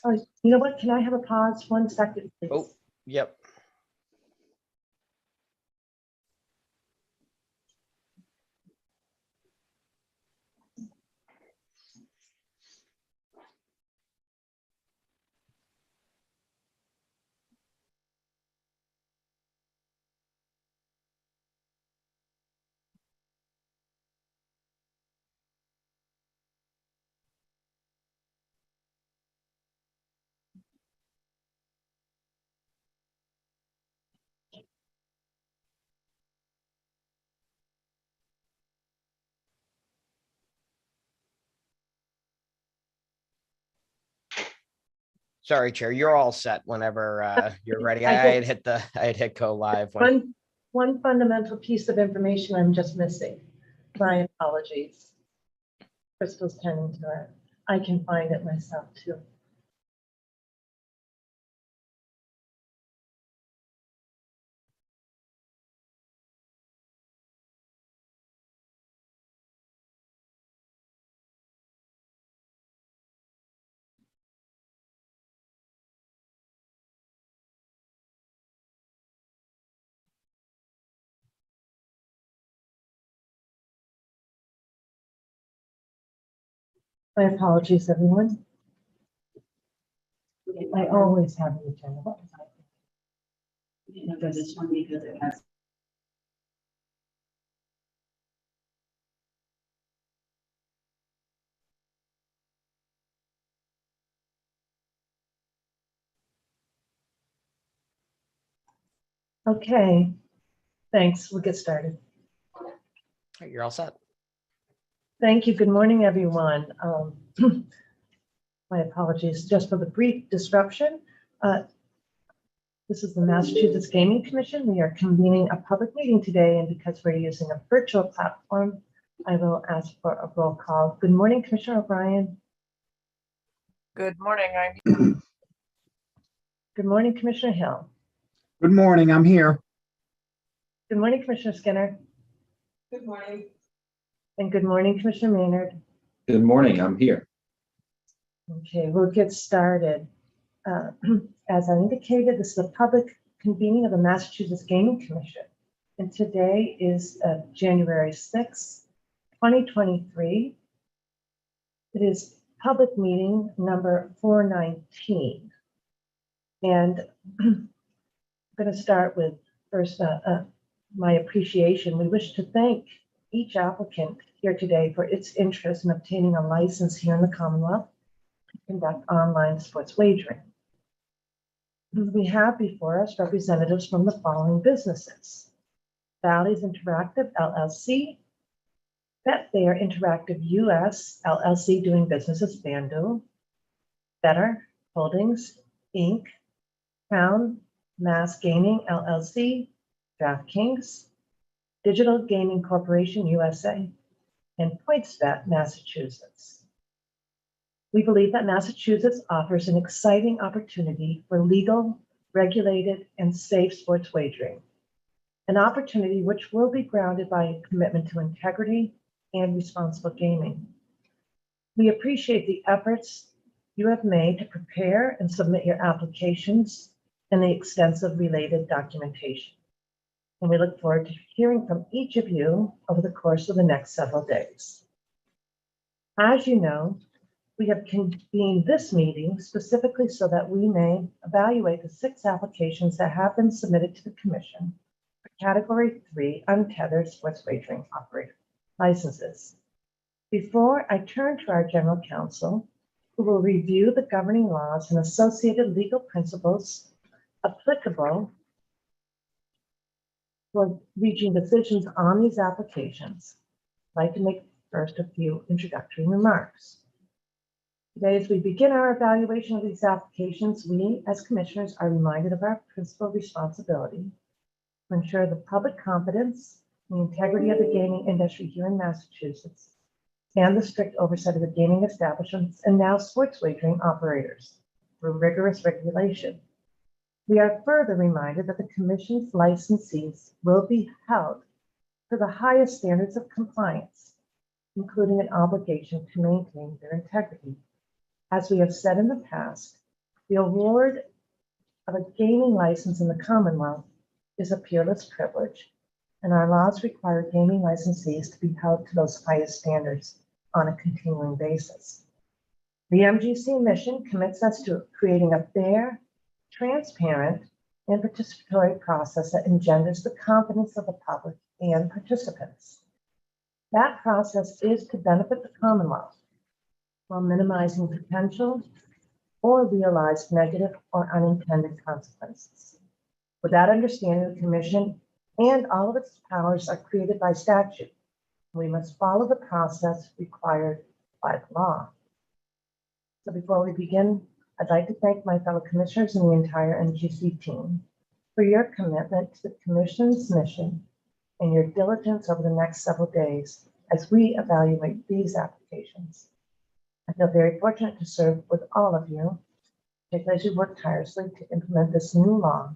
Oh, you know what? Can I have a pause 1 second, please? Oh, yep. Sorry, Chair, you're all set whenever you're ready. I had hit go live. One fundamental piece of information I'm just missing. My apologies. Crystal's tending to it. I can find it myself too. My apologies, everyone. I always have the agenda. What was I thinking? For this one because it has. Okay, thanks. We'll get started. You're all set. Thank you. Good morning, everyone. My apologies just for the brief disruption. This is the Massachusetts Gaming Commission. We are convening a public meeting today, and because we're using a virtual platform, I will ask for a roll call. Good morning, Commissioner O'Brien. Good morning. Good morning, Commissioner Hill. Good morning, I'm here. Good morning, Commissioner Skinner. Good morning. And good morning, Commissioner Maynard. Good morning, I'm here. Okay, we'll get started. As I indicated, this is a public convening of the Massachusetts Gaming Commission. And today is January 6th, 2023. It is public meeting number 419. And I'm going to start with first my appreciation. We wish to thank each applicant here today for its interest in obtaining a license here in the Commonwealth to conduct online sports wagering. We have before us representatives from the following businesses: Bally's Interactive LLC, Betfair Interactive US LLC doing business as FanDuel, Better Holdings Inc., Crown Mass Gaming LLC, DraftKings, Digital Gaming Corporation USA, and PointsBet Massachusetts. We believe that Massachusetts offers an exciting opportunity for legal, regulated, and safe sports wagering, an opportunity which will be grounded by a commitment to integrity and responsible gaming. We appreciate the efforts you have made to prepare and submit your applications and the extensive related documentation. And we look forward to hearing from each of you over the course of the next several days. As you know, we have convened this meeting specifically so that we may evaluate the 6 applications that have been submitted to the Commission for Category 3 untethered sports wagering operator licenses. Before I turn to our General Counsel, who will review the governing laws and associated legal principles applicable for reaching decisions on these applications, I'd like to make first a few introductory remarks. Today, as we begin our evaluation of these applications, we as commissioners are reminded of our principal responsibility to ensure the public confidence and the integrity of the gaming industry here in Massachusetts and the strict oversight of the gaming establishments and now sports wagering operators through rigorous regulation. We are further reminded that the Commission's licensees will be held to the highest standards of compliance, including an obligation to maintain their integrity. As we have said in the past, The award of a gaming license in the Commonwealth is a peerless privilege, and our laws require gaming licensees to be held to those highest standards on a continuing basis. The MGC mission commits us to creating a fair, transparent, and participatory process that engenders the confidence of the public and participants. That process is to benefit the Commonwealth while minimizing potential or realized negative or unintended consequences. With that understanding, the Commission and all of its powers are created by statute. We must follow the process required by the law. So before we begin, I'd like to thank my fellow commissioners and the entire MGC team for your commitment to the Commission's mission and your diligence over the next several days as we evaluate these applications. I feel very fortunate to serve with all of you, particularly as you work tirelessly to implement this new law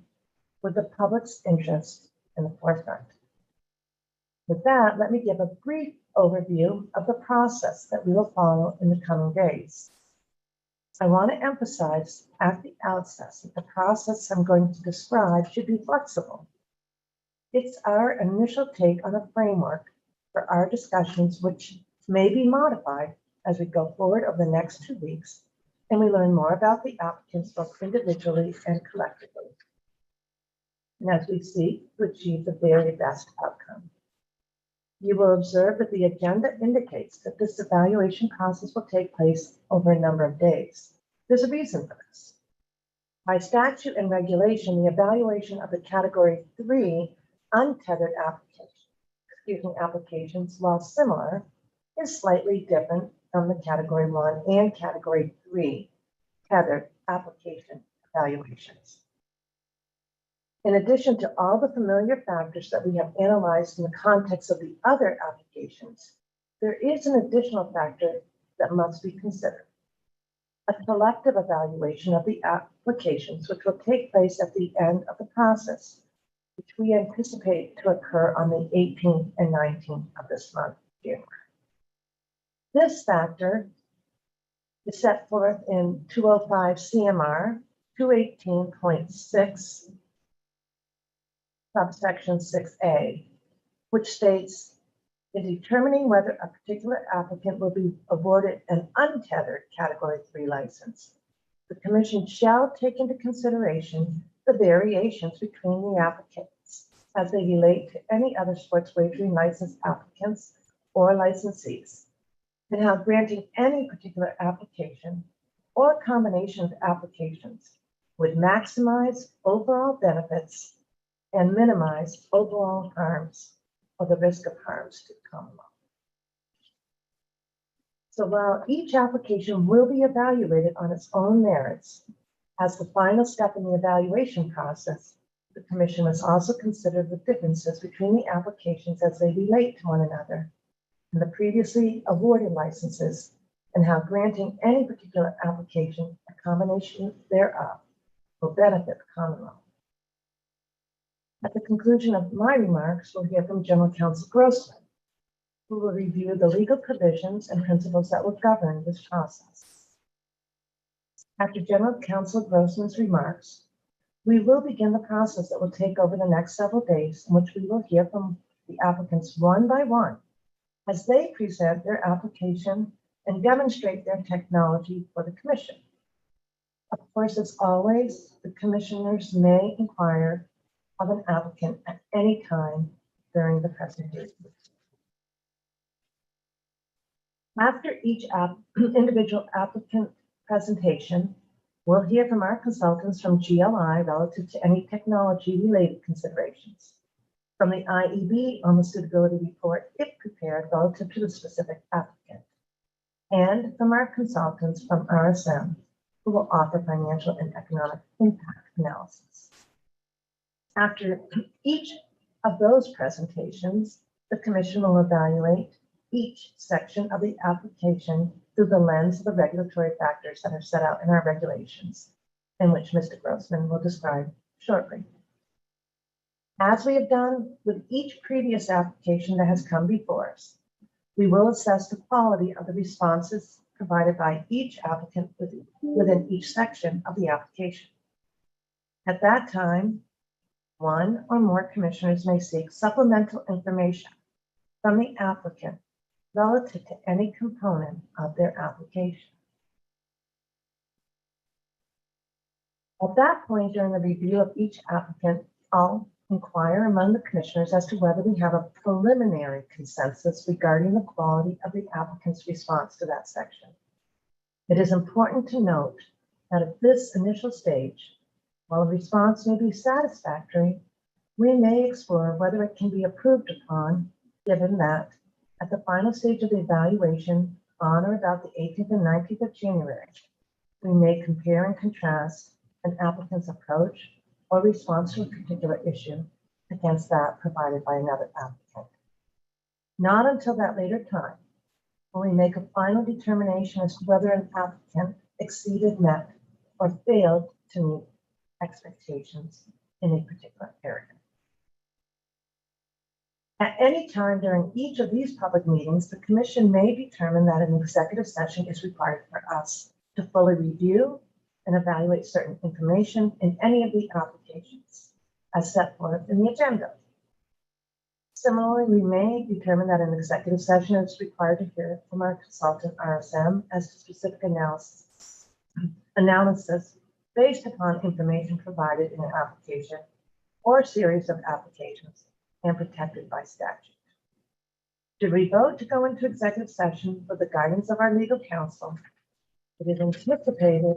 with the public's interest in the forefront. With that, let me give a brief overview of the process that we will follow in the coming days. I want to emphasize at the outset that the process I'm going to describe should be flexible. It's our initial take on a framework for our discussions, which may be modified as we go forward over the next 2 weeks, and we learn more about the applicants both individually and collectively, and as we seek to achieve the very best outcome. You will observe that the agenda indicates that this evaluation process will take place over a number of days. There's a reason for this. By statute and regulation, the evaluation of the Category 3 untethered applications, while similar, is slightly different from the Category 1 and Category 3 tethered application evaluations. In addition to all the familiar factors that we have analyzed in the context of the other applications, there is an additional factor that must be considered: a collective evaluation of the applications, which will take place at the end of the process, which we anticipate to occur on the 18th and 19th of this month, January. This factor is set forth in 205 CMR 218.6 subsection 6A, which states, in determining whether a particular applicant will be awarded an untethered Category 3 license, the Commission shall take into consideration the variations between the applicants as they relate to any other sports wagering license applicants or licensees, and how granting any particular application or combination of applications would maximize overall benefits and minimize overall harms or the risk of harms to the Commonwealth. So while each application will be evaluated on its own merits, as the final step in the evaluation process, the Commission must also consider the differences between the applications as they relate to one another and the previously awarded licenses, and how granting any particular application, a combination thereof, will benefit the Commonwealth. At the conclusion of my remarks, we'll hear from General Counsel Grossman, who will review the legal provisions and principles that will govern this process. After General Counsel Grossman's remarks, we will begin the process that will take over the next several days, in which we will hear from the applicants one by one as they present their application and demonstrate their technology for the Commission. Of course, as always, the commissioners may inquire of an applicant at any time during the presentation. After each individual applicant presentation, we'll hear from our consultants from GLI relative to any technology-related considerations, from the IEB on the suitability report it prepared relative to the specific applicant, and from our consultants from RSM, who will offer financial and economic impact analysis. After each of those presentations, the Commission will evaluate each section of the application through the lens of the regulatory factors that are set out in our regulations, and which Mr. Grossman will describe shortly. As we have done with each previous application that has come before us, we will assess the quality of the responses provided by each applicant within each section of the application. At that time, one or more commissioners may seek supplemental information from the applicant relative to any component of their application. At that point, during the review of each applicant, I'll inquire among the commissioners as to whether we have a preliminary consensus regarding the quality of the applicant's response to that section. It is important to note that at this initial stage, while a response may be satisfactory, we may explore whether it can be improved upon, given that at the final stage of the evaluation on or about the 18th and 19th of January, we may compare and contrast an applicant's approach or response to a particular issue against that provided by another applicant. Not until that later time will we make a final determination as to whether an applicant exceeded, met, or failed to meet expectations in a particular area. At any time during each of these public meetings, the Commission may determine that an executive session is required for us to fully review and evaluate certain information in any of the applications as set forth in the agenda. Similarly, we may determine that an executive session is required to hear from our consultant RSM as to specific analysis based upon information provided in an application or series of applications and protected by statute. Should we vote to go into executive session with the guidance of our legal counsel, it is anticipated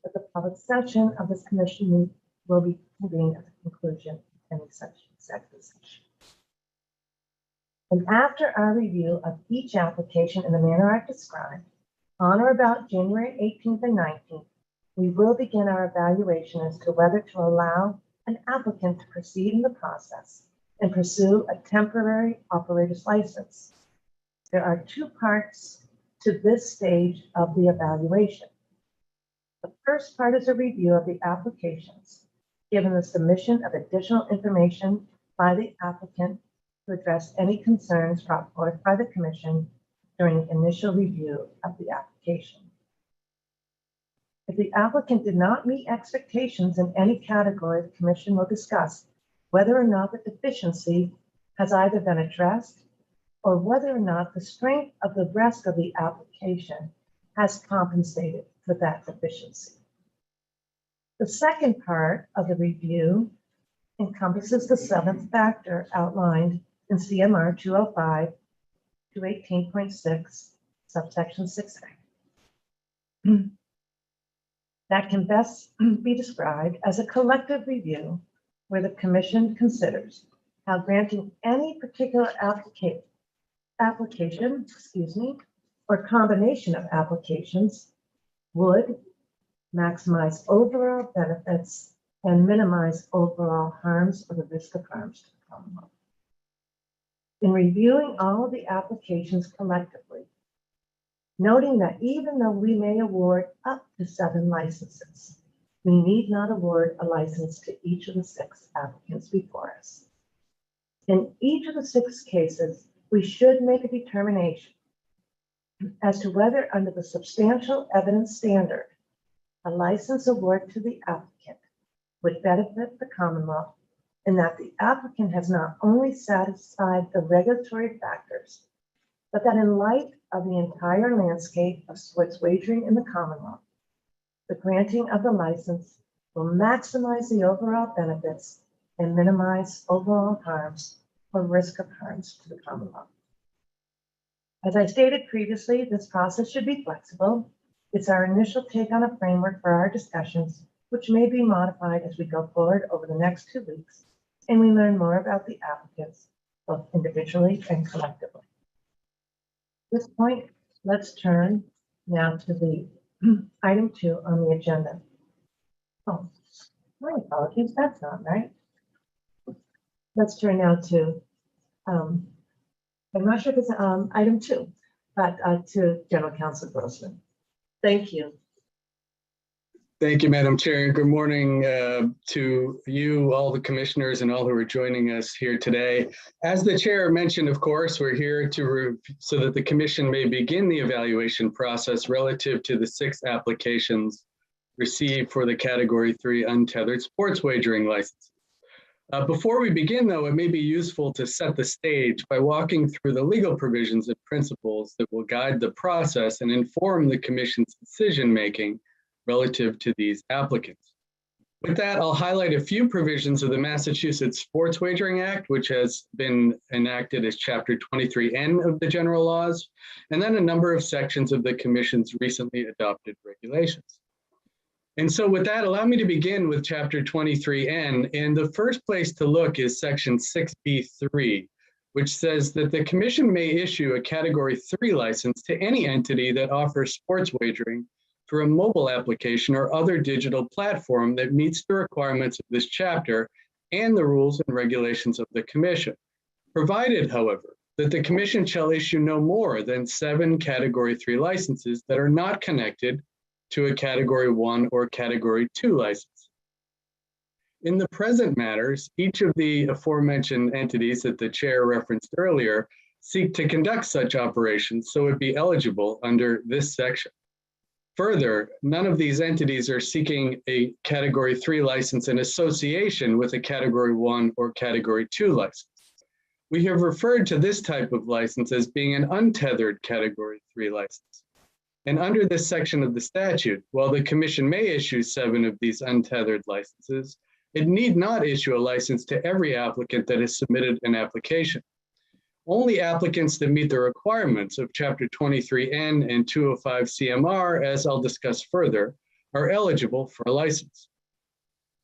that the public session of this commission will be convened at the conclusion of any such executive session. And after our review of each application in the manner I've described, on or about January 18th and 19th, we will begin our evaluation as to whether to allow an applicant to proceed in the process and pursue a temporary operator's license. There are two parts to this stage of the evaluation. The first part is a review of the applications, given the submission of additional information by the applicant to address any concerns brought forth by the Commission during the initial review of the application. If the applicant did not meet expectations in any category, the Commission will discuss whether or not the deficiency has either been addressed or whether or not the strength of the rest of the application has compensated for that deficiency. The second part of the review encompasses the seventh factor outlined in CMR 205 to 18.6, subsection 6A. That can best be described as a collective review where the Commission considers how granting any particular application, or combination of applications would maximize overall benefits and minimize overall harms or the risk of harms to the Commonwealth. In reviewing all of the applications collectively, noting that even though we may award up to 7 licenses, we need not award a license to each of the 6 applicants before us. In each of the 6 cases, we should make a determination as to whether, under the substantial evidence standard, a license award to the applicant would benefit the Commonwealth, and that the applicant has not only satisfied the regulatory factors, but that in light of the entire landscape of sports wagering in the Commonwealth, the granting of the license will maximize the overall benefits and minimize overall harms or risk of harms to the Commonwealth. As I stated previously, this process should be flexible. It's our initial take on a framework for our discussions, which may be modified as we go forward over the next 2 weeks, and we learn more about the applicants, both individually and collectively. At this point, let's turn now to the item 2 on the agenda. Oh, my apologies, that's not right. Let's turn now to, I'm not sure if it's item 2, but to General Counsel Grossman. Thank you. Thank you, Madam Chair. Good morning to you, all the commissioners, and all who are joining us here today. As the chair mentioned, of course, we're here so that the commission may begin the evaluation process relative to the 6 applications received for the Category 3 untethered sports wagering licenses. Before we begin, though, it may be useful to set the stage by walking through the legal provisions and principles that will guide the process and inform the commission's decision-making relative to these applicants. With that, I'll highlight a few provisions of the Massachusetts Sports Wagering Act, which has been enacted as Chapter 23N of the general laws, and then a number of sections of the Commission's recently adopted regulations. And so with that, allow me to begin with Chapter 23N. And the first place to look is Section 6B3, which says that the Commission may issue a Category 3 license to any entity that offers sports wagering through a mobile application or other digital platform that meets the requirements of this chapter and the rules and regulations of the Commission, provided, however, that the Commission shall issue no more than 7 Category 3 licenses that are not connected to a Category 1 or Category 2 license. In the present matters, each of the aforementioned entities that the chair referenced earlier seek to conduct such operations, so would be eligible under this section. Further, none of these entities are seeking a Category 3 license in association with a Category 1 or Category 2 license. We have referred to this type of license as being an untethered Category 3 license. And under this section of the statute, while the Commission may issue 7 of these untethered licenses, it need not issue a license to every applicant that has submitted an application. Only applicants that meet the requirements of Chapter 23N and 205 CMR, as I'll discuss further, are eligible for a license.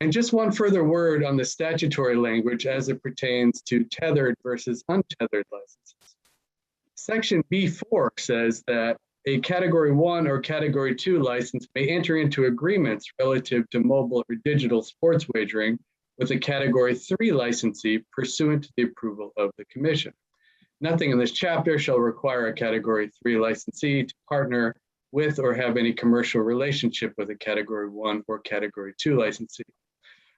And just one further word on the statutory language as it pertains to tethered versus untethered licenses. Section B4 says that a Category 1 or Category 2 license may enter into agreements relative to mobile or digital sports wagering with a Category 3 licensee pursuant to the approval of the Commission. Nothing in this chapter shall require a Category 3 licensee to partner with or have any commercial relationship with a Category 1 or Category 2 licensee.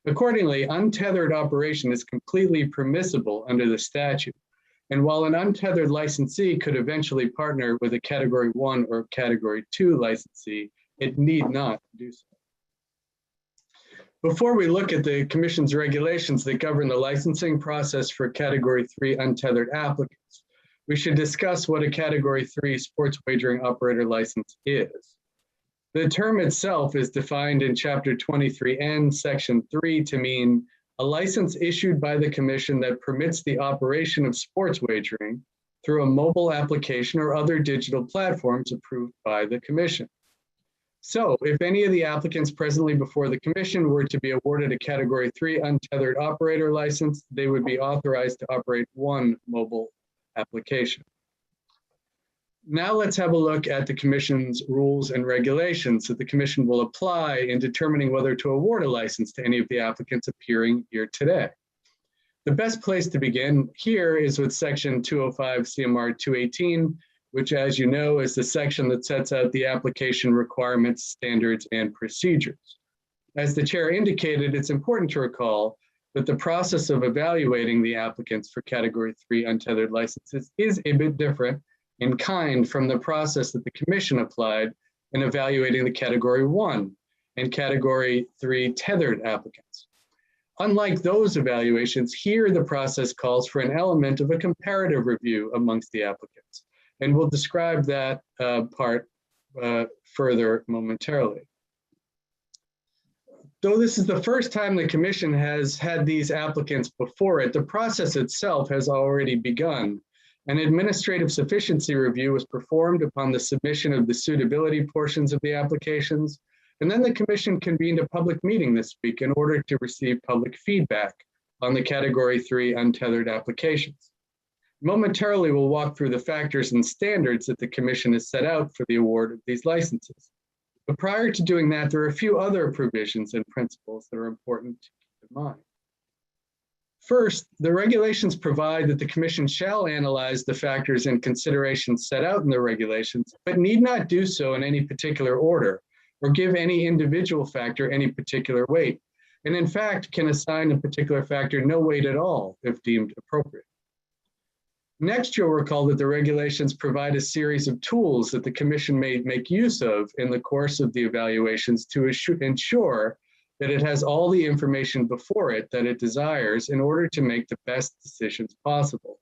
Accordingly, untethered operation is completely permissible under the statute. And while an untethered licensee could eventually partner with a Category 1 or Category 2 licensee, it need not do so. Before we look at the Commission's regulations that govern the licensing process for Category 3 untethered applicants, we should discuss what a Category 3 sports wagering operator license is. The term itself is defined in Chapter 23N, Section 3 to mean a license issued by the Commission that permits the operation of sports wagering through a mobile application or other digital platforms approved by the Commission. So if any of the applicants presently before the Commission were to be awarded a Category 3 untethered operator license, they would be authorized to operate 1 mobile application. Now let's have a look at the Commission's rules and regulations that the Commission will apply in determining whether to award a license to any of the applicants appearing here today. The best place to begin here is with Section 205 CMR 218, which, as you know, is the section that sets out the application requirements, standards, and procedures. As the chair indicated, it's important to recall that the process of evaluating the applicants for Category 3 untethered licenses is a bit different in kind from the process that the Commission applied in evaluating the Category 1 and Category 3 tethered applicants. Unlike those evaluations, here the process calls for an element of a comparative review amongst the applicants. And we'll describe that part further momentarily. Though this is the first time the Commission has had these applicants before it, the process itself has already begun. An administrative sufficiency review was performed upon the submission of the suitability portions of the applications, and then the Commission convened a public meeting this week in order to receive public feedback on the Category 3 untethered applications. Momentarily, we'll walk through the factors and standards that the Commission has set out for the award of these licenses. But prior to doing that, there are a few other provisions and principles that are important to keep in mind. First, the regulations provide that the Commission shall analyze the factors and considerations set out in the regulations, but need not do so in any particular order, or give any individual factor any particular weight, and in fact can assign a particular factor no weight at all if deemed appropriate. Next, you'll recall that the regulations provide a series of tools that the Commission may make use of in the course of the evaluations to ensure that it has all the information before it that it desires in order to make the best decisions possible.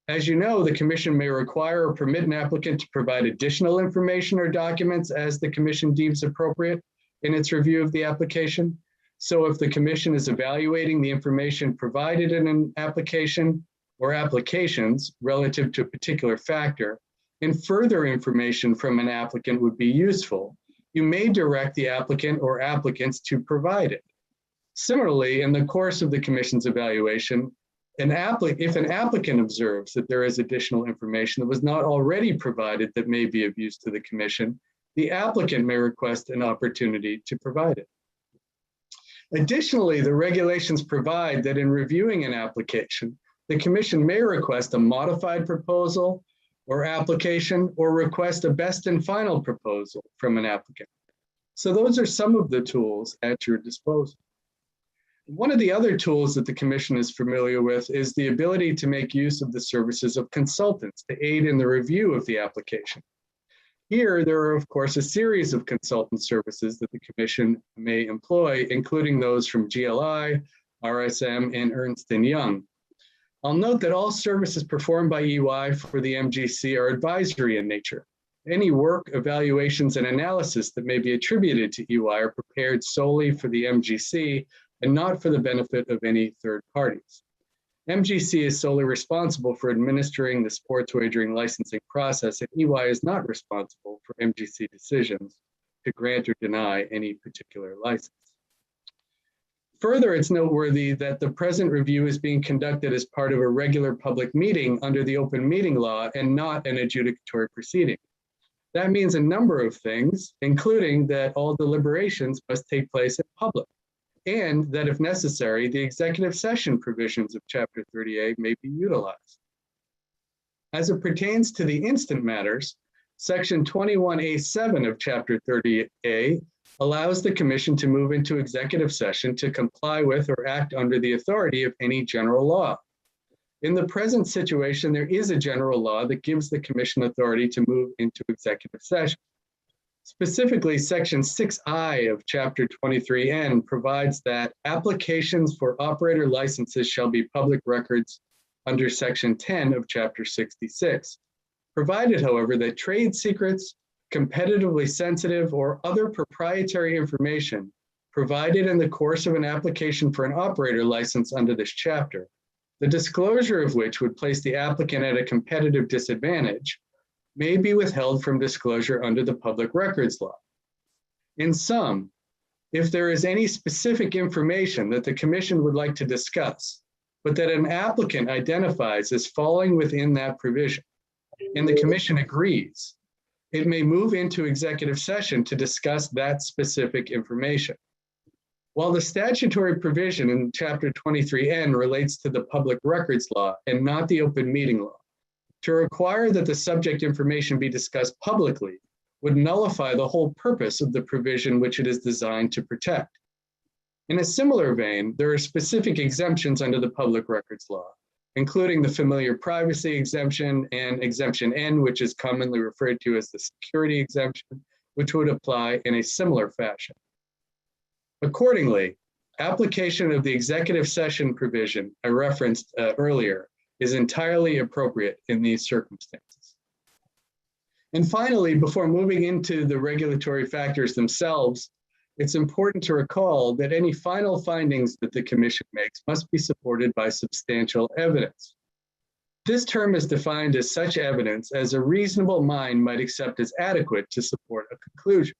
As you know, the Commission may require or permit an applicant to provide additional information or documents as the Commission deems appropriate in its review of the application. So if the Commission is evaluating the information provided in an application or applications relative to a particular factor, and further information from an applicant would be useful, you may direct the applicant or applicants to provide it. Similarly, in the course of the Commission's evaluation, if an applicant observes that there is additional information that was not already provided that may be of use to the Commission, the applicant may request an opportunity to provide it. Additionally, the regulations provide that in reviewing an application, the Commission may request a modified proposal or application or request a best and final proposal from an applicant. So those are some of the tools at your disposal. One of the other tools that the Commission is familiar with is the ability to make use of the services of consultants to aid in the review of the application. Here, there are, of course, a series of consultant services that the Commission may employ, including those from GLI, RSM, and Ernst & Young. I'll note that all services performed by EY for the MGC are advisory in nature. Any work, evaluations, and analysis that may be attributed to EY are prepared solely for the MGC and not for the benefit of any third parties. MGC is solely responsible for administering the sports wagering licensing process, and EY is not responsible for MGC decisions to grant or deny any particular license. Further, it's noteworthy that the present review is being conducted as part of a regular public meeting under the open meeting law and not an adjudicatory proceeding. That means a number of things, including that all deliberations must take place in public, and that if necessary, the executive session provisions of Chapter 30A may be utilized. As it pertains to the instant matters, Section 21A7 of Chapter 30A allows the Commission to move into executive session to comply with or act under the authority of any general law. In the present situation, there is a general law that gives the Commission authority to move into executive session. Specifically, Section 6I of Chapter 23N provides that applications for operator licenses shall be public records under Section 10 of Chapter 66, provided, however, that trade secrets, competitively sensitive, or other proprietary information provided in the course of an application for an operator license under this chapter, the disclosure of which would place the applicant at a competitive disadvantage, may be withheld from disclosure under the Public Records Law. In sum, if there is any specific information that the Commission would like to discuss, but that an applicant identifies as falling within that provision, and the Commission agrees, it may move into executive session to discuss that specific information. While the statutory provision in Chapter 23N relates to the Public Records Law and not the Open Meeting Law, to require that the subject information be discussed publicly would nullify the whole purpose of the provision which it is designed to protect. In a similar vein, there are specific exemptions under the Public Records Law, including the familiar privacy exemption and exemption N, which is commonly referred to as the security exemption, which would apply in a similar fashion. Accordingly, application of the executive session provision I referenced earlier is entirely appropriate in these circumstances. And finally, before moving into the regulatory factors themselves, it's important to recall that any final findings that the Commission makes must be supported by substantial evidence. This term is defined as such evidence as a reasonable mind might accept as adequate to support a conclusion.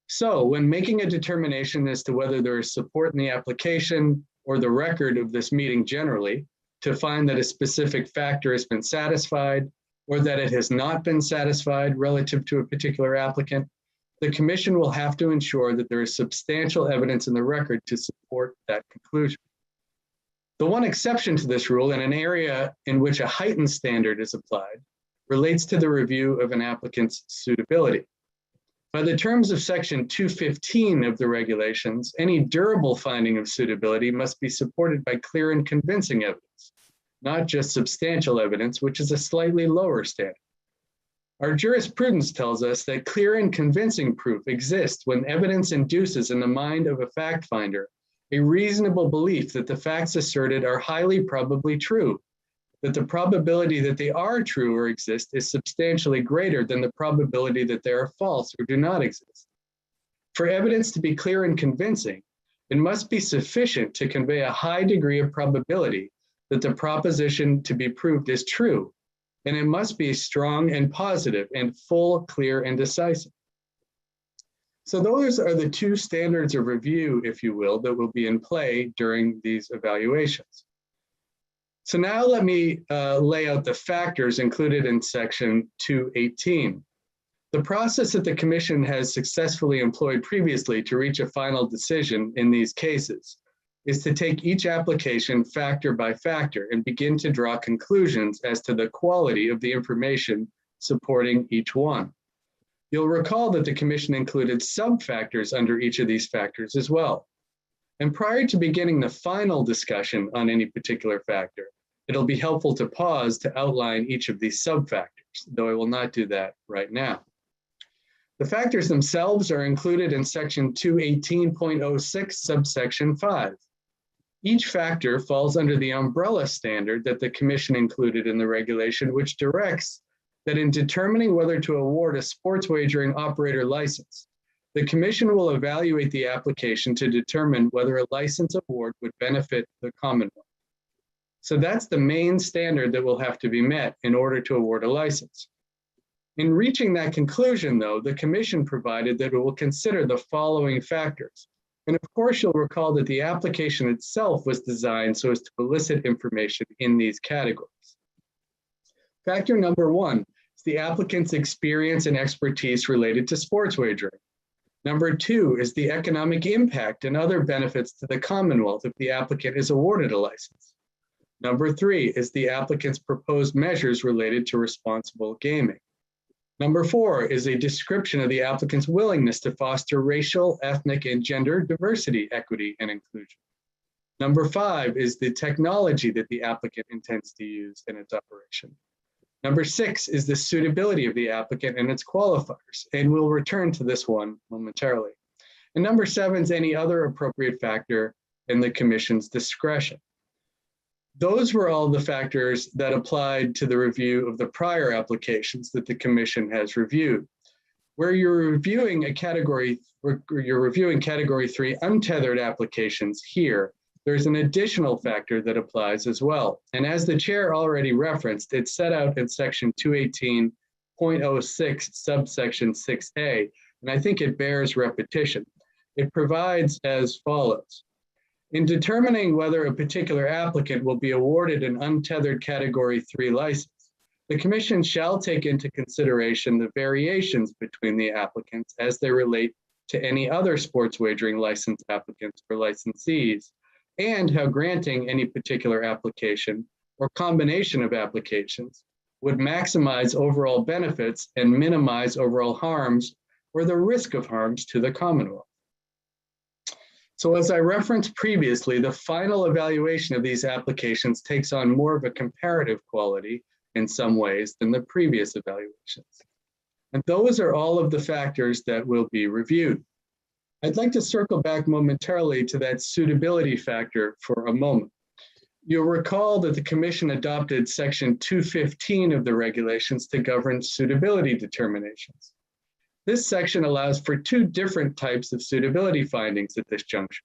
So when making a determination as to whether there is support in the application or the record of this meeting generally, to find that a specific factor has been satisfied or that it has not been satisfied relative to a particular applicant, the Commission will have to ensure that there is substantial evidence in the record to support that conclusion. The one exception to this rule, in an area in which a heightened standard is applied, relates to the review of an applicant's suitability. By the terms of section 215 of the regulations, any durable finding of suitability must be supported by clear and convincing evidence, not just substantial evidence, which is a slightly lower standard. Our jurisprudence tells us that clear and convincing proof exists when evidence induces in the mind of a fact finder a reasonable belief that the facts asserted are highly probably true, that the probability that they are true or exist is substantially greater than the probability that they are false or do not exist. For evidence to be clear and convincing, it must be sufficient to convey a high degree of probability that the proposition to be proved is true, and it must be strong and positive and full, clear, and decisive. So those are the two standards of review, if you will, that will be in play during these evaluations. So now let me lay out the factors included in section 218. The process that the Commission has successfully employed previously to reach a final decision in these cases is to take each application factor by factor and begin to draw conclusions as to the quality of the information supporting each one. You'll recall that the Commission included sub-factors under each of these factors as well. And prior to beginning the final discussion on any particular factor, it'll be helpful to pause to outline each of these sub-factors, though I will not do that right now. The factors themselves are included in section 218.06, subsection 5. Each factor falls under the umbrella standard that the Commission included in the regulation, which directs that in determining whether to award a sports wagering operator license, the Commission will evaluate the application to determine whether a license award would benefit the Commonwealth. So that's the main standard that will have to be met in order to award a license. In reaching that conclusion, though, the Commission provided that it will consider the following factors. And of course, you'll recall that the application itself was designed so as to elicit information in these categories. Factor number one is the applicant's experience and expertise related to sports wagering. Number two is the economic impact and other benefits to the Commonwealth if the applicant is awarded a license. Number three is the applicant's proposed measures related to responsible gaming. Number four is a description of the applicant's willingness to foster racial, ethnic, and gender diversity, equity, and inclusion. Number five is the technology that the applicant intends to use in its operation. Number six is the suitability of the applicant and its qualifiers, and we'll return to this one momentarily. And number seven is any other appropriate factor in the Commission's discretion. Those were all the factors that applied to the review of the prior applications that the Commission has reviewed. Where you're reviewing category 3 untethered applications here, there's an additional factor that applies as well. And as the chair already referenced, it's set out in section 218.06, subsection 6A, and I think it bears repetition. It provides as follows. In determining whether a particular applicant will be awarded an untethered Category 3 license, the Commission shall take into consideration the variations between the applicants as they relate to any other sports wagering license applicants or licensees, and how granting any particular application or combination of applications would maximize overall benefits and minimize overall harms or the risk of harms to the Commonwealth. So as I referenced previously, the final evaluation of these applications takes on more of a comparative quality in some ways than the previous evaluations. And those are all of the factors that will be reviewed. I'd like to circle back momentarily to that suitability factor for a moment. You'll recall that the Commission adopted section 215 of the regulations to govern suitability determinations. This section allows for two different types of suitability findings at this juncture.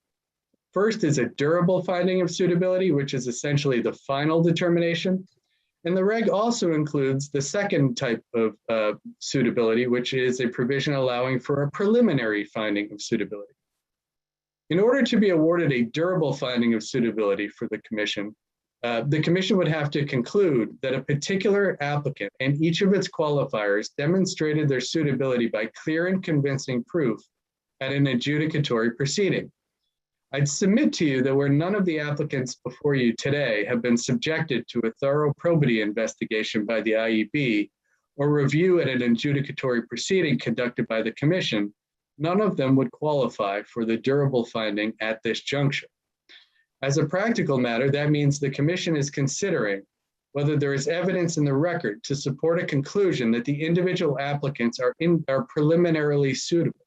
First is a durable finding of suitability, which is essentially the final determination. And the reg also includes the second type of suitability, which is a provision allowing for a preliminary finding of suitability. In order to be awarded a durable finding of suitability for the Commission would have to conclude that a particular applicant and each of its qualifiers demonstrated their suitability by clear and convincing proof at an adjudicatory proceeding. I'd submit to you that where none of the applicants before you today have been subjected to a thorough probity investigation by the IEB or review at an adjudicatory proceeding conducted by the commission, none of them would qualify for the durable finding at this juncture. As a practical matter, that means the commission is considering whether there is evidence in the record to support a conclusion that the individual applicants are preliminarily suitable.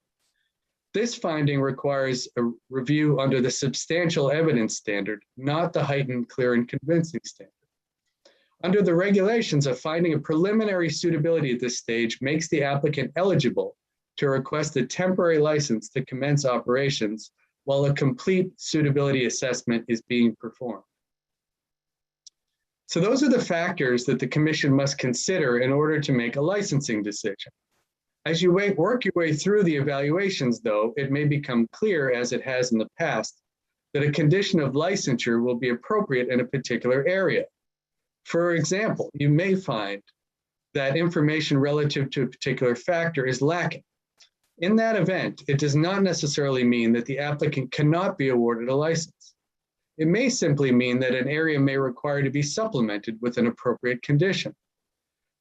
This finding requires a review under the substantial evidence standard, not the heightened, clear, and convincing standard. Under the regulations, a finding of preliminary suitability at this stage makes the applicant eligible to request a temporary license to commence operations while a complete suitability assessment is being performed. So those are the factors that the commission must consider in order to make a licensing decision. As you work your way through the evaluations, though, it may become clear, as it has in the past, that a condition of licensure will be appropriate in a particular area. For example, you may find that information relative to a particular factor is lacking. In that event, it does not necessarily mean that the applicant cannot be awarded a license. It may simply mean that an area may require to be supplemented with an appropriate condition.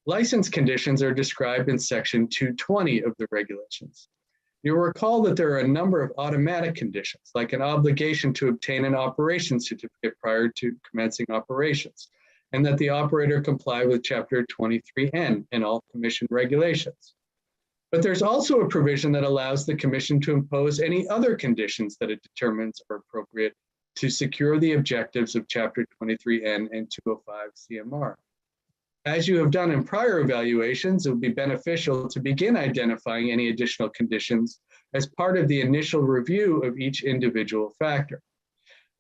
License conditions are described in section 220 of the regulations. You'll recall that there are a number of automatic conditions, like an obligation to obtain an operation certificate prior to commencing operations, and that the operator comply with Chapter 23N in all commission regulations. But there's also a provision that allows the commission to impose any other conditions that it determines are appropriate to secure the objectives of Chapter 23N and 205 CMR. As you have done in prior evaluations, it will be beneficial to begin identifying any additional conditions as part of the initial review of each individual factor.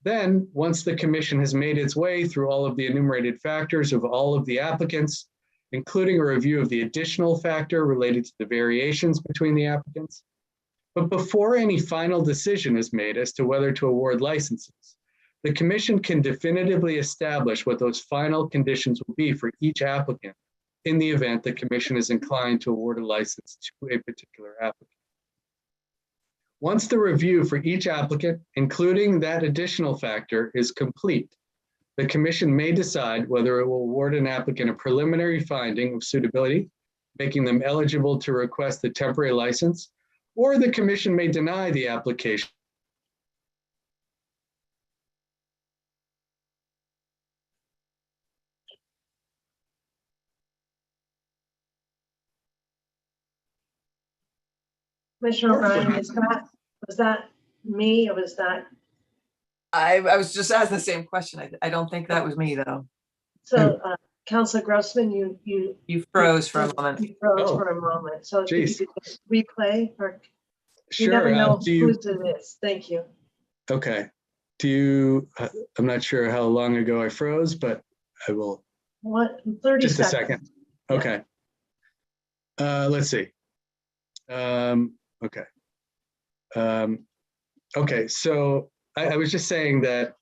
Then, once the commission has made its way through all of the enumerated factors of all of the applicants, including a review of the additional factor related to the variations between the applicants, but before any final decision is made as to whether to award licenses, the commission can definitively establish what those final conditions will be for each applicant in the event the commission is inclined to award a license to a particular applicant. Once the review for each applicant, including that additional factor, is complete, the commission may decide whether it will award an applicant a preliminary finding of suitability, making them eligible to request a temporary license, or the commission may deny the application. Commissioner O'Brien, was that me or was that? I was just asked the same question. I don't think that was me, though. So, Councilor Grossman, you froze for a moment. You froze Oh. for a moment. So if Geez. you could just replay, or you Sure. never know Do you, whose it is. Thank you. okay. Do you, I'm not sure how long ago I froze, but I will. What, 30 Just a seconds. second. Okay. Let's see. Okay. Okay, so I was just saying that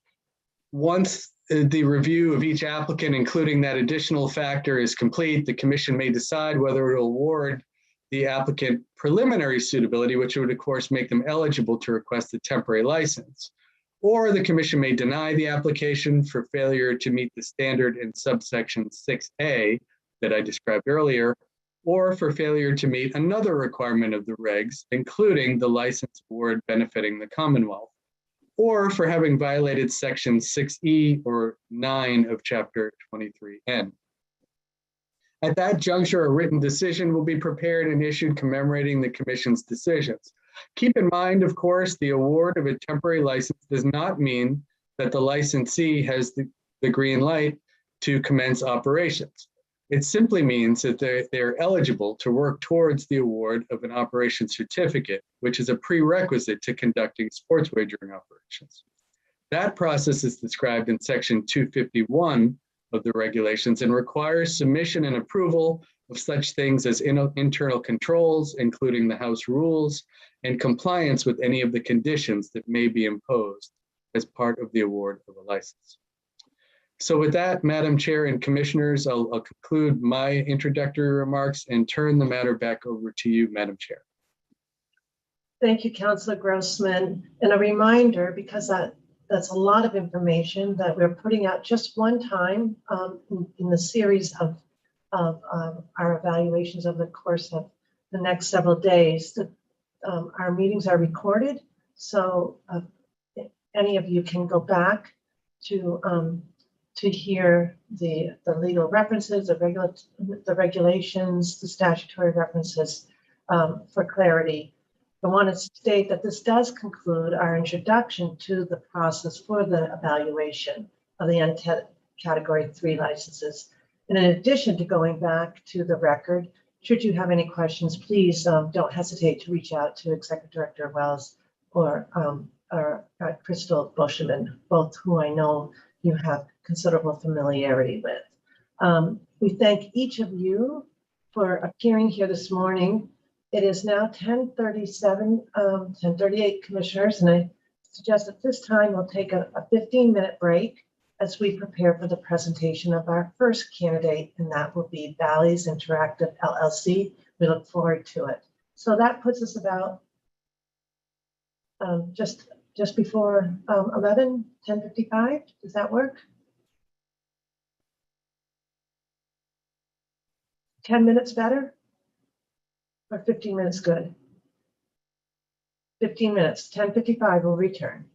once the review of each applicant, including that additional factor, is complete, the commission may decide whether it will award the applicant preliminary suitability, which would of course make them eligible to request a temporary license. Or the commission may deny the application for failure to meet the standard in subsection 6A that I described earlier, or for failure to meet another requirement of the regs, including the license award benefiting the Commonwealth, or for having violated section 6E or 9 of Chapter 23N. At that juncture, a written decision will be prepared and issued commemorating the commission's decisions. Keep in mind, of course, the award of a temporary license does not mean that the licensee has the green light to commence operations. It simply means that they're eligible to work towards the award of an operation certificate, which is a prerequisite to conducting sports wagering operations. That process is described in section 251 of the regulations and requires submission and approval of such things as internal controls, including the House rules, and compliance with any of the conditions that may be imposed as part of the award of a license. So with that, Madam Chair and Commissioners, I'll conclude my introductory remarks and turn the matter back over to you, Madam Chair. Thank you, Councilor Grossman. And a reminder, because that's a lot of information that we're putting out just one time in the series of of our evaluations over the course of the next several days. Our meetings are recorded, so any of you can go back to hear the legal references, the regulations, the statutory references for clarity. I want to state that this does conclude our introduction to the process for the evaluation of the NTED Category 3 licenses. And in addition to going back to the record, should you have any questions, please don't hesitate to reach out to Executive Director Wells or Crystal Boschman, both who I know you have considerable familiarity with. We thank each of you for appearing here this morning. It is now 10:37, 10:38, commissioners, and I suggest at this time we'll take a 15-minute break as we prepare for the presentation of our first candidate, and that will be Bally's Interactive LLC. We look forward to it. So that puts us about just before 11, 10:55. Does that work? 10 minutes better? Or 15 minutes good? 15 minutes, 10:55, we'll return.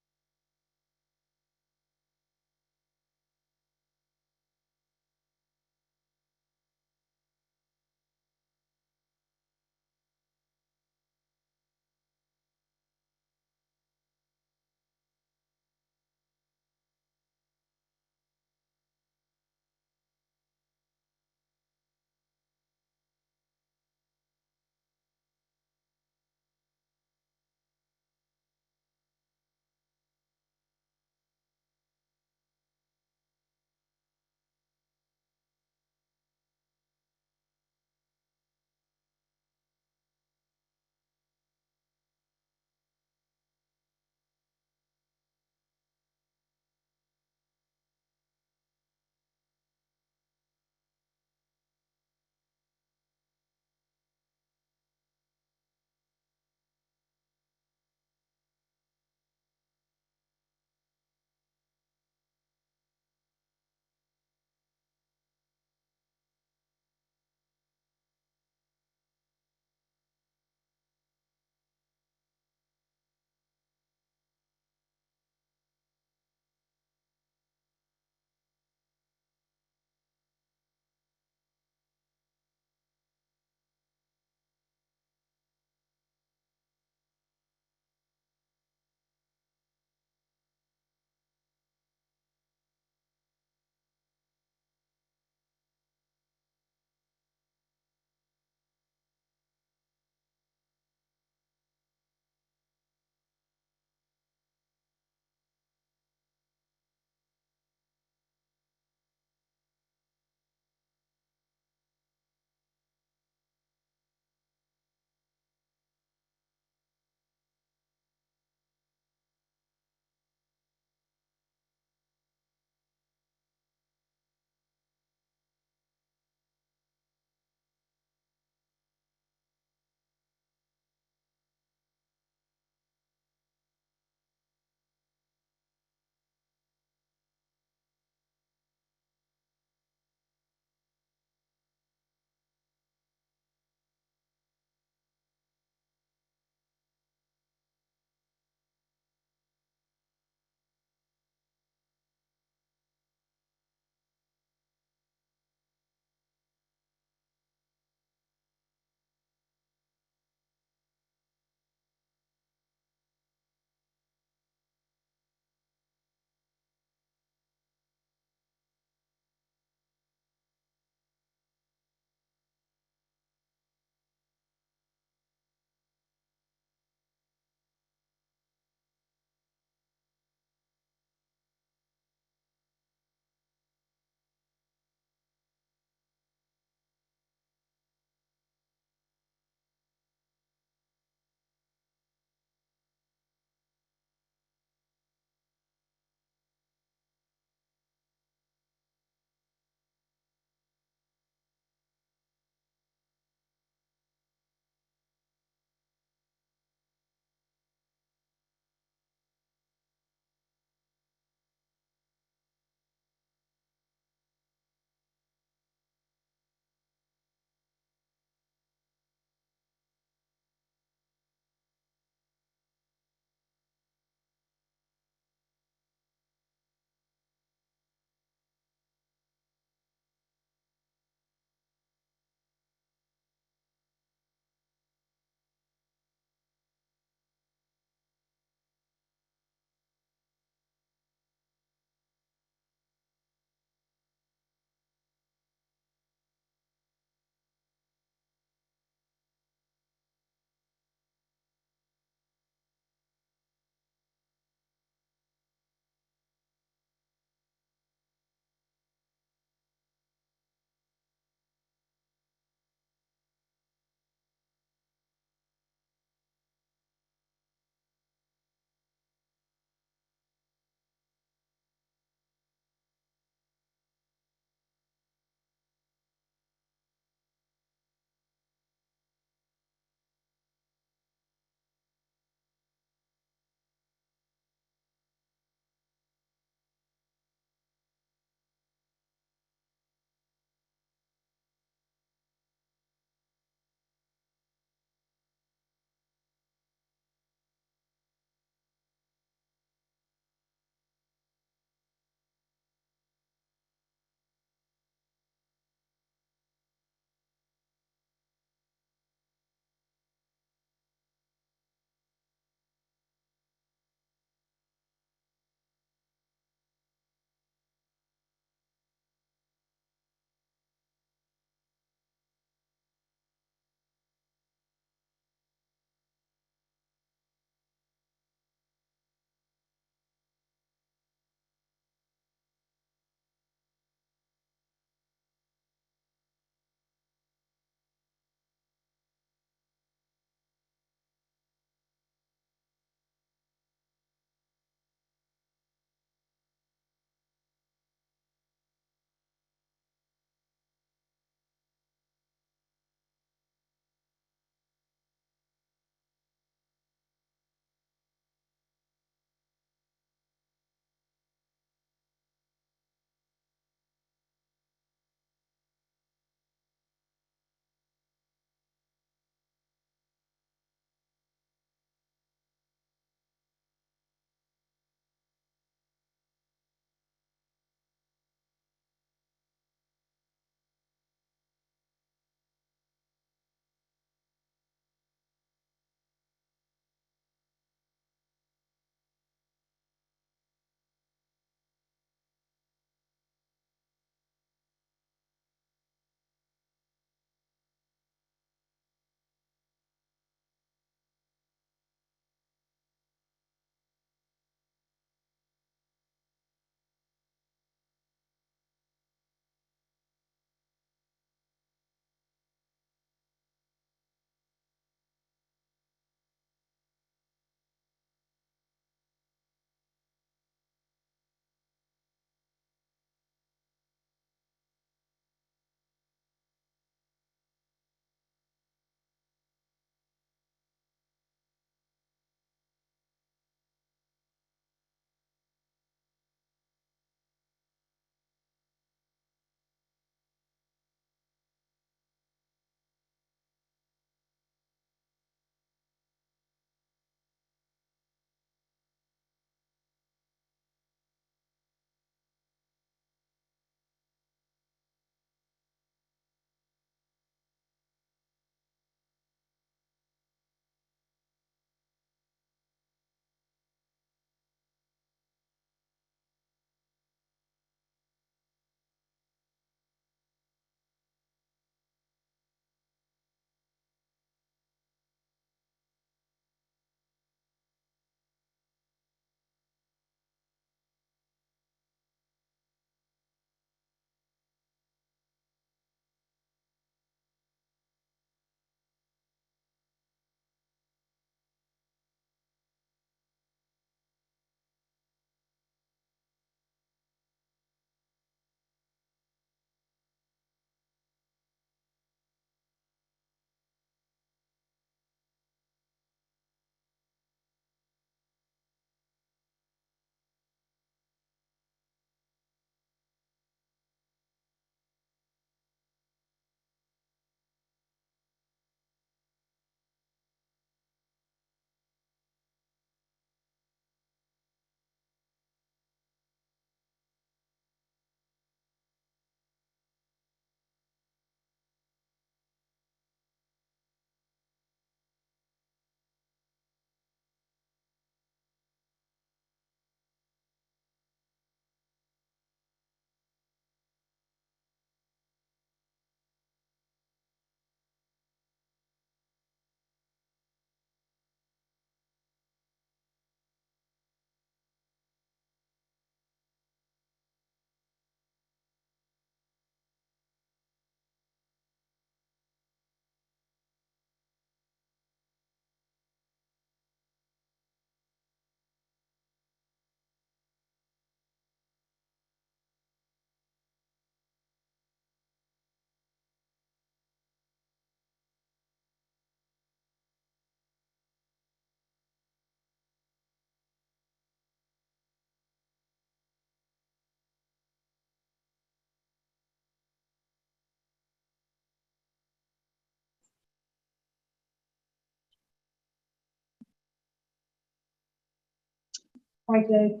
Hi, Dave.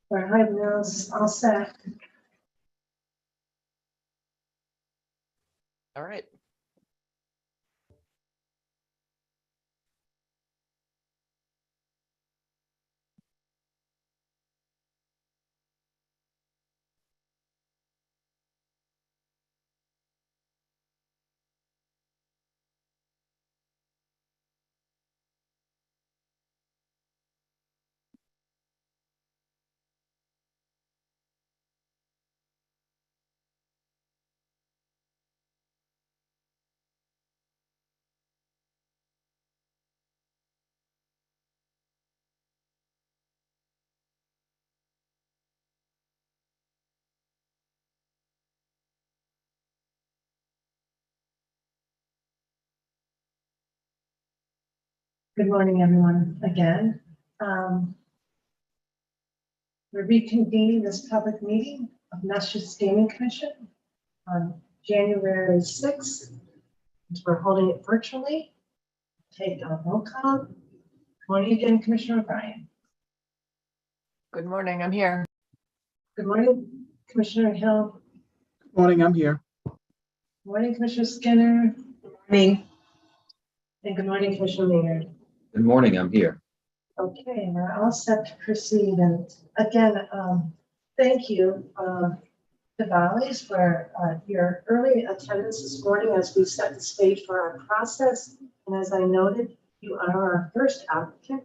Or hi, Mills. All set. All right. Good morning, everyone, again. We're reconvening this public meeting of Massachusetts Gaming Commission on January 6th. We're holding it virtually. Take a roll call. Morning again, Commissioner O'Brien. Good morning, I'm here. Good morning, Commissioner Hill. Morning, I'm here. Morning, Commissioner Skinner. Me. And good morning, Commissioner Maynard. Good morning, I'm here. Okay, we're all set to proceed. And again, thank you to Valleys for your early attendance this morning as we set the stage for our process. And as I noted, you are our first applicant.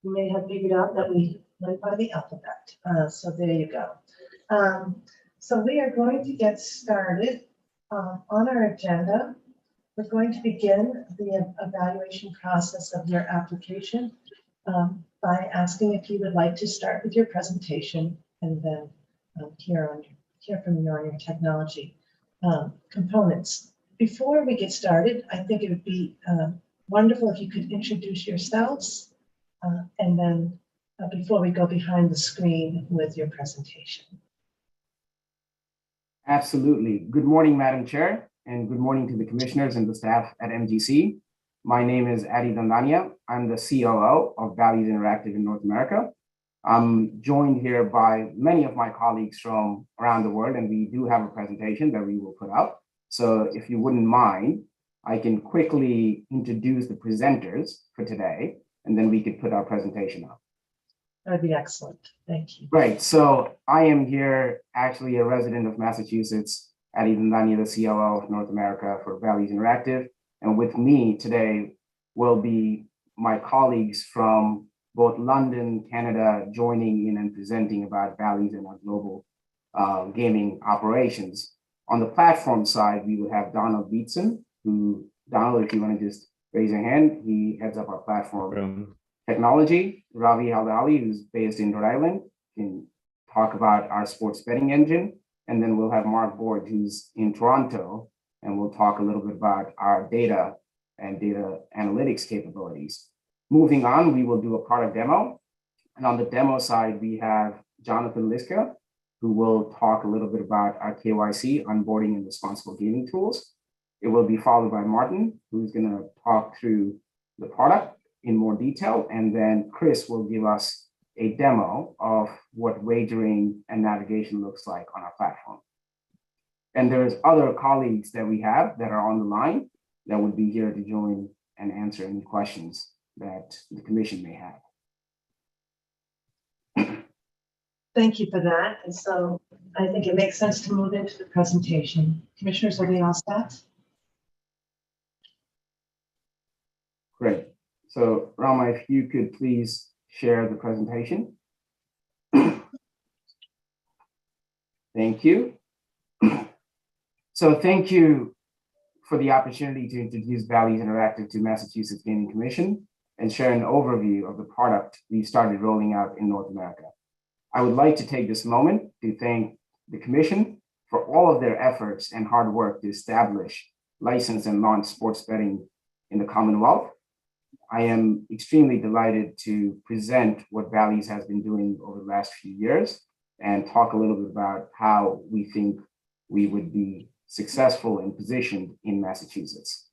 You may have figured out that we went by the alphabet. So there you go. So we are going to get started on our agenda. We're going to begin the evaluation process of your application by asking if you would like to start with your presentation and then hear from you on your technology components. Before we get started, I think it would be wonderful if you could introduce yourselves and then before we go behind the screen with your presentation. Absolutely. Good morning, Madam Chair, and good morning to the commissioners and the staff at MGC. My name is Adi Dandania. I'm the COO of Values Interactive in North America. I'm joined here by many of my colleagues from around the world, and we do have a presentation that we will put up. So if you wouldn't mind, I can quickly introduce the presenters for today, and then we could put our presentation up. That'd be excellent. Thank you. Right. So I am here actually a resident of Massachusetts, Adi Dandania, the COO of North America for Values Interactive. And with me today will be my colleagues from both London, Canada, joining in and presenting about Values in our global gaming operations. On the platform side, we will have Donald Beatson, who, Donald, if you want to just raise your hand, he heads up our platform technology. Ravi Haldali, who's based in Rhode Island, can talk about our sports betting engine. And then we'll have Mark Board, who's in Toronto, and we'll talk a little bit about our data and data analytics capabilities. Moving on, we will do a product demo. And on the demo side, we have Jonathan Liska, who will talk a little bit about our KYC, onboarding and responsible gaming tools. It will be followed by Martin, who's going to talk through the product in more detail. And then Chris will give us a demo of what wagering and navigation looks like on our platform. And there's other colleagues that we have that are on the line that would be here to join and answer any questions that the commission may have. Thank you for that. And so I think it makes sense to move into the presentation. Commissioners, are we all set? Great. So Rama, if you could please share the presentation. Thank you. So thank you for the opportunity to introduce Values Interactive to Massachusetts Gaming Commission and share an overview of the product we started rolling out in North America. I would like to take this moment to thank the Commission for all of their efforts and hard work to establish, license, and launch sports betting in the Commonwealth. I am extremely delighted to present what Values has been doing over the last few years and talk a little bit about how we think we would be successful and positioned in Massachusetts.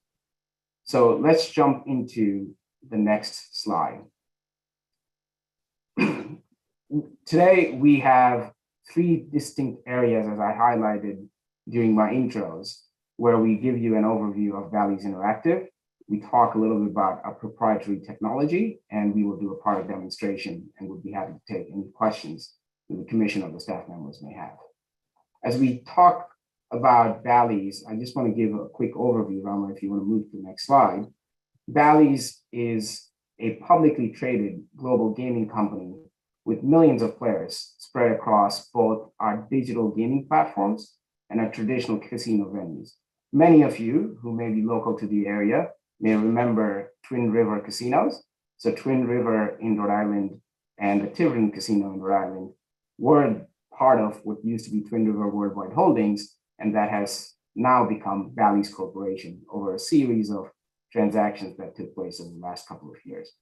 So let's jump into the next slide. Today, we have three distinct areas, as I highlighted during my intros, where we give you an overview of Bally's Interactive. We talk a little bit about our proprietary technology, and we will do a product demonstration, and we'll be happy to take any questions that the commission or the staff members may have. As we talk about Bally's, I just want to give a quick overview, Rama, if you want to move to the next slide. Bally's is a publicly traded global gaming company with millions of players spread across both our digital gaming platforms and our traditional casino venues. Many of you who may be local to the area may remember Twin River casinos. So Twin River in Rhode Island and the Tiverton Casino in Rhode Island were part of what used to be Twin River Worldwide Holdings, and that has now become Bally's Corporation over a series of transactions that took place over the last couple of years.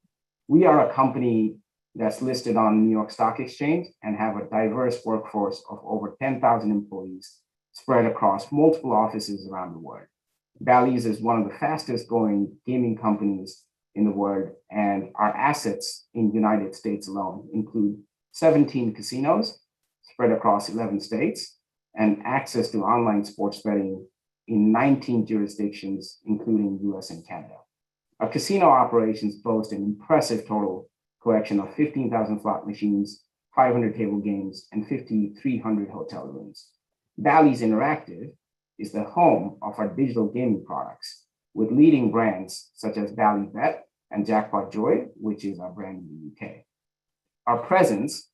We are a company that's listed on New York Stock Exchange and have a diverse workforce of over 10,000 employees spread across multiple offices around the world. Bally's is one of the fastest growing gaming companies in the world, and our assets in the United States alone include 17 casinos spread across 11 states and access to online sports betting in 19 jurisdictions, including US and Canada. Our casino operations boast an impressive total collection of 15,000 slot machines, 500 table games, and 5,300 hotel rooms. Bally's Interactive is the home of our digital gaming products with leading brands such as Bally Bet and Jackpot Joy, which is our brand in the UK. Our presence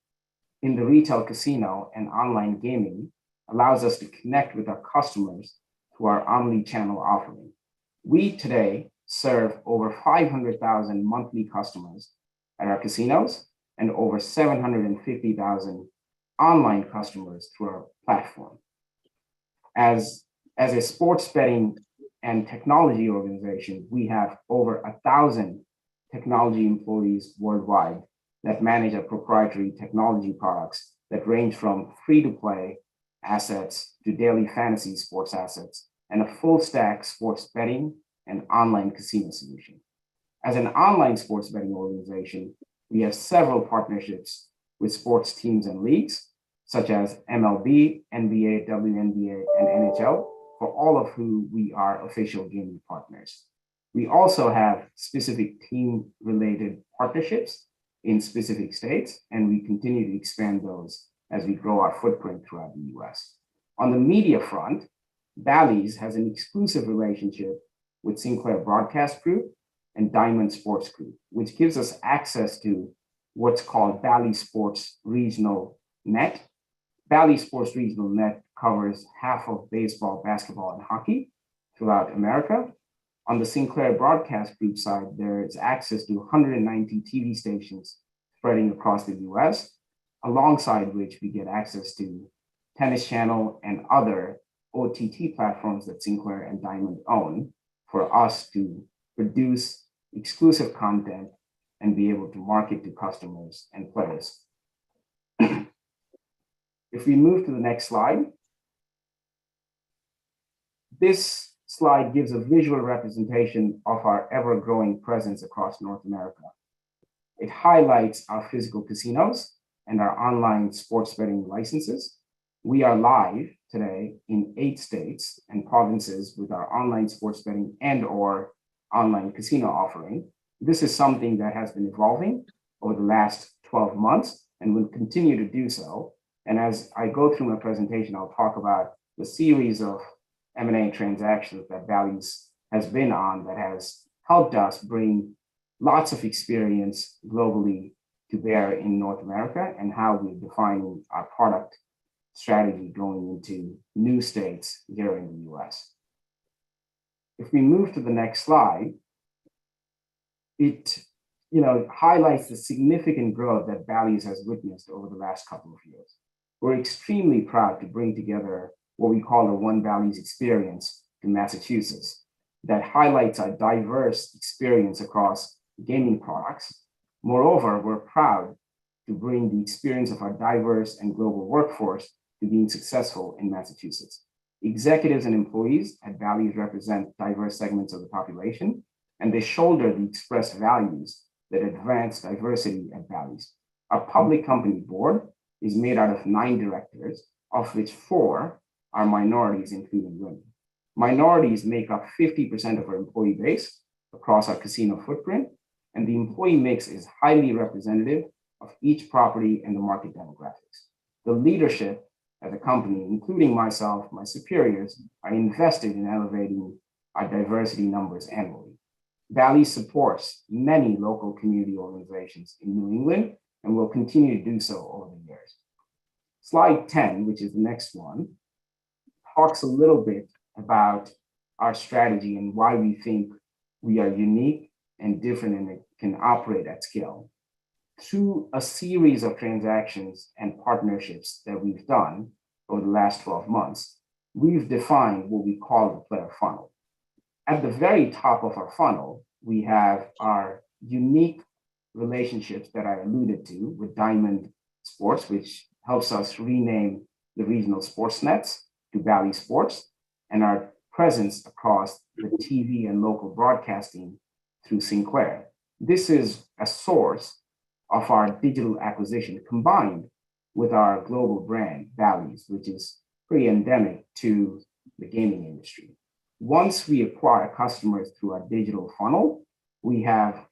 in the retail casino and online gaming allows us to connect with our customers through our omni-channel offering. We today serve over 500,000 monthly customers at our casinos and over 750,000 online customers through our platform. As a sports betting and technology organization, we have over 1,000 technology employees worldwide that manage our proprietary technology products that range from free-to-play assets to daily fantasy sports assets and a full stack sports betting and online casino solution. As an online sports betting organization, we have several partnerships with sports teams and leagues, such as MLB, NBA, WNBA, and NHL, for all of who we are official gaming partners. We also have specific team-related partnerships in specific states, and we continue to expand those as we grow our footprint throughout the US. On the media front, Bally's has an exclusive relationship with Sinclair Broadcast Group and Diamond Sports Group, which gives us access to what's called Bally Sports Regional Net. Bally Sports Regional Net covers half of baseball, basketball, and hockey throughout America. On the Sinclair Broadcast Group side, there is access to 190 TV stations spreading across the US, alongside which we get access to Tennis Channel and other OTT platforms that Sinclair and Diamond own for us to produce exclusive content and be able to market to customers and players. If we move to the next slide, this slide gives a visual representation of our ever-growing presence across North America. It highlights our physical casinos and our online sports betting licenses. We are live today in 8 states and provinces with our online sports betting and/or online casino offering. This is something that has been evolving over the last 12 months and will continue to do so. And as I go through my presentation, I'll talk about the series of M&A transactions that Bally's has been on that has helped us bring lots of experience globally to bear in North America and how we're defining our product strategy going into new states here in the US. If we move to the next slide, it highlights the significant growth that Bally's has witnessed over the last couple of years. We're extremely proud to bring together what we call the One Bally's experience to Massachusetts that highlights our diverse experience across gaming products. Moreover, we're proud to bring the experience of our diverse and global workforce to being successful in Massachusetts. Executives and employees at Bally's represent diverse segments of the population, and they shoulder the expressed values that advance diversity at Bally's. Our public company board is made out of 9 directors, of which 4 are minorities, including women. Minorities make up 50% of our employee base across our casino footprint, and the employee mix is highly representative of each property and the market demographics. The leadership at the company, including myself, my superiors, are invested in elevating our diversity numbers annually. Bally's supports many local community organizations in New England and will continue to do so over the years. Slide 10, which is the next one, talks a little bit about our strategy and why we think we are unique and different and can operate at scale. Through a series of transactions and partnerships that we've done over the last 12 months, we've defined what we call the player funnel. At the very top of our funnel, we have our unique relationships that I alluded to with Diamond Sports, which helps us rename the regional sports nets to Bally Sports, and our presence across the TV and local broadcasting through Sinclair. This is a source of our digital acquisition combined with our global brand, Bally's, which is pretty endemic to the gaming industry. Once we acquire customers through our digital funnel, we have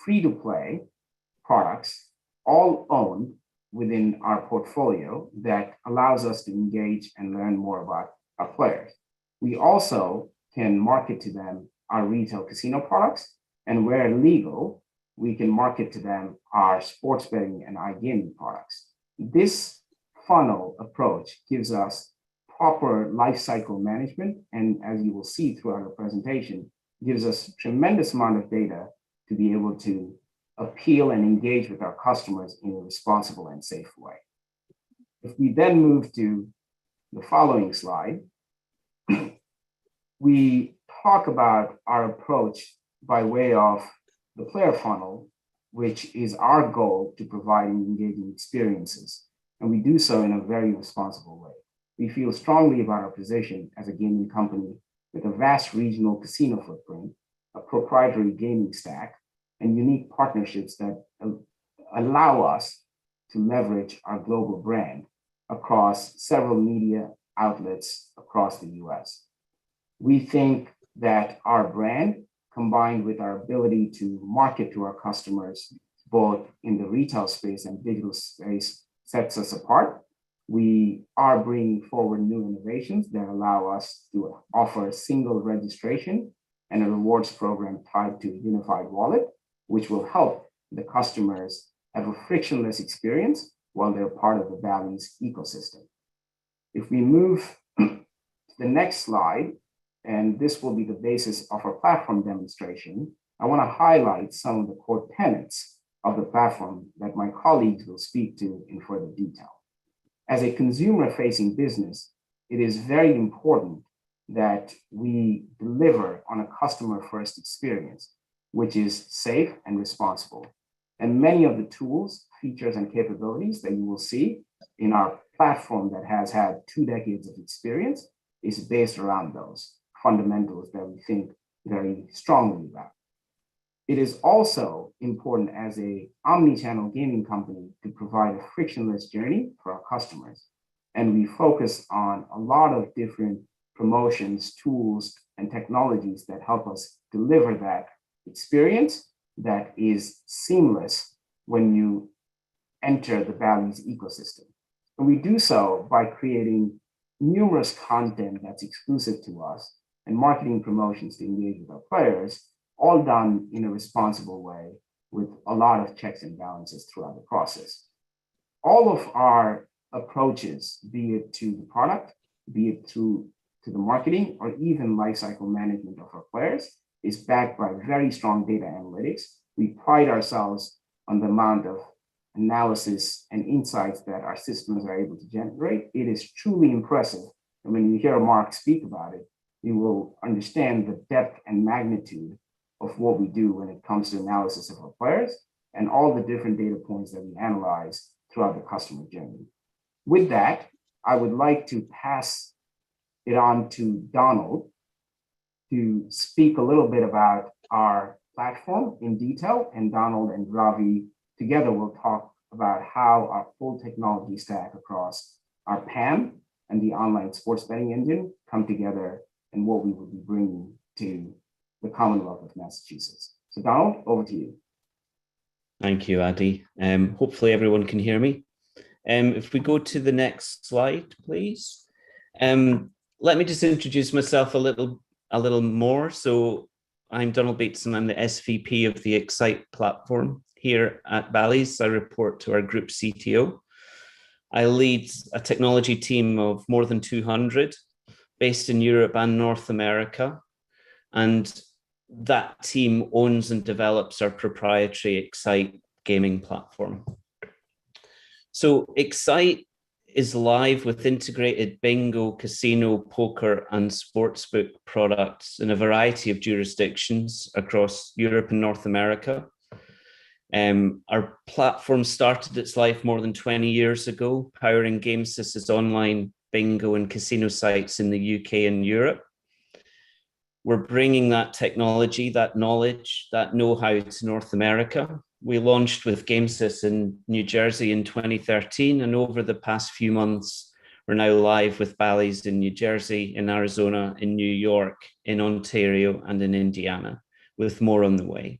free-to-play products all owned within our portfolio that allows us to engage and learn more about our players. We also can market to them our retail casino products, and where legal, we can market to them our sports betting and iGaming products. This funnel approach gives us proper life cycle management, and as you will see throughout our presentation, gives us tremendous amount of data to be able to appeal and engage with our customers in a responsible and safe way. If we then move to the following slide, we talk about our approach by way of the player funnel, which is our goal to provide engaging experiences. And we do so in a very responsible way. We feel strongly about our position as a gaming company with a vast regional casino footprint, a proprietary gaming stack, and unique partnerships that allow us to leverage our global brand across several media outlets across the US. We think that our brand, combined with our ability to market to our customers, both in the retail space and digital space, sets us apart. We are bringing forward new innovations that allow us to offer a single registration and a rewards program tied to a unified wallet, which will help the customers have a frictionless experience while they're part of the Bally's ecosystem. If we move to the next slide, and this will be the basis of our platform demonstration, I want to highlight some of the core tenets of the platform that my colleagues will speak to in further detail. As a consumer-facing business, it is very important that we deliver on a customer-first experience, which is safe and responsible. And many of the tools, features, and capabilities that you will see in our platform that has had 2 decades of experience is based around those fundamentals that we think very strongly about. It is also important as a omni-channel gaming company to provide a frictionless journey for our customers. And we focus on a lot of different promotions, tools, and technologies that help us deliver that experience that is seamless when you enter the Bally's ecosystem. And we do so by creating numerous content that's exclusive to us and marketing promotions to engage with our players, all done in a responsible way with a lot of checks and balances throughout the process. All of our approaches, be it to the product, be it to the marketing, or even lifecycle management of our players, is backed by very strong data analytics. We pride ourselves on the amount of analysis and insights that our systems are able to generate. It is truly impressive. And when you hear Mark speak about it, you will understand the depth and magnitude of what we do when it comes to analysis of our players and all the different data points that we analyze throughout the customer journey. With that, I would like to pass it on to Donald to speak a little bit about our platform in detail, and Donald and Ravi together will talk about how our full technology stack across our PAM and the online sports betting engine come together and what we will be bringing to the Commonwealth of Massachusetts. So Donald, over to you. Thank you, Adi. Hopefully everyone can hear me. If we go to the next slide, please. Let me just introduce myself a little more. So I'm Donald Bates and I'm the SVP of the Excite platform here at Bally's. I report to our group CTO. I lead a technology team of more than 200 based in Europe and North America. And that team owns and develops our proprietary Excite gaming platform. So Excite is live with integrated bingo, casino, poker, and sportsbook products in a variety of jurisdictions across Europe and North America. Our platform started its life more than 20 years ago, powering GameSys's online bingo and casino sites in the UK and Europe. We're bringing that technology, that knowledge, that know-how to North America. We launched with GameSys in New Jersey in 2013, and over the past few months, we're now live with Bally's in New Jersey, in Arizona, in New York, in Ontario, and in Indiana, with more on the way.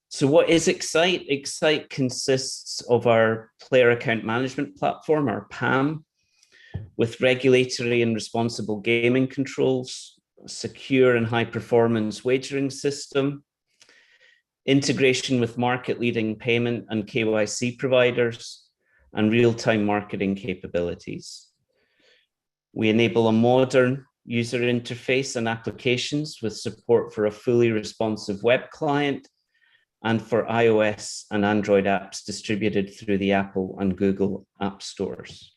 So what is Excite? Excite consists of our player account management platform, our PAM, with regulatory and responsible gaming controls, secure and high performance wagering system, integration with market-leading payment and KYC providers, and real-time marketing capabilities. We enable a modern user interface and applications with support for a fully responsive web client and for iOS and Android apps distributed through the Apple and Google app stores.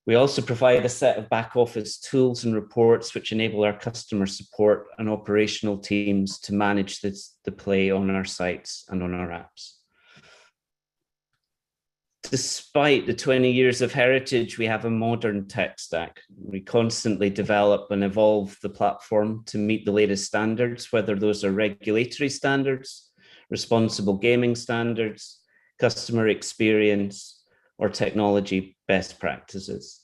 We also provide a set of back office tools and reports which enable our customer support and operational teams to manage the play on our sites and on our apps. Despite the 20 years of heritage, we have a modern tech stack. We constantly develop and evolve the platform to meet the latest standards, whether those are regulatory standards, responsible gaming standards, customer experience, or technology best practices.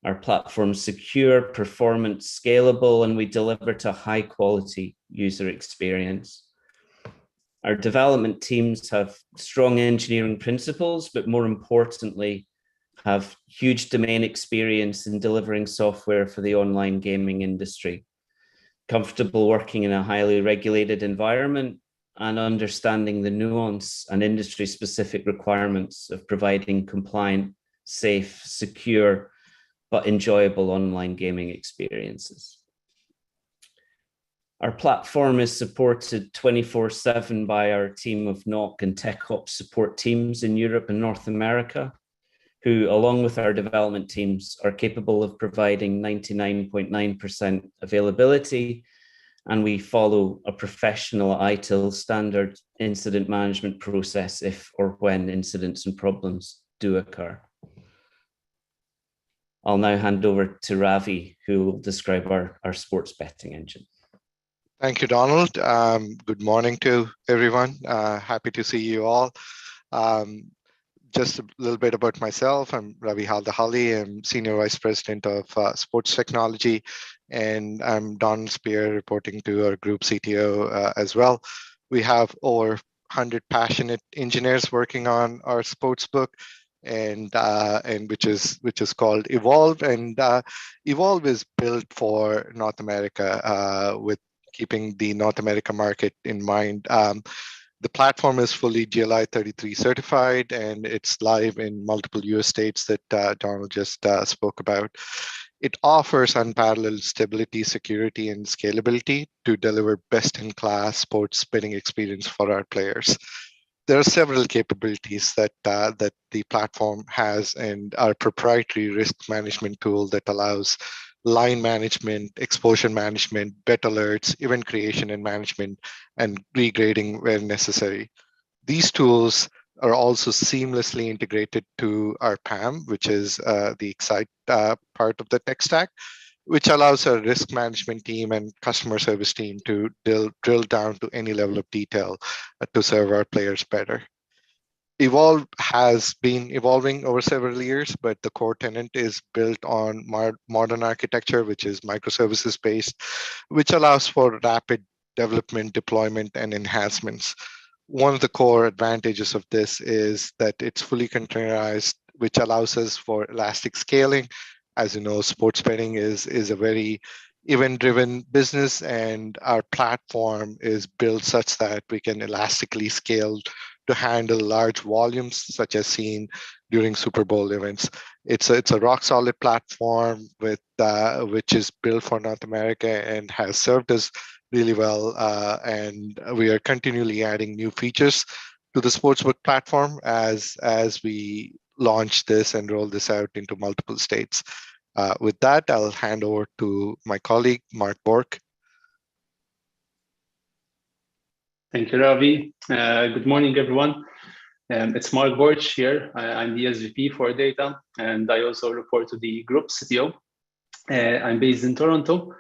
Our platform's secure, performant, scalable, and we deliver to high quality user experience. Our development teams have strong engineering principles, but more importantly, have huge domain experience in delivering software for the online gaming industry, comfortable working in a highly regulated environment, and understanding the nuance and industry-specific requirements of providing compliant, safe, secure, but enjoyable online gaming experiences. Our platform is supported 24/7 by our team of NOC and Tech Ops support teams in Europe and North America, who, along with our development teams, are capable of providing 99.9% availability, and we follow a professional ITIL standard incident management process if or when incidents and problems do occur. I'll now hand over to Ravi, who will describe our sports betting engine. Thank you, Donald. Good morning to everyone. Happy to see you all. Just a little bit about myself. I'm Ravi Haldahalli. I'm Senior Vice President of Sports Technology, and I'm Don Spear reporting to our group CTO as well. We have over 100 passionate engineers working on our sportsbook, and which is called Evolve. And Evolve is built for North America with keeping the North America market in mind. The platform is fully GLI 33 certified, and it's live in multiple US states that Donald just spoke about. It offers unparalleled stability, security, and scalability to deliver best-in-class sports betting experience for our players. There are several capabilities that the platform has, and our proprietary risk management tool that allows line management, exposure management, bet alerts, event creation and management, and regrading where necessary. These tools are also seamlessly integrated to our PAM, which is the Excite part of the tech stack, which allows our risk management team and customer service team to drill down to any level of detail to serve our players better. Evolve has been evolving over several years, but the core tenant is built on modern architecture, which is microservices based, which allows for rapid development, deployment, and enhancements. One of the core advantages of this is that it's fully containerized, which allows us for elastic scaling. As you know, sports betting is a very event-driven business, and our platform is built such that we can elastically scale to handle large volumes, such as seen during Super Bowl events. It's a rock solid platform with which is built for North America and has served us really well. And we are continually adding new features to the sportsbook platform as we launch this and roll this out into multiple states. With that, I'll hand over to my colleague, Mark Bork. Thank you, Ravi. Good morning, everyone. It's Mark Borch here. I'm the SVP for data, and I also report to the group CTO. I'm based in Toronto.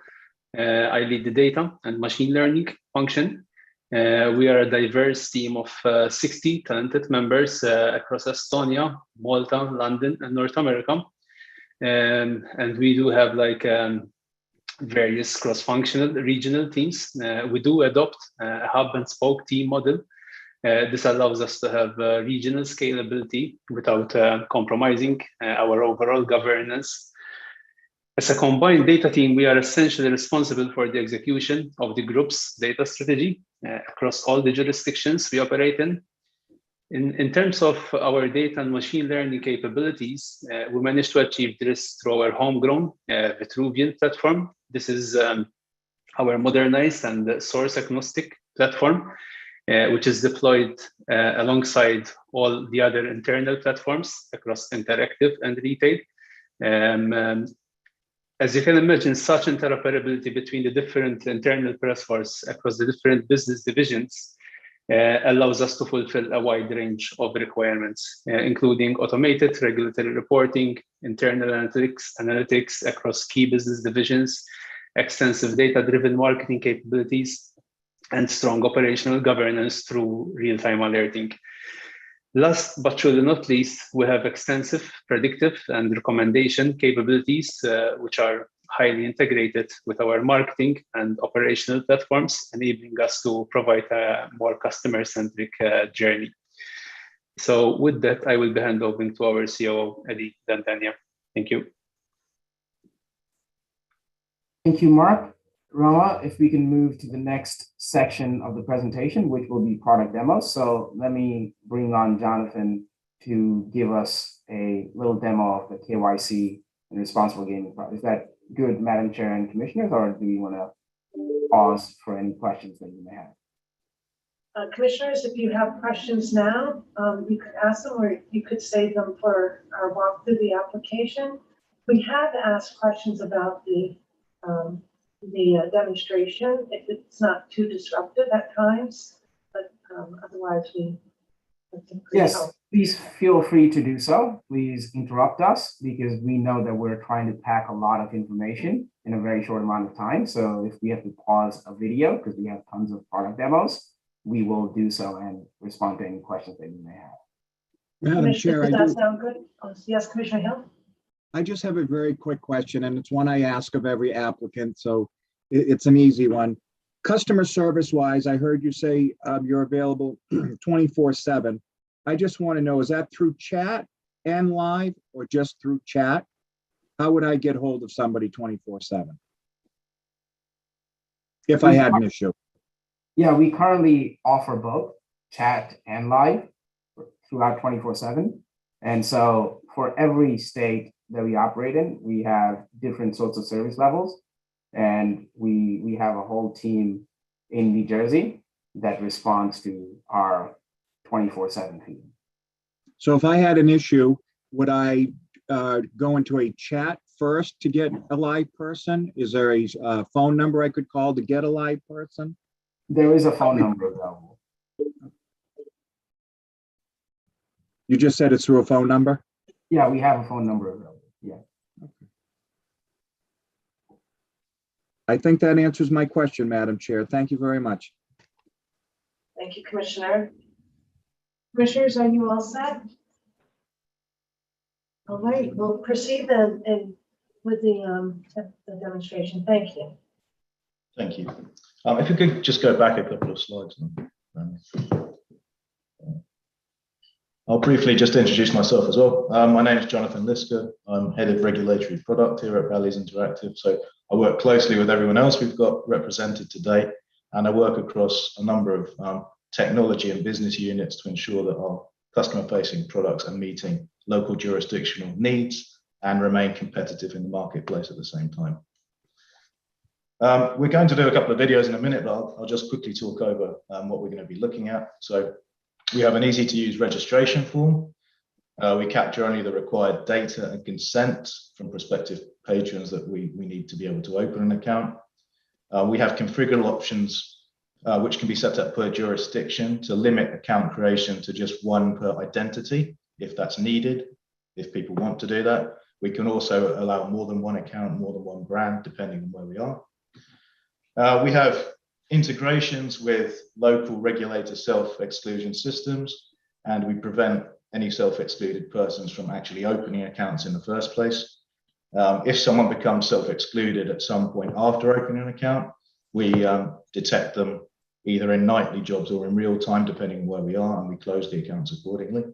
I lead the data and machine learning function. We are a diverse team of 60 talented members across Estonia, Malta, London, and North America. And we do have various cross-functional regional teams. We do adopt a hub and spoke team model. This allows us to have regional scalability without compromising our overall governance. As a combined data team, we are essentially responsible for the execution of the group's data strategy across all the jurisdictions we operate in. In terms of our data and machine learning capabilities, we managed to achieve this through our homegrown Vitruvian platform. This is our modernized and source agnostic platform, which is deployed alongside all the other internal platforms across interactive and retail. As you can imagine, such interoperability between the different internal platforms across the different business divisions allows us to fulfill a wide range of requirements, including automated regulatory reporting, internal analytics across key business divisions, extensive data-driven marketing capabilities, and strong operational governance through real-time alerting. Last but surely not least, we have extensive predictive and recommendation capabilities, which are highly integrated with our marketing and operational platforms, enabling us to provide a more customer-centric journey. So with that, I will be handing over to our COO, Eddie Dantania. Thank you. Thank you, Mark. Rama, if we can move to the next section of the presentation, which will be product demos. So let me bring on Jonathan to give us a little demo of the KYC and responsible gaming product. Is that good, Madam Chair and Commissioners, or do we want to pause for any questions that you may have? Commissioners, if you have questions now, you could ask them, or you could save them for our walk through the application. We have asked questions about the demonstration, if it's not too disruptive at times, but otherwise we. Yes, please feel free to do so. Please interrupt us because we know that we're trying to pack a lot of information in a very short amount of time. So if we have to pause a video because we have tons of product demos, we will do so and respond to any questions that you may have. Madam Chair, does that sound good? Yes, Commissioner Hill. I just have a very quick question, and it's one I ask of every applicant, so it's an easy one. Customer service wise, I heard you say you're available 24/7. I just want to know, is that through chat and live or just through chat? How would I get hold of somebody 24/7 if I had an issue? Yeah, we currently offer both chat and live throughout 24/7. And so for every state that we operate in, we have different sorts of service levels. And we have a whole team in New Jersey that responds to our 24/7 feed. So if I had an issue, would I go into a chat first to get a live person? Is there a phone number I could call to get a live person? There is a phone number available. You just said it's through a phone number? Yeah, we have a phone number available. Yeah. Okay. I think that answers my question, Madam Chair. Thank you very much. Thank you, Commissioner. Commissioners, are you all set? All right, we'll proceed then and with the demonstration. Thank you. Thank you. If you could just go back a couple of slides. I'll briefly just introduce myself as well. My name is Jonathan Lisker. I'm head of regulatory product here at Bally's Interactive. So I work closely with everyone else we've got represented today, and I work across a number of technology and business units to ensure that our customer-facing products are meeting local jurisdictional needs and remain competitive in the marketplace at the same time. We're going to do a couple of videos in a minute, but I'll just quickly talk over what we're going to be looking at. So we have an easy to use registration form. We capture only the required data and consent from prospective patrons that we need to be able to open an account. We have configurable options which can be set up per jurisdiction to limit account creation to just one per identity if that's needed, if people want to do that. We can also allow more than one account, more than one brand, depending on where we are. We have integrations with local regulator self-exclusion systems, and we prevent any self-excluded persons from actually opening accounts in the first place. If someone becomes self-excluded at some point after opening an account, we detect them either in nightly jobs or in real time, depending on where we are, and we close the accounts accordingly.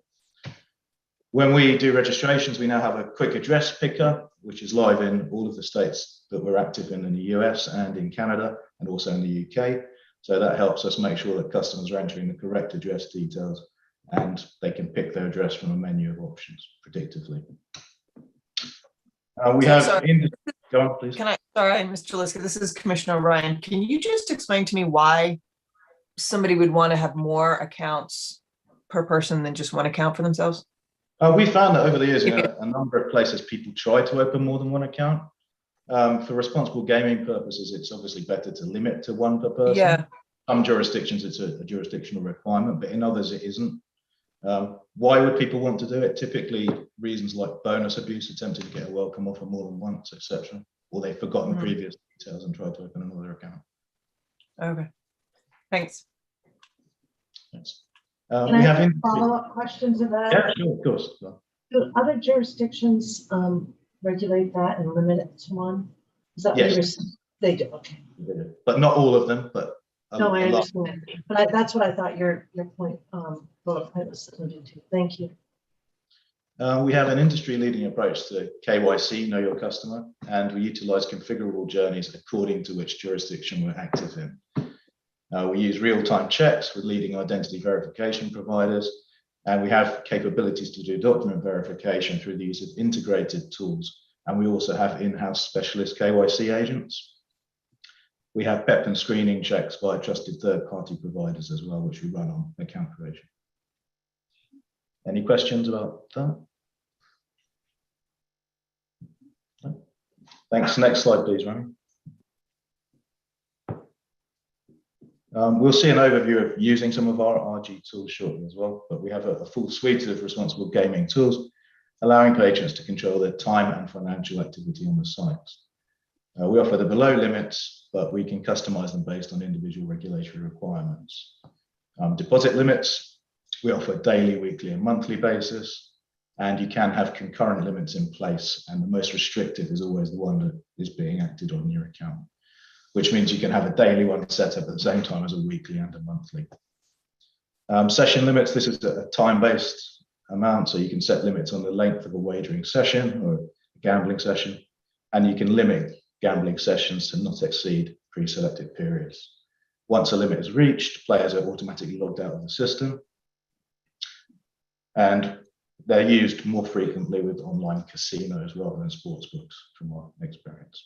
When we do registrations, we now have a quick address picker, which is live in all of the states that we're active in the US and in Canada, and also in the UK. So that helps us make sure that customers are entering the correct address details and they can pick their address from a menu of options predictively. We have, go on, please. Sorry, Mr. Liska, this is Commissioner O'Brien. Can you just explain to me why somebody would want to have more accounts per person than just one account for themselves? We found that over the years, a number of places people try to open more than one account. For responsible gaming purposes, it's obviously better to limit to one per person. Yeah. Some jurisdictions, it's a jurisdictional requirement, but in others, it isn't. Why would people want to do it? Typically, reasons like bonus abuse, attempting to get a welcome offer more than once, etc., or they've forgotten previous details and tried to open another account. Okay. Thanks. Thanks. Can I have follow-up questions of that? Yeah, sure, of course. Do other jurisdictions regulate that and limit it to one? Is that yes. They do, okay. But not all of them, but no, I understand. But that's what I thought your point bullet point was alluding to. Thank you. We have an industry-leading approach to KYC, Know Your Customer, and we utilize configurable journeys according to which jurisdiction we're active in. We use real-time checks with leading identity verification providers, and we have capabilities to do document verification through the use of integrated tools. And we also have in-house specialist KYC agents. We have PEP and screening checks by trusted third-party providers as well, which we run on account creation. Any questions about that? No? Thanks. Next slide, please, Rami. We'll see an overview of using some of our RG tools shortly as well, but we have a full suite of responsible gaming tools, allowing patrons to control their time and financial activity on the sites. We offer the below limits, but we can customize them based on individual regulatory requirements. Deposit limits, we offer daily, weekly, and monthly basis, and you can have concurrent limits in place, and the most restrictive is always the one that is being acted on your account, which means you can have a daily one set up at the same time as a weekly and a monthly. Session limits, this is a time-based amount, so you can set limits on the length of a wagering session or a gambling session, and you can limit gambling sessions to not exceed pre-selected periods. Once a limit is reached, players are automatically logged out of the system, and they're used more frequently with online casinos rather than sports books from our experience.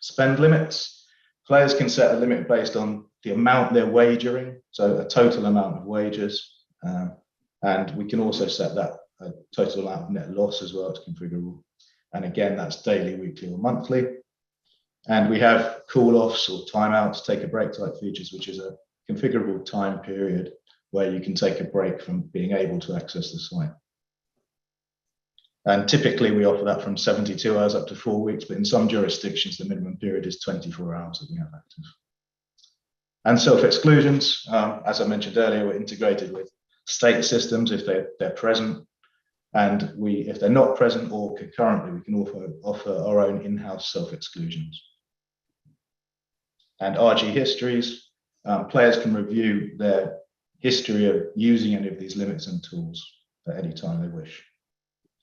Spend limits. Players can set a limit based on the amount they're wagering, so a total amount of wagers, and we can also set that a total amount of net loss as well. It's configurable, and again, that's daily, weekly, or monthly. And we have call-offs or timeouts, take a break type features, which is a configurable time period where you can take a break from being able to access the site. And typically we offer that from 72 hours up to 4 weeks, but in some jurisdictions, the minimum period is 24 hours that we have active. And self-exclusions, as I mentioned earlier, we're integrated with state systems if they're present, and if they're not present or concurrently, we can offer our own in-house self-exclusions. And RG histories, players can review their history of using any of these limits and tools at any time they wish.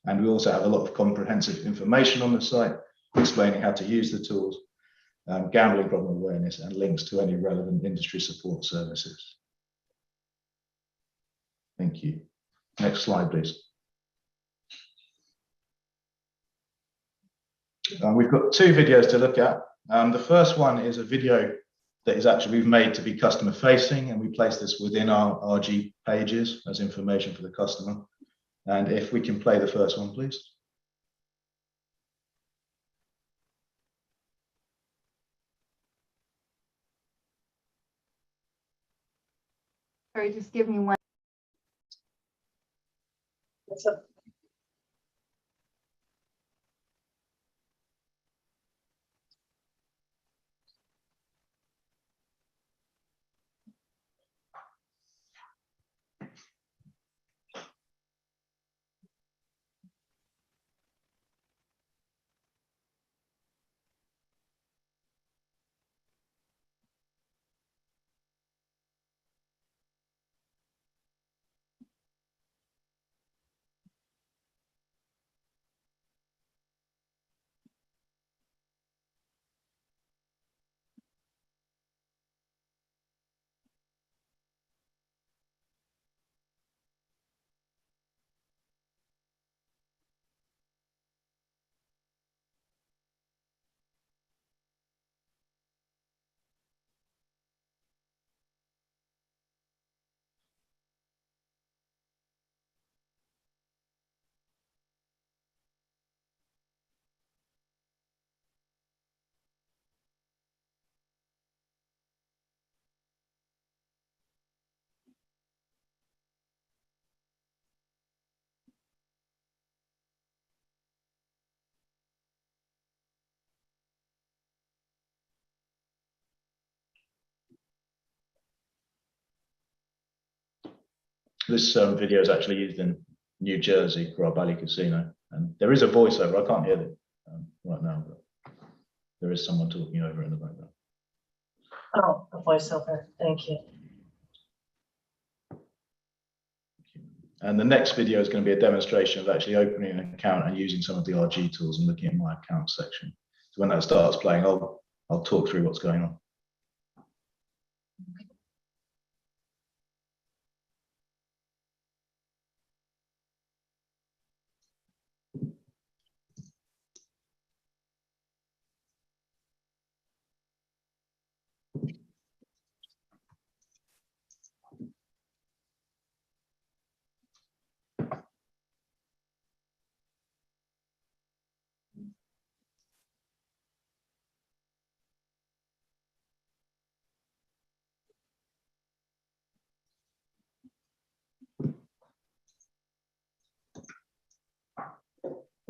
And we also have a lot of comprehensive information on the site explaining how to use the tools, gambling problem awareness, and links to any relevant industry support services. Thank you. Next slide, please. We've got two videos to look at. The first one is a video that is actually we've made to be customer facing, and we place this within our RG pages as information for the customer. And if we can play the first one, please. Sorry, just give me one. What's up? This video is actually used in New Jersey for our Bally Casino, and there is a voiceover. I can't hear it right now, but there is someone talking over in the background. Oh, a voiceover. Thank you. And the next video is going to be a demonstration of actually opening an account and using some of the RG tools and looking at my account section. So when that starts playing, I'll talk through what's going on.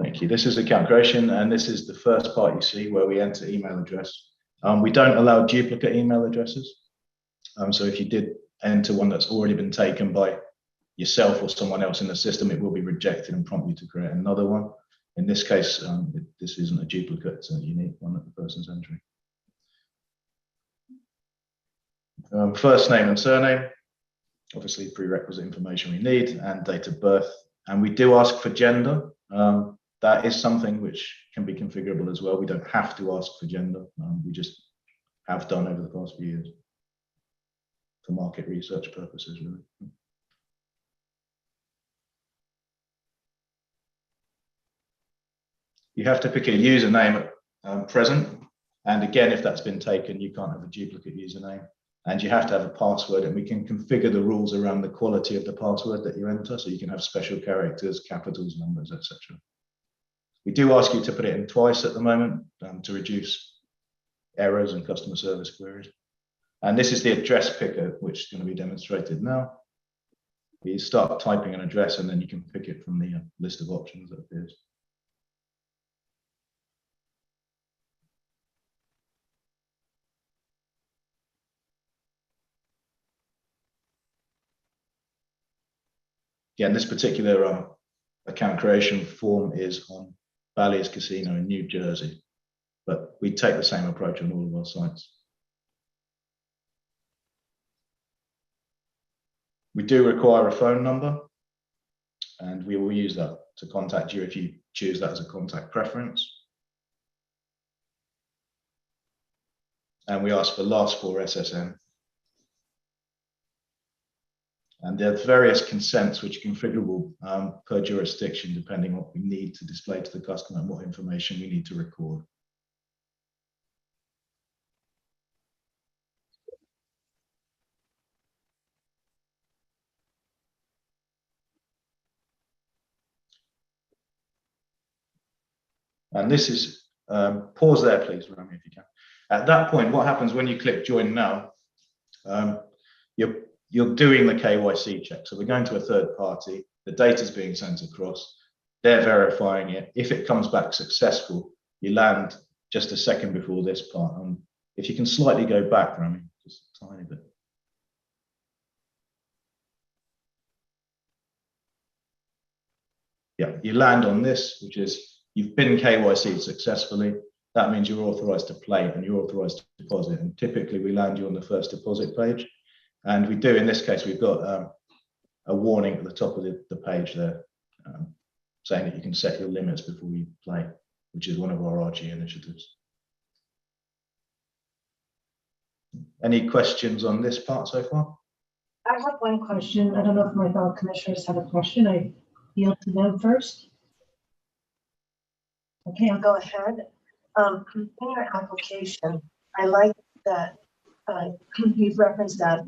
Thank you. This is account creation, and this is the first part you see where we enter email address. We don't allow duplicate email addresses. So if you did enter one that's already been taken by yourself or someone else in the system, it will be rejected and prompt you to create another one. In this case, this isn't a duplicate, it's a unique one that the person's entering. First name and surname, obviously prerequisite information we need, and date of birth. And we do ask for gender. That is something which can be configurable as well. We don't have to ask for gender. We just have done over the past few years for market research purposes, really. You have to pick a username at present. And again, if that's been taken, you can't have a duplicate username. And you have to have a password, and we can configure the rules around the quality of the password that you enter. So you can have special characters, capitals, numbers, etc. We do ask you to put it in twice at the moment to reduce errors and customer service queries. And this is the address picker, which is going to be demonstrated now. You start typing an address, and then you can pick it from the list of options that appears. Again, this particular account creation form is on Bally's Casino in New Jersey, but we take the same approach on all of our sites. We do require a phone number, and we will use that to contact you if you choose that as a contact preference. And we ask for last 4 SSN. And there are various consents which are configurable per jurisdiction, depending on what we need to display to the customer and what information we need to record. And this is, pause there, please, Rami, if you can. At that point, what happens when you click join now, you're doing the KYC check. So we're going to a third party, the data is being sent across, they're verifying it. If it comes back successful, you land just a second before this part. If you can slightly go back, Rami, just a tiny bit. Yeah, you land on this, which is you've been KYC'd successfully. That means you're authorized to play and you're authorized to deposit. And typically we land you on the first deposit page. And we do, in this case, we've got a warning at the top of the page there saying that you can set your limits before you play, which is one of our RG initiatives. Any questions on this part so far? I have one question. I don't know if my fellow commissioners have a question. I yield to them first. Okay, I'll go ahead. In your application, I like that you've referenced that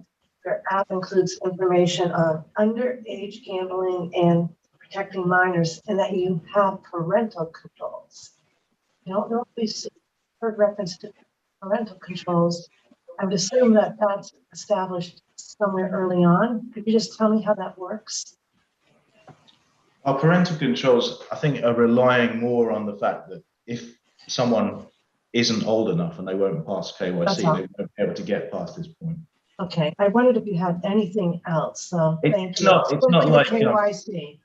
your app includes information on underage gambling and protecting minors, and that you have parental controls. I don't know if we've heard reference to parental controls. I would assume that that's established somewhere early on. Could you just tell me how that works? Our parental controls, I think, are relying more on the fact that if someone isn't old enough and they won't pass KYC, they won't be able to get past this point. Okay, I wondered if you had anything else. So thank you. It's not like KYC.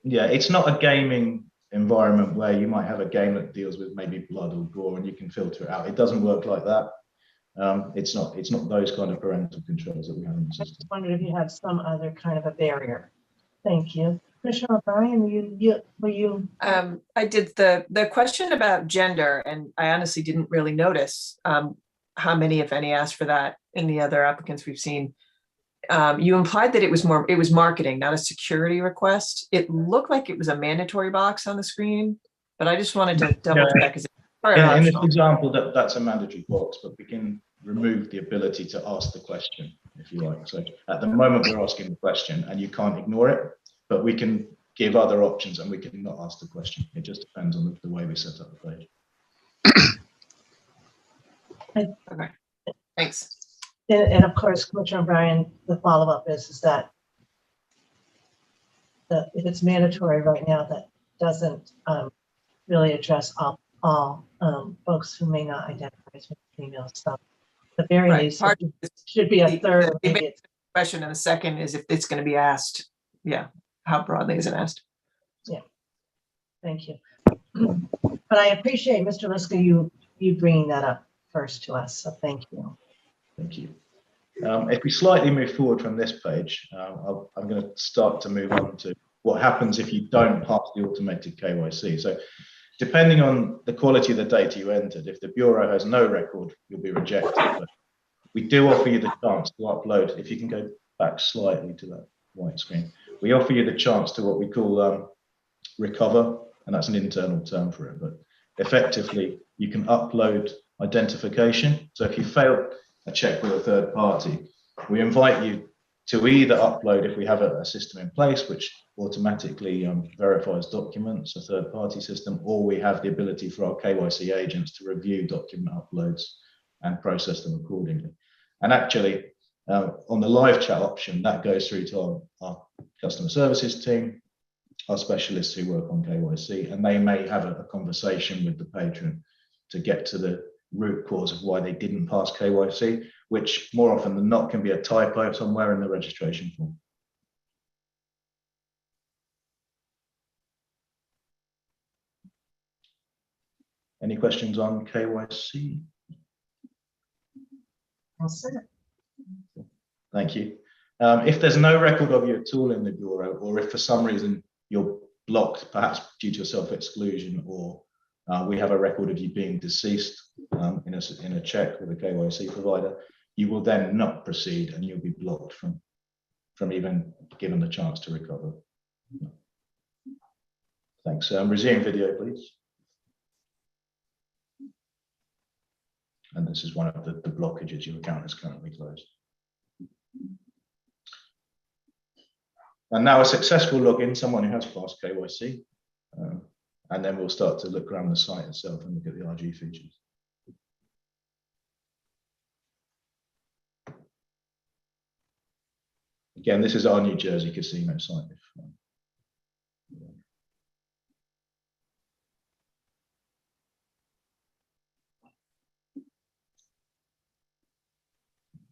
Yeah, it's not a gaming environment where you might have a game that deals with maybe blood or gore and you can filter it out. It doesn't work like that. It's not those kind of parental controls that we have in the system. I just wondered if you had some other kind of a barrier. Thank you. Commissioner O'Brien, were you? I did the question about gender, and I honestly didn't really notice how many, if any, asked for that in the other applicants we've seen. You implied that it was marketing, not a security request. It looked like it was a mandatory box on the screen, but I just wanted to double check. In this example, that's a mandatory box, but we can remove the ability to ask the question, if you like. So at the moment, we're asking the question and you can't ignore it, but we can give other options and we can not ask the question. It just depends on the way we set up the page. Okay, thanks. And of course, Commissioner O'Brien, the follow-up is that if it's mandatory right now, that doesn't really address all folks who may not identify as females. So the very least should be a third. The question, and the second is if it's going to be asked. Yeah, how broadly is it asked? Yeah, thank you. But I appreciate, Mr. Liska, you bringing that up first to us. So thank you. Thank you. If we slightly move forward from this page, I'm going to start to move on to what happens if you don't pass the automated KYC. So depending on the quality of the data you entered, if the Bureau has no record, you'll be rejected. But we do offer you the chance to upload. If you can go back slightly to that white screen, we offer you the chance to what we call recover, and that's an internal term for it. But effectively, you can upload identification. So if you fail a check with a third party, we invite you to either upload, if we have a system in place which automatically verifies documents, a third party system, or we have the ability for our KYC agents to review document uploads and process them accordingly. And actually, on the live chat option, that goes through to our customer services team, our specialists who work on KYC, and they may have a conversation with the patron to get to the root cause of why they didn't pass KYC, which more often than not can be a typo somewhere in the registration form. Any questions on KYC? All set. Thank you. If there's no record of you at all in the bureau, or if for some reason you're blocked, perhaps due to self-exclusion, or we have a record of you being deceased in a check with a KYC provider, you will then not proceed and you'll be blocked from even given the chance to recover. Thanks. Resume video, please. And this is one of the blockages. Your account is currently closed. And now a successful login, someone who has passed KYC. And then we'll start to look around the site itself and look at the RG features. Again, this is our New Jersey casino site.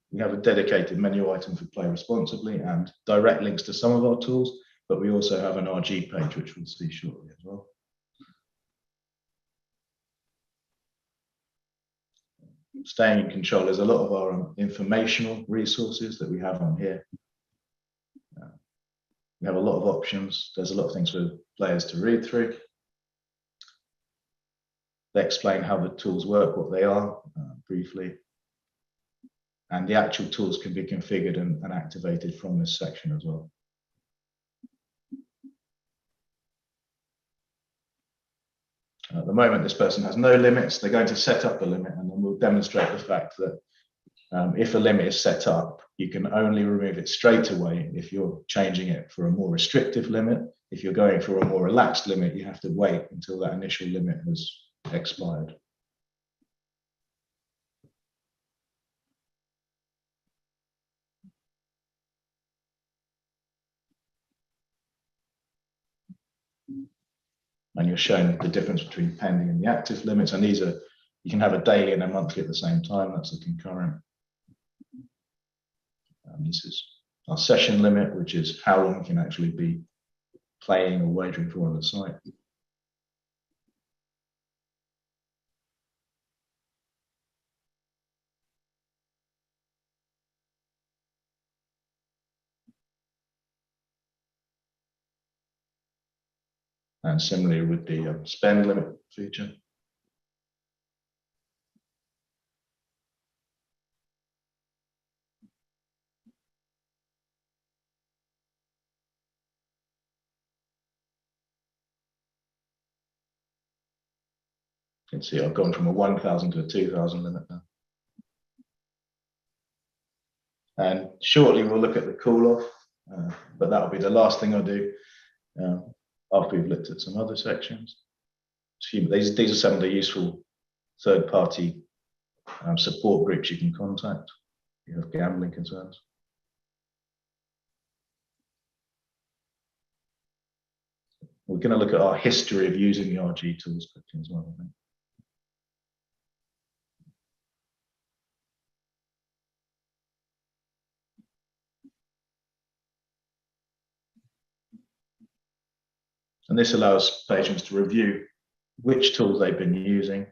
We have a dedicated menu item for play responsibly and direct links to some of our tools, but we also have an RG page, which we'll see shortly as well. Staying in control, there's a lot of our informational resources that we have on here. We have a lot of options. There's a lot of things for players to read through. They explain how the tools work, what they are, briefly. And the actual tools can be configured and activated from this section as well. At the moment, this person has no limits. They're going to set up the limit, and then we'll demonstrate the fact that if a limit is set up, you can only remove it straight away if you're changing it for a more restrictive limit. If you're going for a more relaxed limit, you have to wait until that initial limit has expired. And you're shown the difference between pending and the active limits. And these are, you can have a daily and a monthly at the same time. That's the concurrent. This is our session limit, which is how long you can actually be playing or wagering for on the site. And similarly with the spend limit feature. You can see I've gone from a 1,000 to a 2,000 limit now. And shortly we'll look at the cool off, but that'll be the last thing I'll do after we've looked at some other sections. These are some of the useful third-party support groups you can contact if you have gambling concerns. We're going to look at our history of using the RG tools quickly as well, I think. And this allows patrons to review which tools they've been using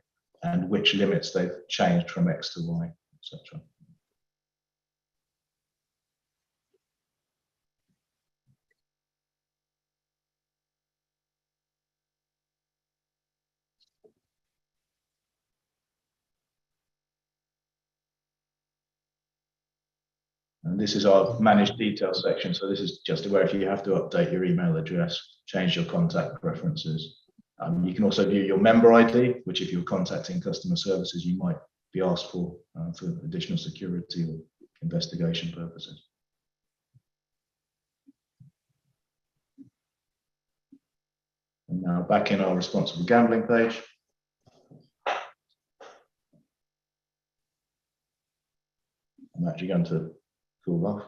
and which limits they've changed from X to Y, etc. And this is our managed details section. So this is just where if you have to update your email address, change your contact preferences. You can also view your member ID, which if you're contacting customer services, you might be asked for additional security or investigation purposes. And now back in our responsible gambling page. I'm actually going to cool off.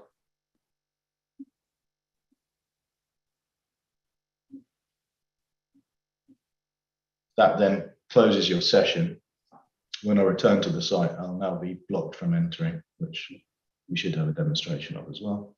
That then closes your session. When I return to the site, I'll now be blocked from entering, which we should have a demonstration of as well.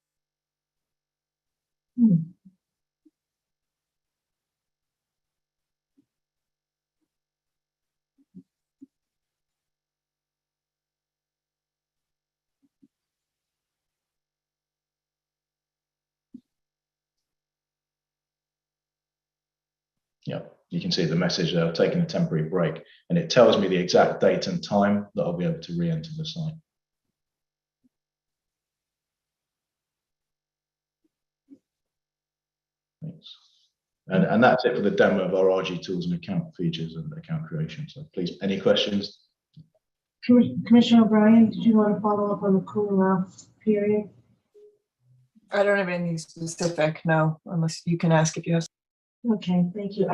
Yeah, you can see the message there, taking a temporary break, and it tells me the exact date and time that I'll be able to re-enter the site. Thanks. And that's it for the demo of our RG tools and account features and account creation. So please, any questions? Commissioner O'Brien, did you want to follow up on the cooling off period? I don't have anything specific, no, unless you can ask if you have. Okay, thank you.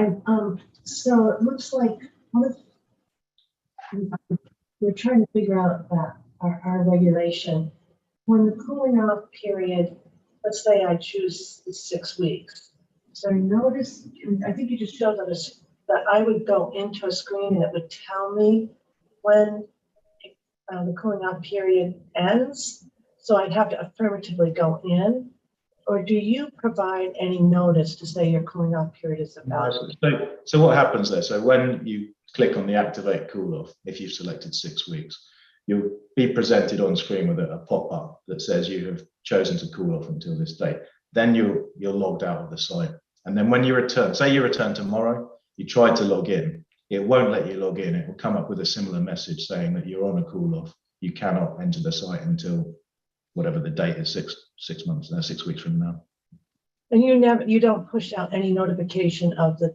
So it looks like we're trying to figure out that our regulation. When the cooling off period, let's say I choose the 6 weeks. So notice, I think you just showed us that I would go into a screen and it would tell me when the cooling off period ends. So I'd have to affirmatively go in. Or do you provide any notice to say your cooling off period is about? So what happens there? So when you click on the activate cool off, if you've selected 6 weeks, you'll be presented on screen with a pop-up that says you have chosen to cool off until this date. Then you're logged out of the site. And then when you return, say you return tomorrow, you try to log in, it won't let you log in. It will come up with a similar message saying that you're on a cool off. You cannot enter the site until whatever the date is, 6 months, 6 weeks from now. And you don't push out any notification of the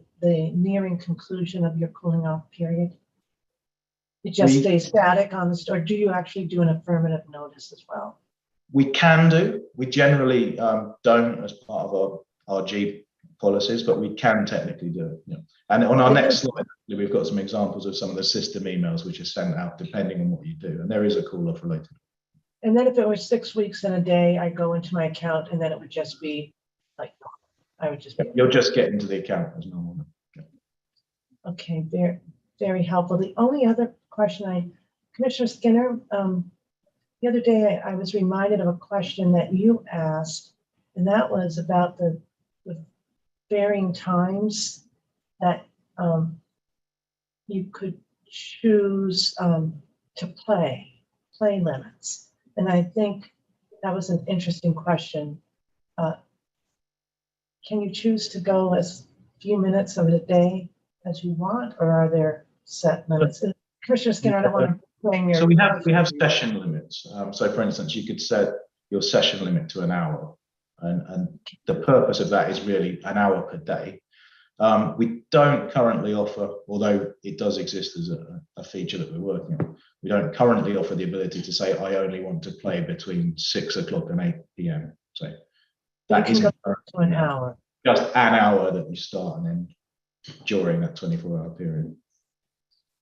nearing conclusion of your cooling off period? It just stays static on the store. Do you actually do an affirmative notice as well? We can do. We generally don't as part of our RG policies, but we can technically do it. Yeah. And on our next slide, we've got some examples of some of the system emails which are sent out depending on what you do. And there is a cool off related. And then if it was 6 weeks in a day, I go into my account and then it would just be like, I would just. You'll just get into the account as normal. Yeah. Okay, very, very helpful. The only other question Commissioner Skinner, the other day I was reminded of a question that you asked, and that was about the varying times that you could choose to play limits. And I think that was an interesting question. Can you choose to go as few minutes of the day as you want, or are there set limits? Commissioner Skinner, I don't want to blame your. So we have session limits. So for instance, you could set your session limit to an hour. And the purpose of that is really an hour per day. We don't currently offer, although it does exist as a feature that we're working on, we don't currently offer the ability to say, I only want to play between 6 o'clock and 8 p.m. So that is to an hour. Just an hour that you start and end during that 24-hour period.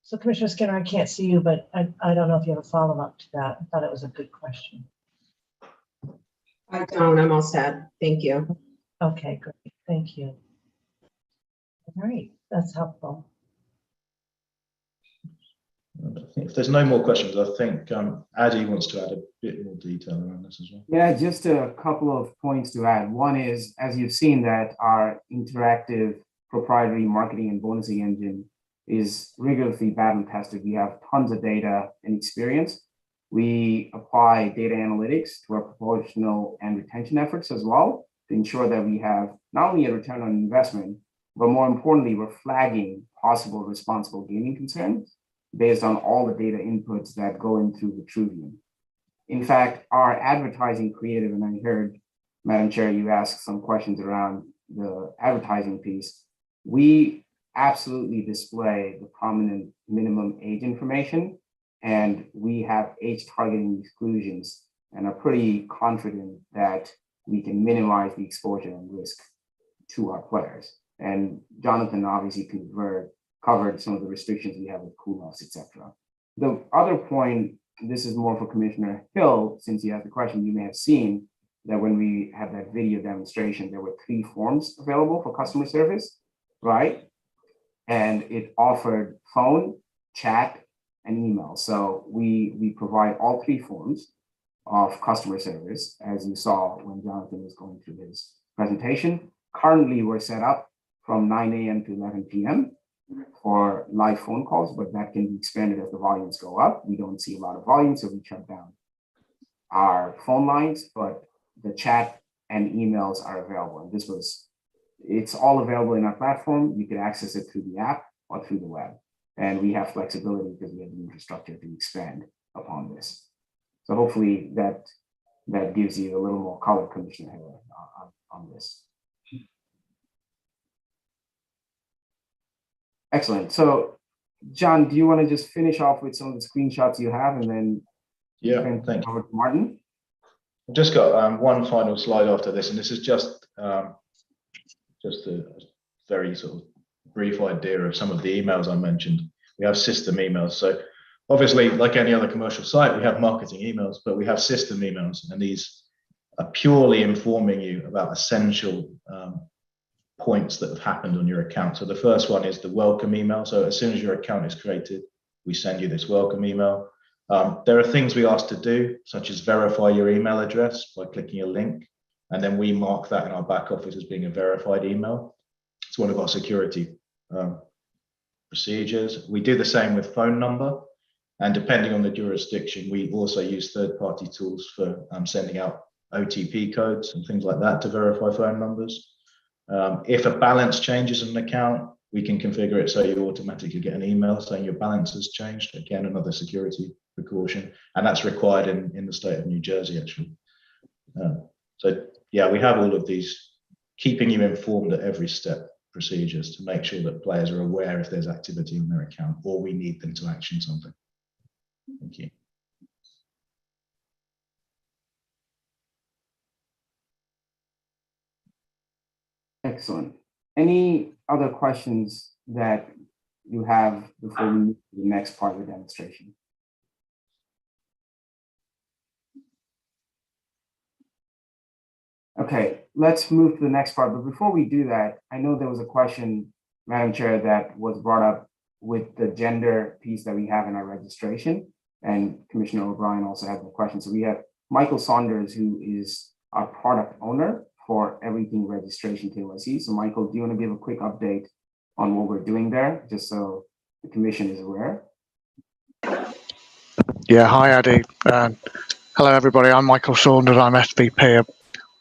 So Commissioner Skinner, I can't see you, but I don't know if you have a follow-up to that. I thought it was a good question. I don't, I'm all set. Thank you. Okay, great. Thank you. All right, that's helpful. If there's no more questions, I think Adi wants to add a bit more detail around this as well. Yeah, just a couple of points to add. One is, as you've seen, that our interactive proprietary marketing and bonusing engine is rigorously battle tested. We have tons of data and experience. We apply data analytics to our promotional and retention efforts as well to ensure that we have not only a return on investment, but more importantly, we're flagging possible responsible gaming concerns based on all the data inputs that go in through Vitruvian. In fact, our advertising creative, and I heard, Madam Chair, you asked some questions around the advertising piece. We absolutely display the prominent minimum age information, and we have age targeting exclusions and are pretty confident that we can minimize the exposure and risk to our players. And Jonathan obviously covered some of the restrictions we have with cool-offs, etc. The other point, this is more for Commissioner Hill, since you asked the question, you may have seen that when we had that video demonstration, there were 3 forms available for customer service, right? And it offered phone, chat, and email. So we provide all 3 forms of customer service, as you saw when Jonathan was going through his presentation. Currently, we're set up from 9 a.m. to 11 p.m. for live phone calls, but that can be expanded as the volumes go up. We don't see a lot of volume, so we shut down our phone lines, but the chat and emails are available. And this was it's all available in our platform. You can access it through the app or through the web. And we have flexibility because we have the infrastructure to expand upon this. So hopefully that gives you a little more color, Commissioner Hiller, on this. Excellent. So, John, do you want to just finish off with some of the screenshots you have, and then thank you. over to Martin? I've just got one final slide after this, and this is just a very sort of brief idea of some of the emails I mentioned. We have system emails. So obviously, like any other commercial site, we have marketing emails, but we have system emails, and these are purely informing you about essential points that have happened on your account. So the first one is the welcome email. So as soon as your account is created, we send you this welcome email. There are things we ask to do, such as verify your email address by clicking a link, and then we mark that in our back office as being a verified email. It's one of our security procedures. We do the same with phone number, and depending on the jurisdiction, we also use third-party tools for sending out OTP codes and things like that to verify phone numbers. If a balance changes in an account, we can configure it so you automatically get an email saying your balance has changed. Again, another security precaution, and that's required in the state of New Jersey, actually. So yeah, we have all of these keeping you informed at every step procedures to make sure that players are aware if there's activity on their account or we need them to action something. Thank you. Excellent. Any other questions that you have before we move to the next part of the demonstration? Okay, let's move to the next part. But before we do that, I know there was a question, Madam Chair, that was brought up with the gender piece that we have in our registration. And Commissioner O'Brien also had a question. So we have Michael Saunders, who is our product owner for Everything Registration KYC. So Michael, do you want to give a quick update on what we're doing there, just so the Commission is aware? Yeah, hi, Addy. Hello, everybody. I'm Michael Saunders. I'm SVP of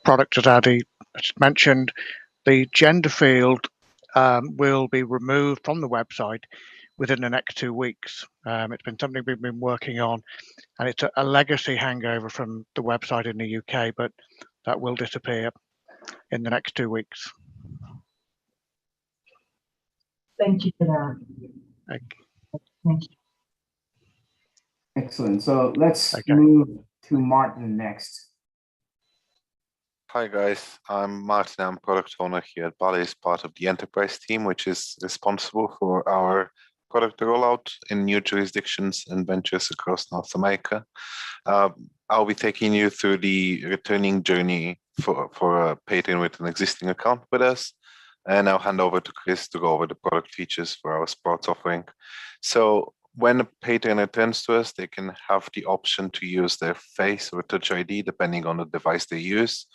Product at Addy. As mentioned, the gender field will be removed from the website within the next 2 weeks. It's been something we've been working on, and it's a legacy hangover from the website in the UK, but that will disappear in the next 2 weeks. Thank you for that. Thank you. Excellent. So let's move to Martin next. Hi guys, I'm Martin. I'm product owner here at Bally's, part of the enterprise team, which is responsible for our product rollout in new jurisdictions and ventures across North America. I'll be taking you through the returning journey for a patron with an existing account with us. And I'll hand over to Chris to go over the product features for our sports offering. So when a patron returns to us, they can have the option to use their face or Touch ID, depending on the device they use,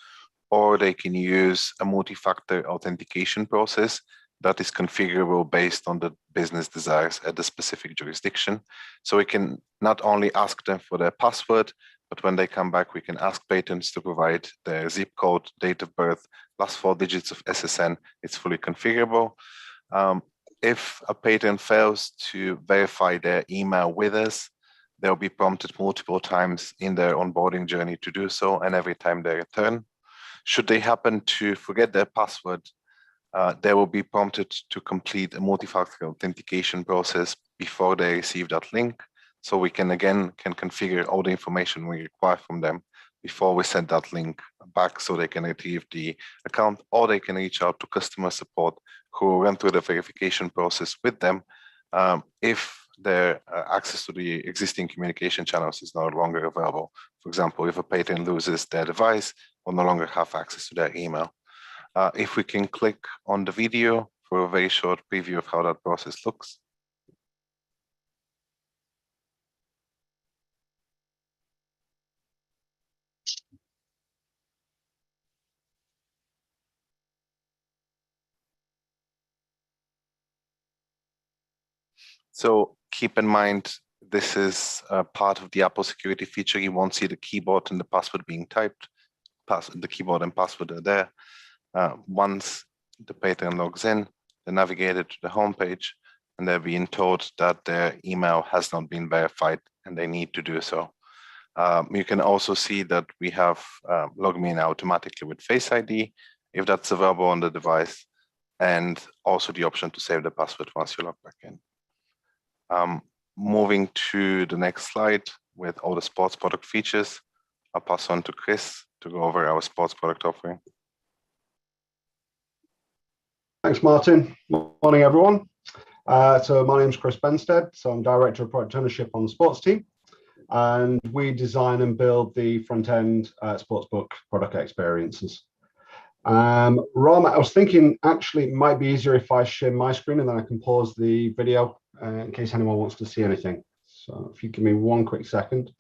or they can use a multi-factor authentication process that is configurable based on the business desires at the specific jurisdiction. So we can not only ask them for their password, but when they come back, we can ask patrons to provide their zip code, date of birth, last 4 digits of SSN. It's fully configurable. If a patron fails to verify their email with us, they'll be prompted multiple times in their onboarding journey to do so, and every time they return. Should they happen to forget their password, they will be prompted to complete a multi-factor authentication process before they receive that link. So we can configure all the information we require from them before we send that link back so they can retrieve the account, or they can reach out to customer support who will run through the verification process with them if their access to the existing communication channels is no longer available. For example, if a patron loses their device, will no longer have access to their email. If we can click on the video for a very short preview of how that process looks. So keep in mind, this is part of the Apple security feature. You won't see the keyboard and the password being typed. The keyboard and password are there. Once the patron logs in, they navigate it to the homepage, and they're being told that their email has not been verified and they need to do so. You can also see that we have log me in automatically with Face ID, if that's available on the device, and also the option to save the password once you log back in. Moving to the next slide with all the sports product features, I'll pass on to Chris to go over our sports product offering. Thanks, Martin. Morning, everyone. So my name is Chris Benstead. So I'm Director of Product Ownership on the sports team. And we design and build the front-end sportsbook product experiences. Rom, I was thinking actually it might be easier if I share my screen and then I can pause the video in case anyone wants to see anything. So if you give me one quick second.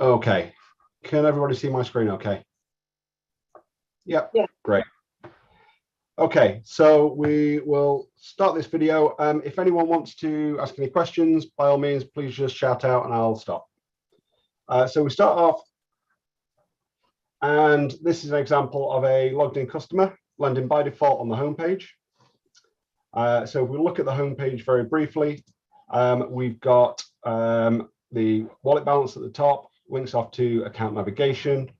Okay, can everybody see my screen okay? Yep, yeah. Great. Okay, so we will start this video. If anyone wants to ask any questions, by all means, please just shout out and I'll stop. So we start off, and this is an example of a logged in customer landing by default on the homepage. So if we look at the homepage very briefly, we've got the wallet balance at the top, links off to account navigation.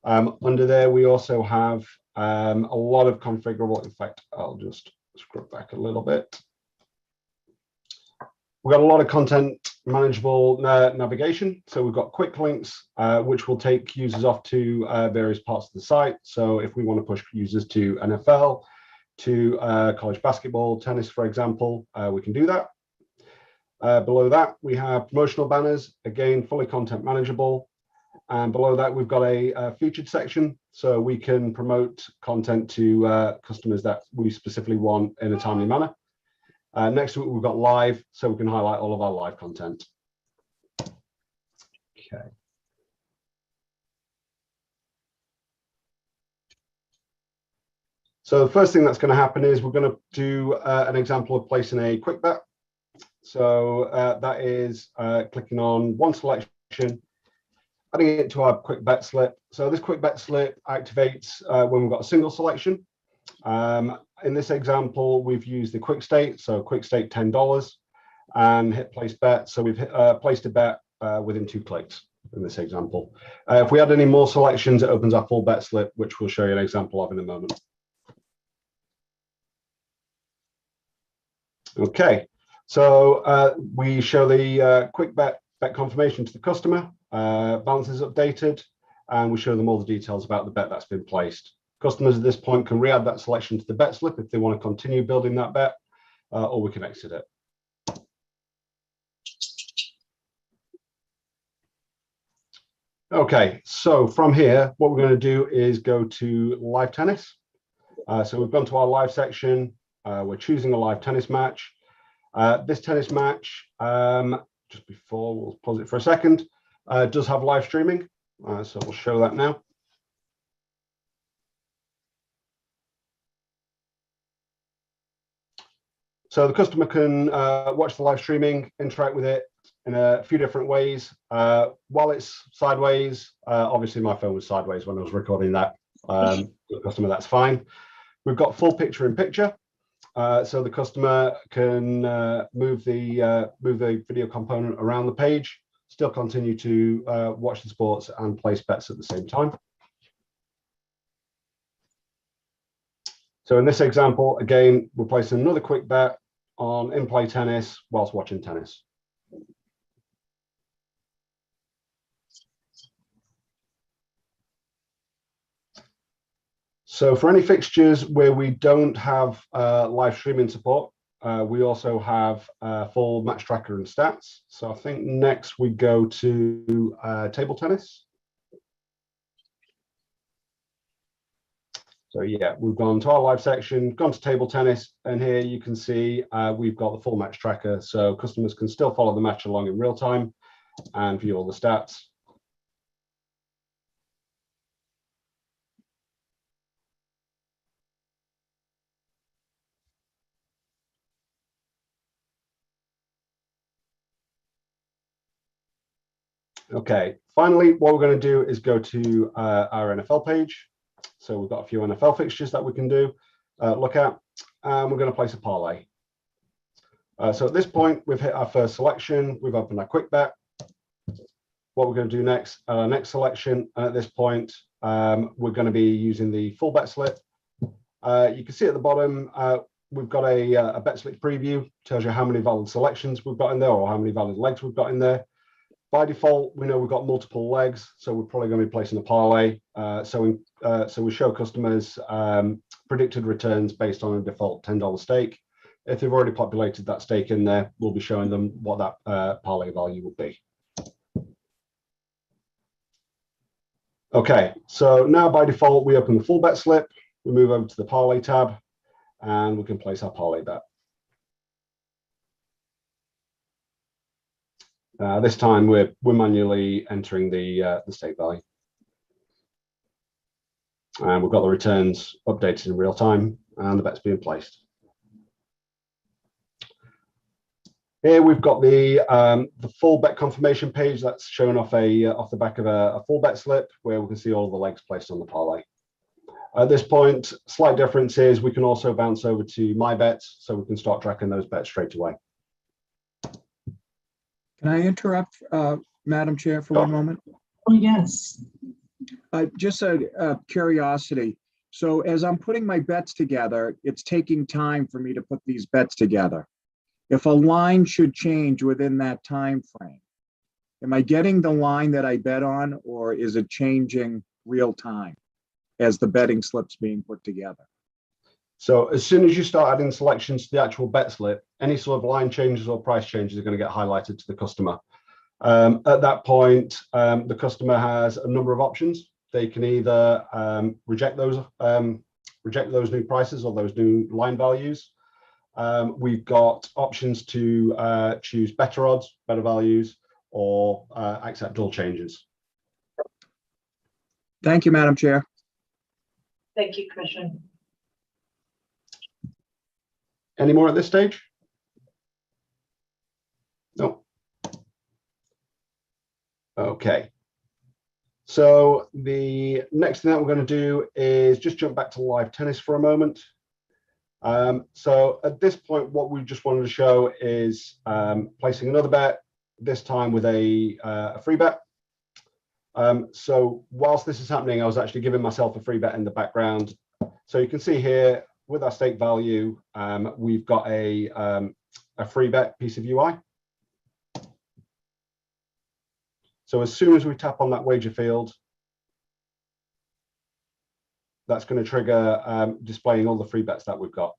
Under there, we also have a lot of configurable. In fact, I'll just scrub back a little bit. We've got a lot of content manageable navigation. So we've got quick links, which will take users off to various parts of the site. So if we want to push users to NFL, to college basketball, tennis, for example, we can do that. Below that, we have promotional banners, again, fully content manageable. And below that, we've got a featured section, so we can promote content to customers that we specifically want in a timely manner. Next to it, we've got live, so we can highlight all of our live content. Okay. So the first thing that's going to happen is we're going to do an example of placing a quick bet. So that is clicking on one selection, adding it to our quick bet slip. So this quick bet slip activates when we've got a single selection. In this example, we've used the quick state, so quick state $10 and hit place bet. So we've placed a bet within 2 clicks in this example. If we add any more selections, it opens our full bet slip, which we'll show you an example of in a moment. Okay, so we show the quick bet confirmation to the customer. Balance is updated, and we show them all the details about the bet that's been placed. Customers at this point can re-add that selection to the bet slip if they want to continue building that bet, or we can exit it. Okay, so from here, what we're going to do is go to live tennis. So we've gone to our live section. We're choosing a live tennis match. This tennis match, just before, we'll pause it for a second, does have live streaming. So we'll show that now. So the customer can watch the live streaming, interact with it in a few different ways. While it's sideways, obviously my phone was sideways when I was recording that. The customer, that's fine. We've got full picture in picture. So the customer can move the video component around the page, still continue to watch the sports and place bets at the same time. So in this example, again, we're placing another quick bet on in-play tennis whilst watching tennis. So for any fixtures where we don't have live streaming support, we also have full match tracker and stats. So I think next we go to table tennis. So yeah, we've gone to our live section, gone to table tennis, and here you can see we've got the full match tracker. So customers can still follow the match along in real time and view all the stats. Okay, finally, what we're going to do is go to our NFL page. So we've got a few NFL fixtures that we can do, look at, and we're going to place a parlay. So at this point, we've hit our first selection. We've opened our quick bet. What we're going to do next, our next selection, and at this point, we're going to be using the full bet slip. You can see at the bottom, we've got a bet slip preview, tells you how many valid selections we've got in there or how many valid legs we've got in there. By default, we know we've got multiple legs, so we're probably going to be placing a parlay. So we show customers predicted returns based on a default $10 stake. If they've already populated that stake in there, we'll be showing them what that parlay value will be. Okay, so now by default, we open the full bet slip, we move over to the parlay tab, and we can place our parlay bet. This time we're manually entering the stake value. And we've got the returns updated in real time and the bet's being placed. Here we've got the full bet confirmation page that's shown off the back of a full bet slip where we can see all the legs placed on the parlay. At this point, slight difference is we can also bounce over to my bets, so we can start tracking those bets straight away. Can I interrupt, Madam Chair, for one moment? Oh, yes. Just a curiosity. So as I'm putting my bets together, it's taking time for me to put these bets together. If a line should change within that time frame, am I getting the line that I bet on, or is it changing real time as the betting slip's being put together? So as soon as you start adding selections to the actual bet slip, any sort of line changes or price changes are going to get highlighted to the customer. At that point, the customer has a number of options. They can either reject those new prices or those new line values. We've got options to choose better odds, better values, or accept all changes. Thank you, Madam Chair. Thank you, Commissioner. Any more at this stage? No. Okay. So the next thing that we're going to do is just jump back to live tennis for a moment. So at this point, what we just wanted to show is placing another bet, this time with a free bet. So whilst this is happening, I was actually giving myself a free bet in the background. So you can see here with our stake value, we've got a free bet piece of UI. So as soon as we tap on that wager field, that's going to trigger displaying all the free bets that we've got.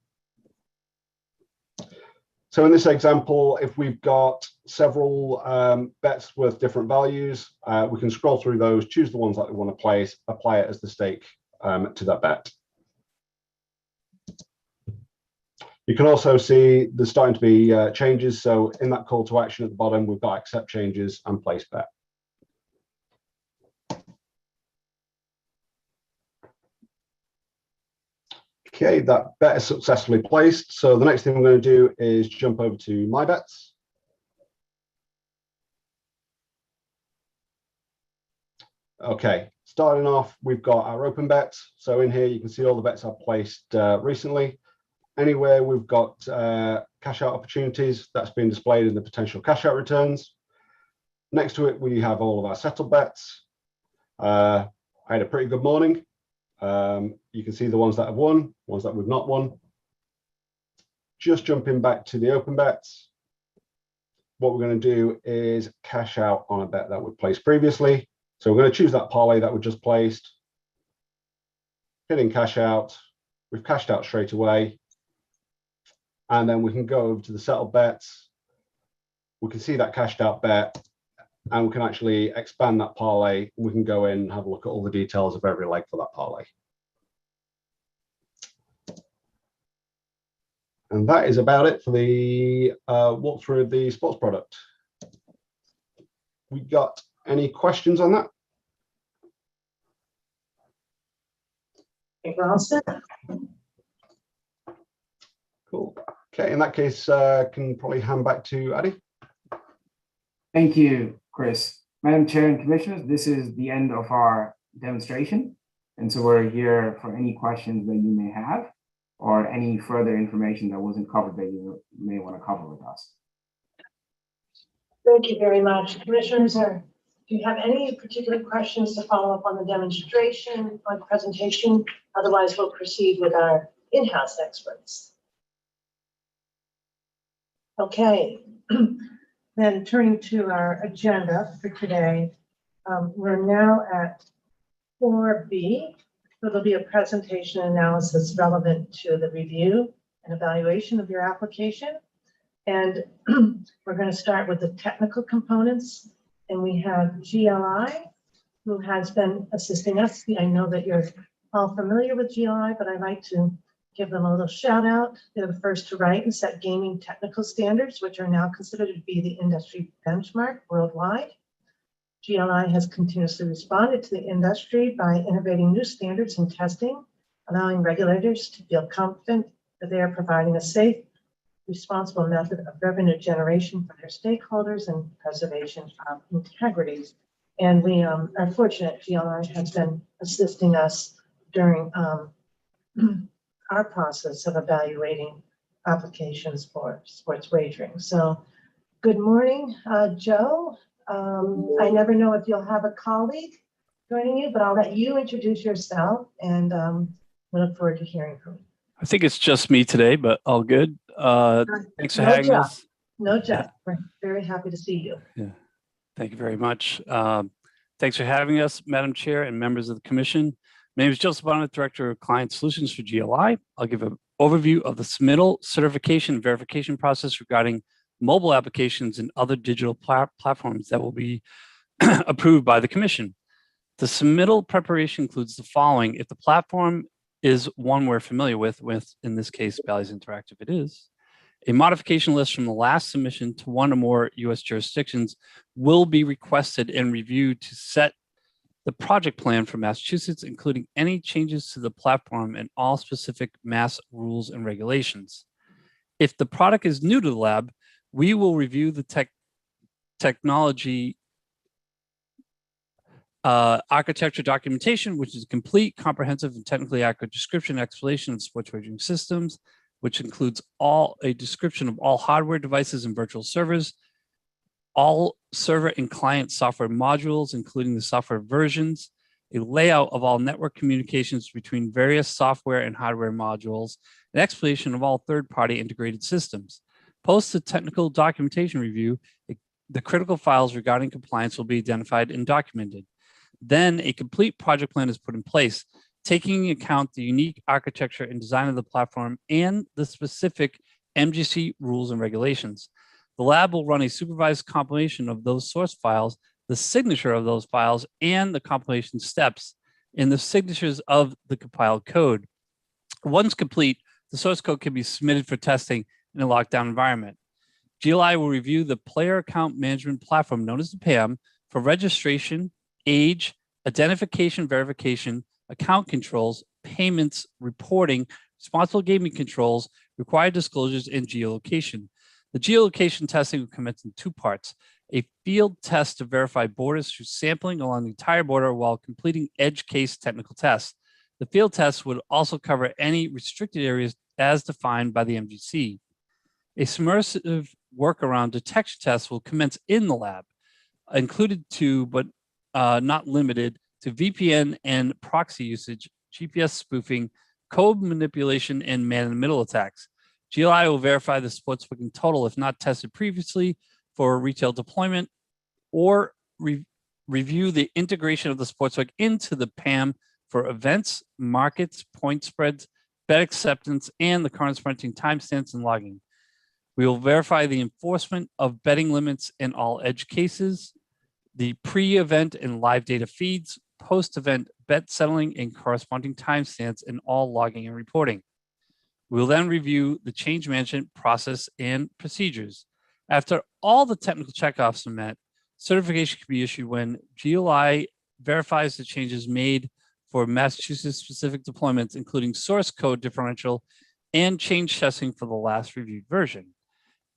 So in this example, if we've got several bets with different values, we can scroll through those, choose the ones that we want to place, apply it as the stake to that bet. You can also see there's starting to be changes. So in that call to action at the bottom, we've got accept changes and place bet. Okay, that bet is successfully placed. So the next thing we're going to do is jump over to my bets. Okay, starting off, we've got our open bets. So in here, you can see all the bets I've placed recently. Anywhere we've got cash out opportunities, that's been displayed in the potential cash out returns. Next to it, we have all of our settled bets. I had a pretty good morning. You can see the ones that have won, ones that we've not won. Just jumping back to the open bets. What we're going to do is cash out on a bet that we placed previously. So we're going to choose that parlay that we just placed. Hitting cash out. We've cashed out straight away. And then we can go over to the settled bets. We can see that cashed out bet. And we can actually expand that parlay. We can go in and have a look at all the details of every leg for that parlay. And that is about it for the walkthrough of the sports product. We got any questions on that? We're all set. Cool. Okay, in that case, can probably hand back to Addy. Thank you, Chris. Madam Chair and Commissioners, this is the end of our demonstration. And so we're here for any questions that you may have or any further information that wasn't covered that you may want to cover with us. Thank you very much. Commissioners, do you have any particular questions to follow up on the demonstration or the presentation? Otherwise, we'll proceed with our in-house experts. Okay, then turning to our agenda for today, we're now at 4B. So there'll be a presentation analysis relevant to the review and evaluation of your application. And we're going to start with the technical components. And we have GLI, who has been assisting us. I know that you're all familiar with GLI, but I'd like to give them a little shout out. They're the first to write and set gaming technical standards, which are now considered to be the industry benchmark worldwide. GLI has continuously responded to the industry by innovating new standards and testing, allowing regulators to feel confident that they are providing a safe, responsible method of revenue generation for their stakeholders and preservation of integrity. And we are fortunate GLI has been assisting us during our process of evaluating applications for sports wagering. So good morning, Joe. I never know if you'll have a colleague joining you, but I'll let you introduce yourself, and we look forward to hearing from you. I think it's just me today, but all good. Thanks for having us. No, Jeff. We're very happy to see you. Yeah, thank you very much. Thanks for having us, Madam Chair and members of the Commission. My name is Joseph Bonnet, Director of Client Solutions for GLI. I'll give an overview of the submittal, certification, and verification process regarding mobile applications and other digital platforms that will be approved by the Commission. The submittal preparation includes the following. If the platform is one we're familiar with, in this case, Bally's Interactive, it is, a modification list from the last submission to one or more U.S. jurisdictions will be requested and reviewed to set the project plan for Massachusetts, including any changes to the platform and all specific Mass rules and regulations. If the product is new to the lab, we will review the technology architecture documentation, which is a complete, comprehensive, and technically accurate description and explanation of sports wagering systems, which includes a description of all hardware devices and virtual servers, all server and client software modules, including the software versions, a layout of all network communications between various software and hardware modules, an explanation of all third-party integrated systems. Post the technical documentation review, the critical files regarding compliance will be identified and documented. Then a complete project plan is put in place, taking into account the unique architecture and design of the platform and the specific MGC rules and regulations. The lab will run a supervised compilation of those source files, the signature of those files, and the compilation steps in the signatures of the compiled code. Once complete, the source code can be submitted for testing in a lockdown environment. GLI will review the player account management platform known as the PAM for registration, age, identification verification, account controls, payments, reporting, responsible gaming controls, required disclosures, and geolocation. The geolocation testing will commence in two parts: a field test to verify borders through sampling along the entire border while completing edge case technical tests. The field test would also cover any restricted areas as defined by the MGC. A submersive workaround detection test will commence in the lab, included to, but not limited to, VPN and proxy usage, GPS spoofing, code manipulation, and man-in-the-middle attacks. GLI will verify the sportsbook total if not tested previously for retail deployment, or review the integration of the sportsbook into the PAM for events, markets, point spreads, bet acceptance, and the corresponding timestamps and logging. We will verify the enforcement of betting limits in all edge cases, the pre-event and live data feeds, post-event bet settling, and corresponding timestamps in all logging and reporting. We will then review the change management process and procedures. After all the technical checkoffs are met, certification can be issued when GLI verifies the changes made for Massachusetts-specific deployments, including source code differential and change testing for the last reviewed version.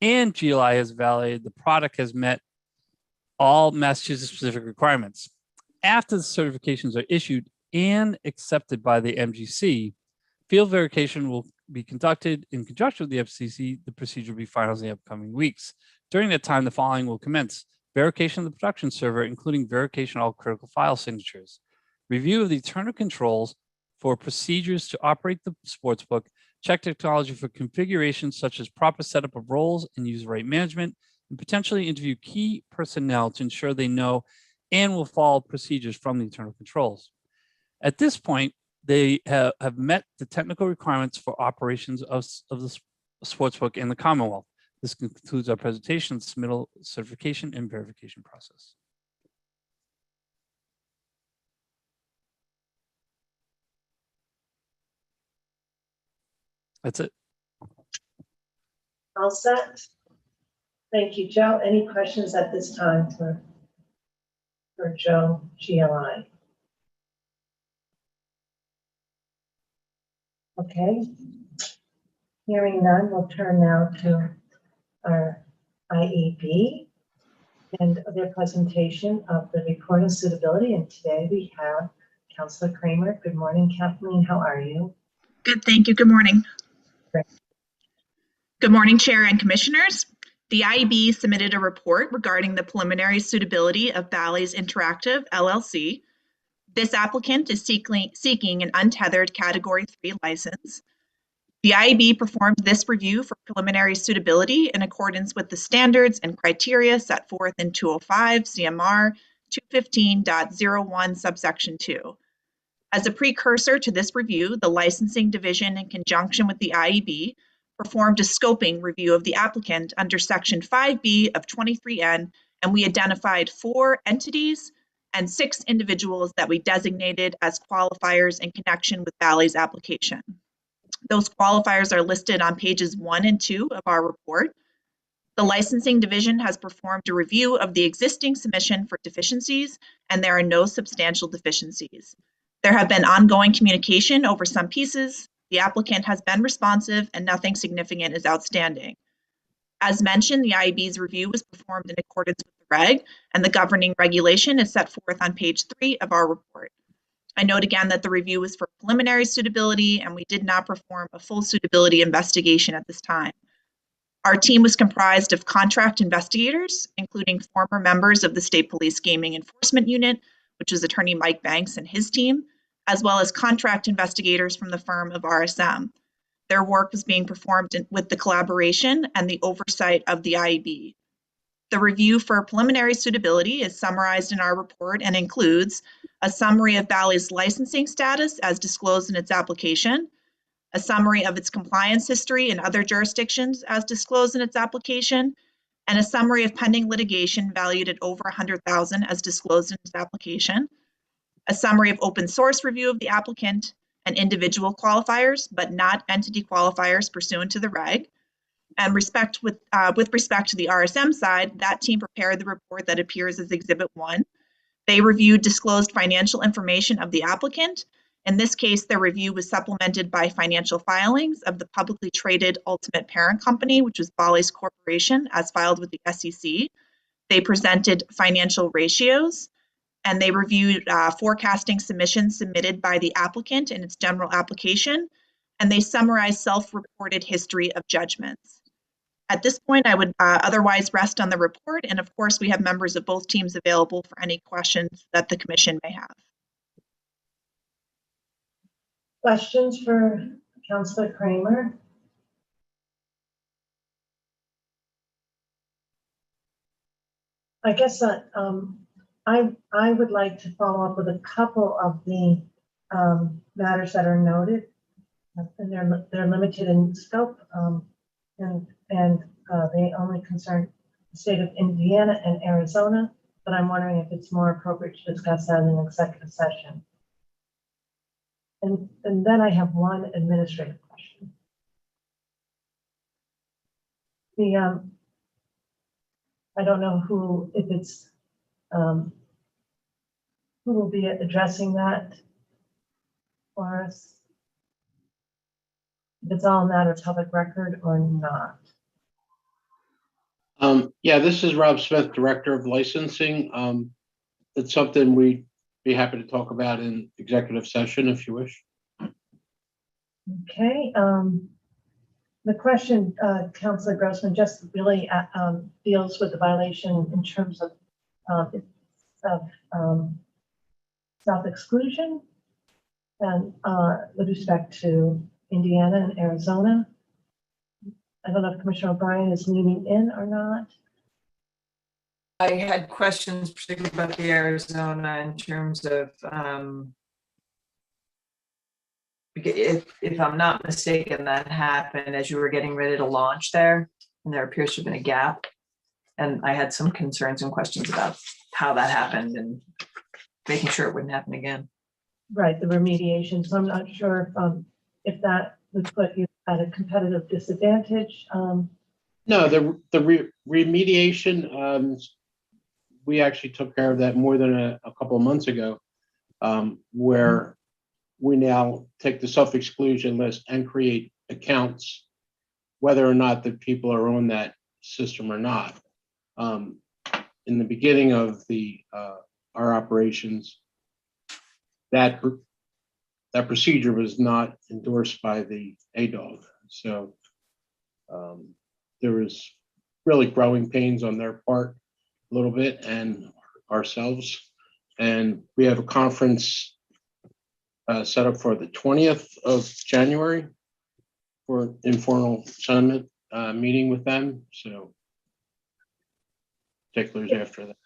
And GLI has validated the product has met all Massachusetts specific requirements. After the certifications are issued and accepted by the MGC, field verification will be conducted in conjunction with the FCC. The procedure will be finalized in the upcoming weeks. During that time, the following will commence: verification of the production server, including verification of all critical file signatures, review of the internal controls for procedures to operate the sportsbook, check technology for configurations such as proper setup of roles and user right management, and potentially interview key personnel to ensure they know and will follow procedures from the internal controls. At this point, they have met the technical requirements for operations of the sportsbook in the Commonwealth. This concludes our presentation, submittal, certification, and verification process. That's it. All set. Thank you, Joe. Any questions at this time for Joe, GLI? Okay. Hearing none, we'll turn now to our IEB and their presentation of the report of suitability. And today we have Councilor Kramer. Good morning, Kathleen. How are you? Good, thank you. Good morning. Great. Good morning, Chair and Commissioners. The IEB submitted a report regarding the preliminary suitability of Bally's Interactive LLC. This applicant is seeking an untethered Category 3 license. The IEB performed this review for preliminary suitability in accordance with the standards and criteria set forth in 205 CMR 215.01 subsection 2. As a precursor to this review, the Licensing Division, in conjunction with the IEB, performed a scoping review of the applicant under Section 5B of 23N, and we identified 4 entities and 6 individuals that we designated as qualifiers in connection with Bally's application. Those qualifiers are listed on pages 1 and 2 of our report. The Licensing Division has performed a review of the existing submission for deficiencies, and there are no substantial deficiencies. There have been ongoing communication over some pieces. The applicant has been responsive, and nothing significant is outstanding. As mentioned, the IEB's review was performed in accordance with the reg, and the governing regulation is set forth on page 3 of our report. I note again that the review was for preliminary suitability, and we did not perform a full suitability investigation at this time. Our team was comprised of contract investigators, including former members of the State Police Gaming Enforcement Unit, which was Attorney Mike Banks and his team, as well as contract investigators from the firm of RSM. Their work was being performed with the collaboration and the oversight of the IEB. The review for preliminary suitability is summarized in our report and includes a summary of Bally's licensing status as disclosed in its application, a summary of its compliance history in other jurisdictions as disclosed in its application, and a summary of pending litigation valued at over $100,000 as disclosed in its application, a summary of open source review of the applicant and individual qualifiers, but not entity qualifiers pursuant to the reg. And with respect to the RSM side, that team prepared the report that appears as Exhibit 1. They reviewed disclosed financial information of the applicant. In this case, their review was supplemented by financial filings of the publicly traded ultimate parent company, which was Bally's Corporation, as filed with the SEC. They presented financial ratios, and they reviewed forecasting submissions submitted by the applicant in its general application, and they summarized self-reported history of judgments. At this point, I would otherwise rest on the report, and of course, we have members of both teams available for any questions that the Commission may have. Questions for Councilor Kramer? I guess that I would like to follow up with a couple of the matters that are noted, and they're limited in scope, and they only concern the state of Indiana and Arizona, but I'm wondering if it's more appropriate to discuss that in an executive session. And then I have one administrative question. I don't know who, if it's, who will be addressing that for us? If it's all a matter of public record or not. Yeah, this is Rob Smith, Director of Licensing. It's something we'd be happy to talk about in executive session if you wish. Okay. The question, Councilor Grossman, just really deals with the violation in terms of self-exclusion and with respect to Indiana and Arizona. I don't know if Commissioner O'Brien is leaning in or not. I had questions particularly about the Arizona in terms of if I'm not mistaken, that happened as you were getting ready to launch there, and there appears to have been a gap. And I had some concerns and questions about how that happened and making sure it wouldn't happen again. Right, the remediation. So I'm not sure if that would put you at a competitive disadvantage. No, the remediation, we actually took care of that more than a couple of months ago, where we now take the self-exclusion list and create accounts, whether or not the people are on that system or not. In the beginning of our operations, that procedure was not endorsed by the ADOG. So there was really growing pains on their part a little bit and ourselves. And we have a conference set up for the 20th of January for informal sentiment meeting with them. So particulars after that.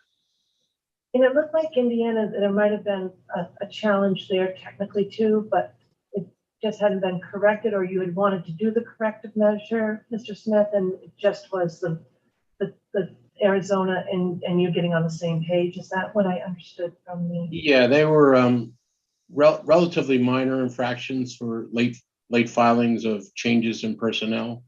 And it looked like Indiana, there might have been a challenge there technically too, but it just hadn't been corrected, or you had wanted to do the corrective measure, Mr. Smith, and it just was the Arizona and you getting on the same page. Is that what I understood from the? Yeah, they were relatively minor infractions for late filings of changes in personnel.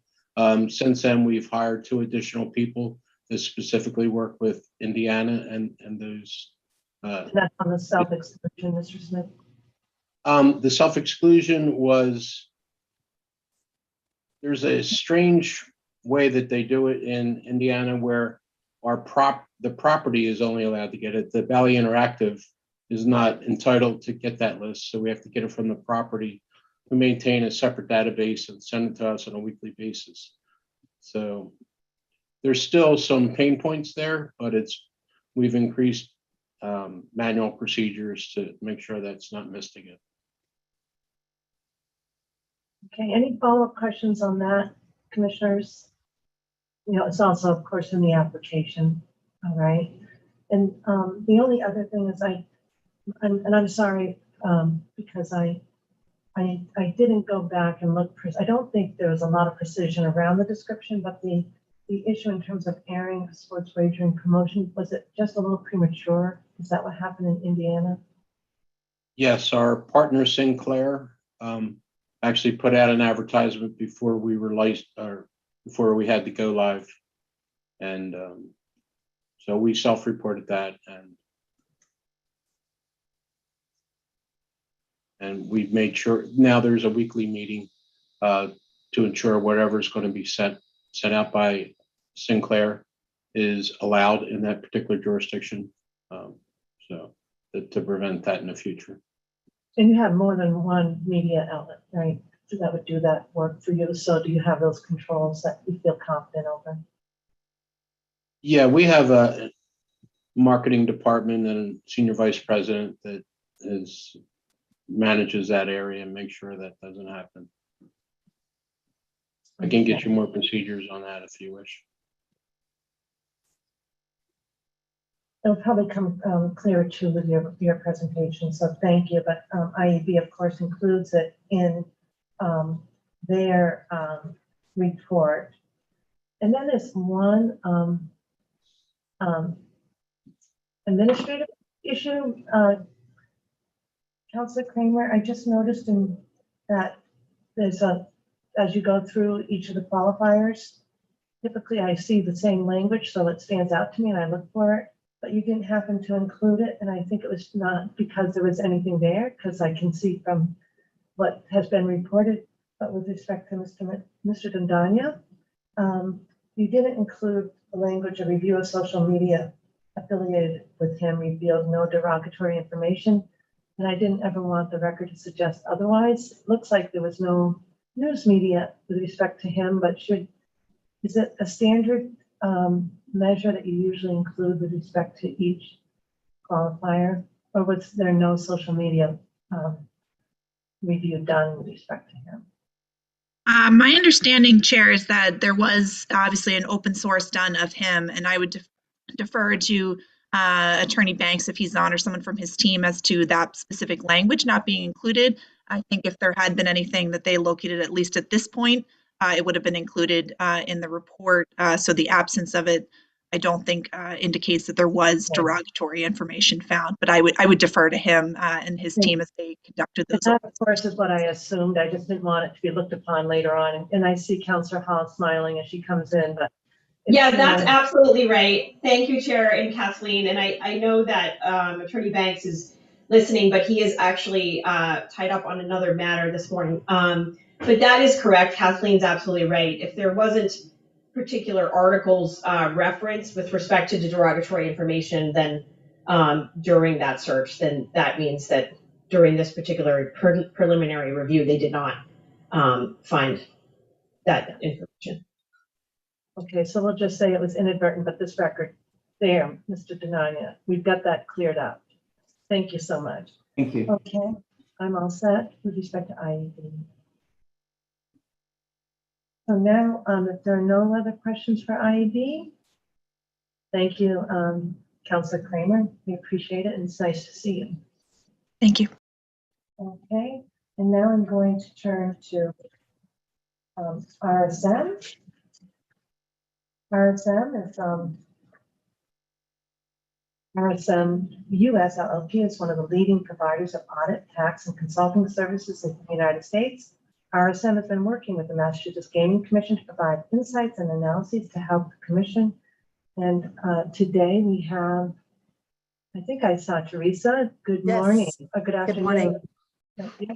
Since then, we've hired 2 additional people to specifically work with Indiana and those. That's on the self-exclusion, Mr. Smith. The self-exclusion was, there's a strange way that they do it in Indiana where the property is only allowed to get it. The Valley Interactive is not entitled to get that list, so we have to get it from the property. We maintain a separate database and send it to us on a weekly basis. So there's still some pain points there, but we've increased manual procedures to make sure that's not missed again. Okay, any follow-up questions on that, commissioners? You know, it's also, of course, in the application. All right. And the only other thing is I'm sorry, because I didn't go back and look. I don't think there was a lot of precision around the description, but the issue in terms of airing sports wagering promotion, was it just a little premature? Is that what happened in Indiana? Yes, our partner Sinclair actually put out an advertisement before we were licensed, or before we had to go live, and so we self-reported that, and we've made sure now there's a weekly meeting to ensure whatever is going to be sent out by Sinclair is allowed in that particular jurisdiction, so to prevent that in the future. And you have more than one media outlet, right? So that would do that work for you. So do you have those controls that you feel confident over? Yeah, we have a marketing department and senior vice president that manages that area and makes sure that doesn't happen. I can get you more procedures on that if you wish. It'll probably come clearer too with your presentation, so thank you. But IEB, of course, includes it in their report. And then there's one administrative issue. Councilor Kramer, I just noticed that there's as you go through each of the qualifiers, typically I see the same language, so it stands out to me and I look for it. But you didn't happen to include it, and I think it was not because there was anything there, because I can see from what has been reported, but with respect to Mr. Dundania, you didn't include the language, a review of social media affiliated with him revealed no derogatory information, and I didn't ever want the record to suggest otherwise. It looks like there was no news media with respect to him, but is it a standard measure that you usually include with respect to each qualifier, or was there no social media review done with respect to him? My understanding, Chair, is that there was obviously an open source done of him, and I would defer to Attorney Banks if he's on, or someone from his team, as to that specific language not being included. I think if there had been anything that they located, at least at this point, it would have been included in the report. So the absence of it, I don't think indicates that there was derogatory information found, but I would defer to him and his team as they conducted those. That, of course, is what I assumed. I just didn't want it to be looked upon later on. And I see Councillor Hall smiling as she comes in, but. Yeah, that's absolutely right. Thank you, Chair and Kathleen. And I know that Attorney Banks is listening, but he is actually tied up on another matter this morning. But that is correct. Kathleen's absolutely right. If there wasn't particular articles referenced with respect to the derogatory information, then during that search, then that means that during this particular preliminary review, they did not find that information. Okay, so we'll just say it was inadvertent, but this record there, Mr. Denania, we've got that cleared up. Thank you so much. Thank you. Okay, I'm all set with respect to IED. So now, if there are no other questions for IED, thank you, Councillor Kramer. We appreciate it, and it's nice to see you. Thank you. Okay, and now I'm going to turn to RSM. RSM is RSM US LLP is one of the leading providers of audit, tax, and consulting services in the United States. RSM has been working with the Massachusetts Gaming Commission to provide insights and analyses to help the Commission. And today we have, I think I saw Teresa. Good morning. Or good afternoon. Good morning.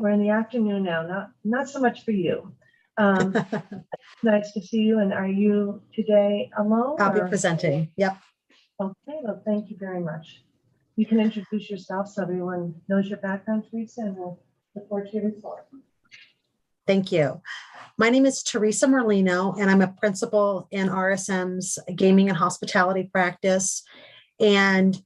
We're in the afternoon now, not so much for you. Nice to see you. And are you today alone? I'll be presenting. Yep. Okay, well, thank you very much. You can introduce yourself so everyone knows your background, Teresa, and we'll look forward to your report. Thank you. My name is Teresa Merlino, and I'm a principal in RSM's Gaming and Hospitality practice. And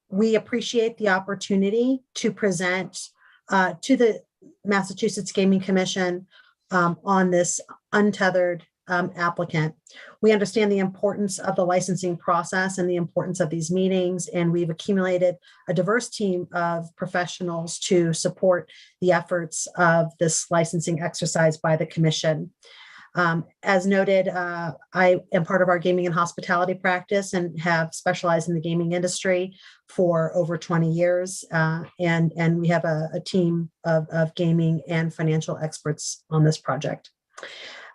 we appreciate the opportunity to present to the Massachusetts Gaming Commission on this untethered applicant. We understand the importance of the licensing process and the importance of these meetings, and we've accumulated a diverse team of professionals to support the efforts of this licensing exercise by the Commission. As noted, I am part of our gaming and hospitality practice and have specialized in the gaming industry for over 20 years. And we have a team of gaming and financial experts on this project.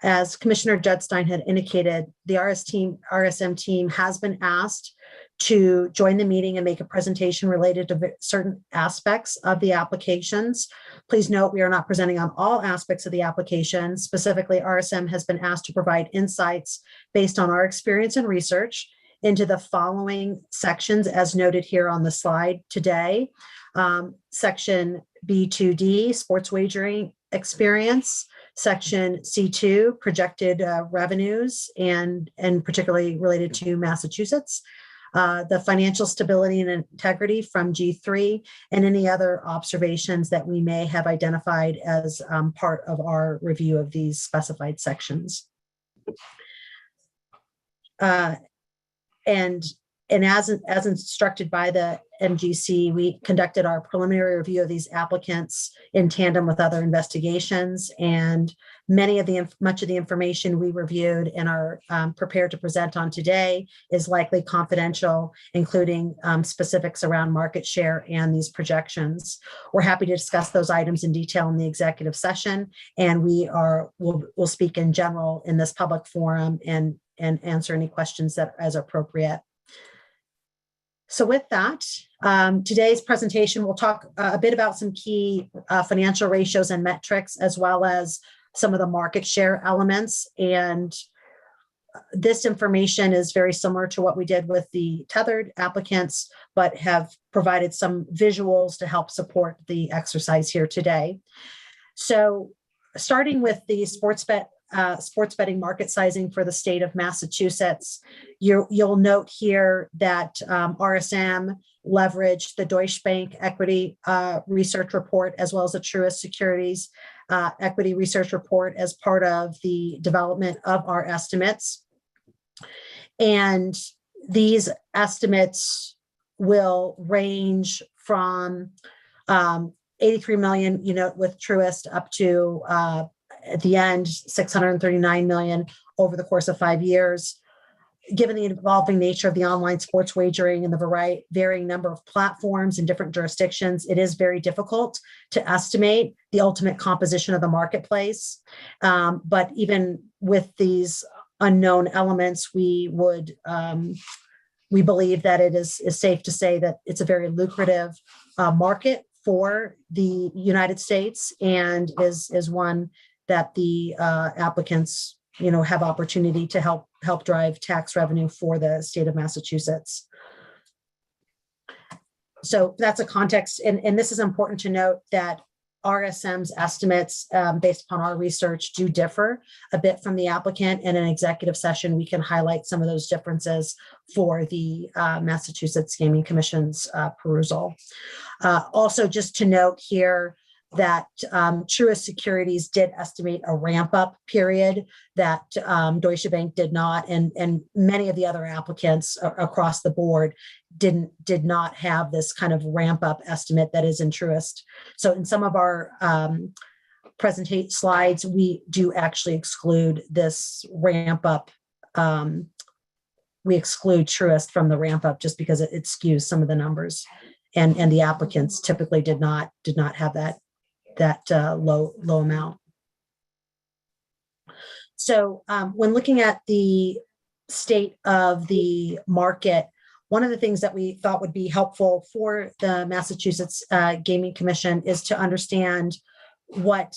As Commissioner Judstein had indicated, the RSM team has been asked to join the meeting and make a presentation related to certain aspects of the applications. Please note, we are not presenting on all aspects of the application. Specifically, RSM has been asked to provide insights based on our experience and research into the following sections as noted here on the slide today. Section B2D, sports wagering experience. Section C2, projected revenues and particularly related to Massachusetts. The financial stability and integrity from G3, and any other observations that we may have identified as part of our review of these specified sections. And as instructed by the MGC, we conducted our preliminary review of these applicants in tandem with other investigations, and much of the information we reviewed and are prepared to present on today is likely confidential, including specifics around market share and these projections. We're happy to discuss those items in detail in the executive session, and we'll speak in general in this public forum and answer any questions that as appropriate. So with that, today's presentation, we'll talk a bit about some key financial ratios and metrics, as well as some of the market share elements. And this information is very similar to what we did with the tethered applicants, but have provided some visuals to help support the exercise here today. So starting with the sports betting market sizing for the state of Massachusetts, you'll note here that RSM leveraged the Deutsche Bank equity research report, as well as the Truist Securities equity research report as part of the development of our estimates. And these estimates will range from 83 million, with Truist up to at the end, 639 million over the course of 5 years. Given the evolving nature of the online sports wagering and the varying number of platforms in different jurisdictions, it is very difficult to estimate the ultimate composition of the marketplace. But even with these unknown elements, we believe that it is safe to say that it's a very lucrative market for the United States, and is one that the applicants have opportunity to help drive tax revenue for the state of Massachusetts. So that's a context, and this is important to note that RSM's estimates based upon our research do differ a bit from the applicant. In an executive session, we can highlight some of those differences for the Massachusetts Gaming Commission's perusal. Also, just to note here that Truist Securities did estimate a ramp-up period that Deutsche Bank did not, and many of the other applicants across the board did not have this kind of ramp-up estimate that is in Truist. So in some of our presentation slides, we do actually exclude this ramp-up. We exclude Truist from the ramp-up just because it skews some of the numbers, and the applicants typically did not have that low amount. So when looking at the state of the market, one of the things that we thought would be helpful for the Massachusetts Gaming Commission is to understand what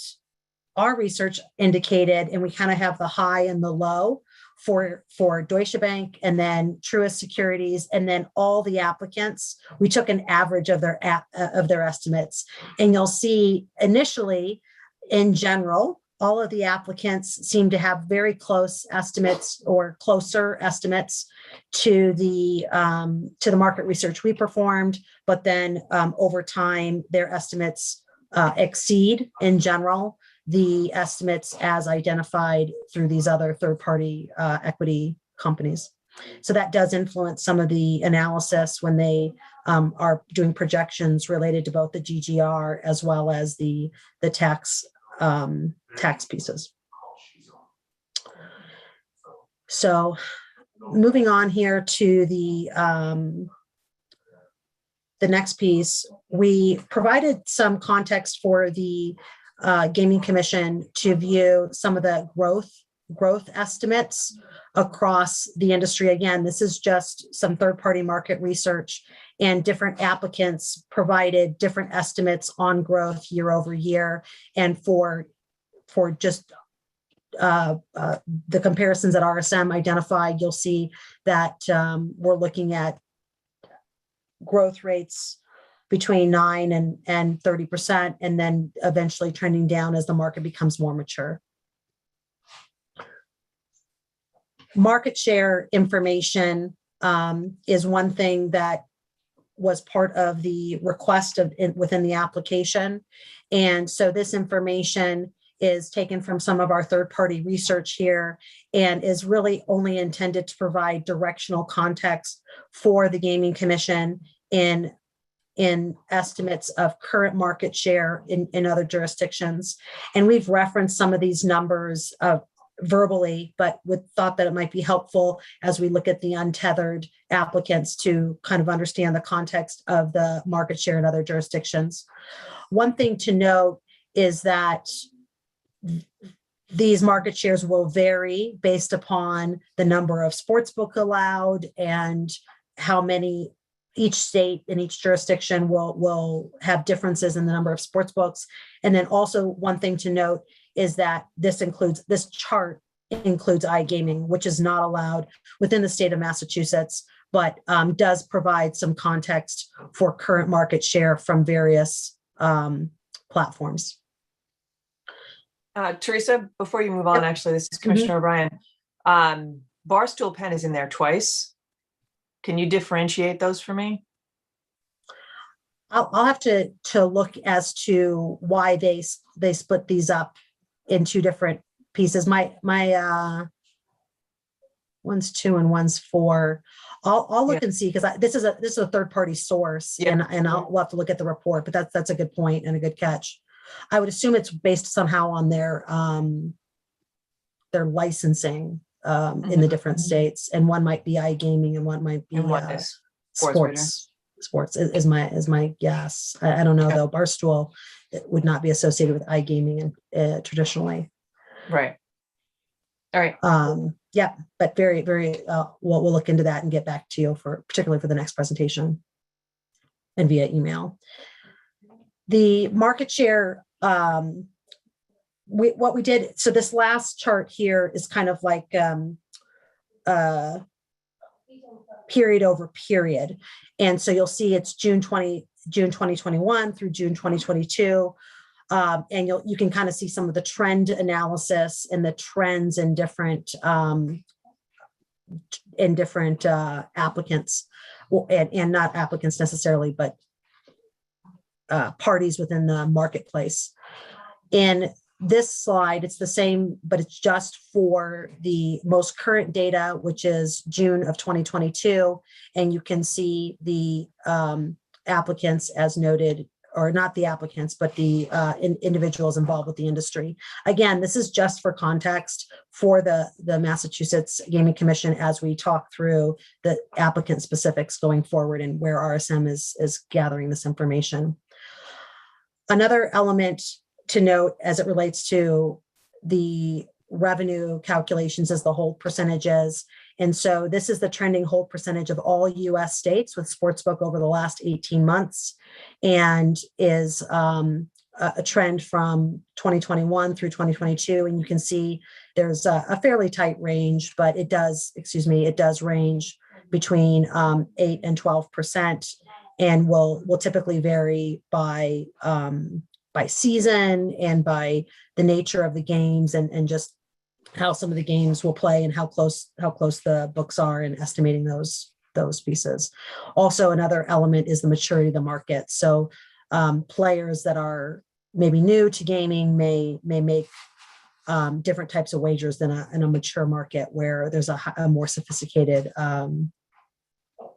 our research indicated, and we kind of have the high and the low for Deutsche Bank, and then Truist Securities, and then all the applicants. We took an average of their estimates, and you'll see initially, in general, all of the applicants seem to have very close estimates or closer estimates to the market research we performed. But then over time, their estimates exceed, in general, the estimates as identified through these other third-party equity companies. So that does influence some of the analysis when they are doing projections related to both the GGR as well as the tax pieces. So moving on here to the next piece, we provided some context for the Gaming Commission to view some of the growth estimates across the industry. Again, this is just some third-party market research, and different applicants provided different estimates on growth year over year. And for just the comparisons that RSM identified, you'll see that we're looking at growth rates between 9 and 30%, and then eventually trending down as the market becomes more mature. Market share information is one thing that was part of the request within the application. And so this information is taken from some of our third-party research here, and is really only intended to provide directional context for the Gaming Commission in estimates of current market share in other jurisdictions. And we've referenced some of these numbers verbally, but thought that it might be helpful as we look at the untethered applicants to kind of understand the context of the market share in other jurisdictions. One thing to note is that these market shares will vary based upon the number of sportsbook allowed and how many each state and each jurisdiction will have differences in the number of sports books. And then also one thing to note is that this chart includes iGaming, which is not allowed within the state of Massachusetts, but does provide some context for current market share from various platforms. Teresa, before you move on, actually, this is Commissioner O'Brien. Barstool Pen is in there twice. Can you differentiate those for me? I'll have to look as to why they split these up in two different pieces. My one's 2 and one's 4. I'll look and see, because this is a third party source, and we'll have to look at the report. But that's a good point and a good catch. I would assume it's based somehow on their licensing in the different states, and one might be iGaming and one might be sports is my guess. I don't know though. Barstool would not be associated with iGaming and traditionally. Right. All right. Yeah, but very, very, we'll look into that and get back to you particularly for the next presentation and via email. The market share, what we did, so this last chart here is kind of like period over period. And so you'll see it's June 2021 through June 2022. And you can kind of see some of the trend analysis and the trends in different applicants, and not applicants necessarily, but parties within the marketplace. In this slide, it's the same, but it's just for the most current data, which is June of 2022. And you can see the applicants as noted, or not the applicants, but the individuals involved with the industry. Again, this is just for context for the Massachusetts Gaming Commission as we talk through the applicant specifics going forward and where RSM is gathering this information. Another element to note as it relates to the revenue calculations is the hold percentages. And so this is the trending hold percentage of all US states with sportsbook over the last 18 months, and is a trend from 2021 through 2022. And you can see there's a fairly tight range, but it does range between 8 and 12%, and will typically vary by season and by the nature of the games, and just how some of the games will play and how close the books are in estimating those pieces. Also, another element is the maturity of the market. So players that are maybe new to gaming may make different types of wagers than in a mature market where there's a more sophisticated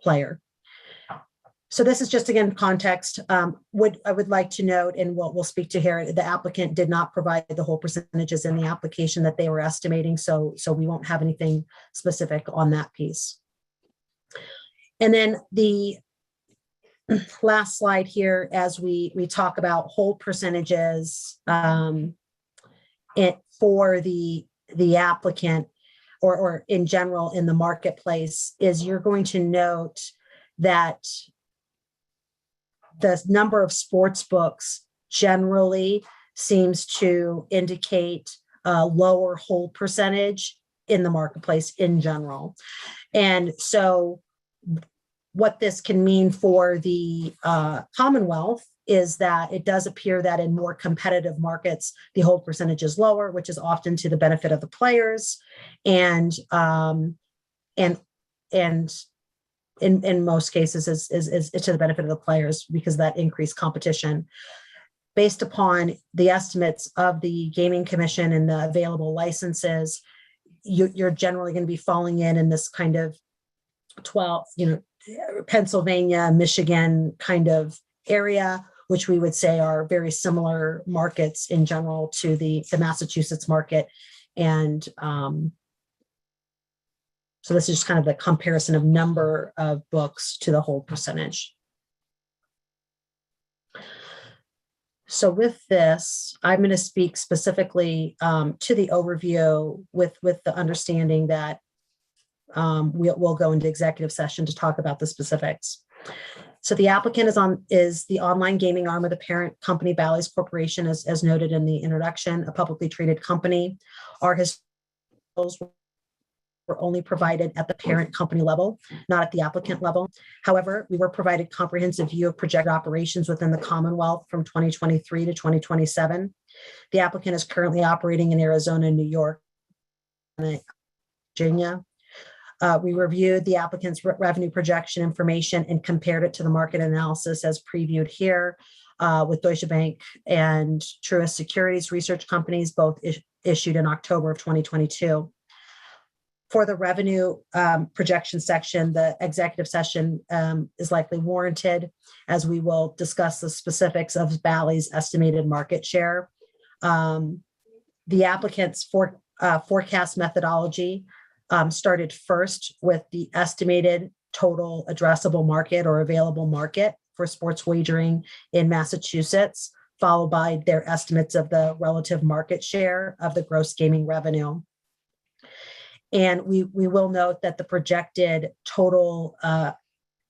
player. So this is just, again, context. I would like to note, and we'll speak to here, the applicant did not provide the whole percentages in the application that they were estimating, so we won't have anything specific on that piece. And then the last slide here, as we talk about hold percentages for the applicant or in general in the marketplace, is you're going to note that the number of sports books generally seems to indicate a lower hold percentage in the marketplace in general. And so what this can mean for the Commonwealth is that it does appear that in more competitive markets, the hold percentage is lower, which is often to the benefit of the players, and in most cases is to the benefit of the players because of that increased competition. Based upon the estimates of the Gaming Commission and the available licenses, you're generally going to be falling in this kind of 12, Pennsylvania, Michigan kind of area, which we would say are very similar markets in general to the Massachusetts market. And so this is just kind of the comparison of number of books to the hold percentage. So with this, I'm going to speak specifically to the overview with the understanding that we'll go into executive session to talk about the specifics. So the applicant is the online gaming arm of the parent company, Bally's Corporation, as noted in the introduction, a publicly traded company. Our were only provided at the parent company level, not at the applicant level. However, we were provided comprehensive view of projected operations within the Commonwealth from 2023 to 2027. The applicant is currently operating in Arizona, New York, and Virginia. We reviewed the applicant's revenue projection information and compared it to the market analysis as previewed here with Deutsche Bank and Truist Securities research companies, both issued in October of 2022. For the revenue projection section, the executive session is likely warranted, as we will discuss the specifics of Bally's estimated market share. The applicant's forecast methodology started first with the estimated total addressable market or available market for sports wagering in Massachusetts, followed by their estimates of the relative market share of the gross gaming revenue. And we will note that the projected total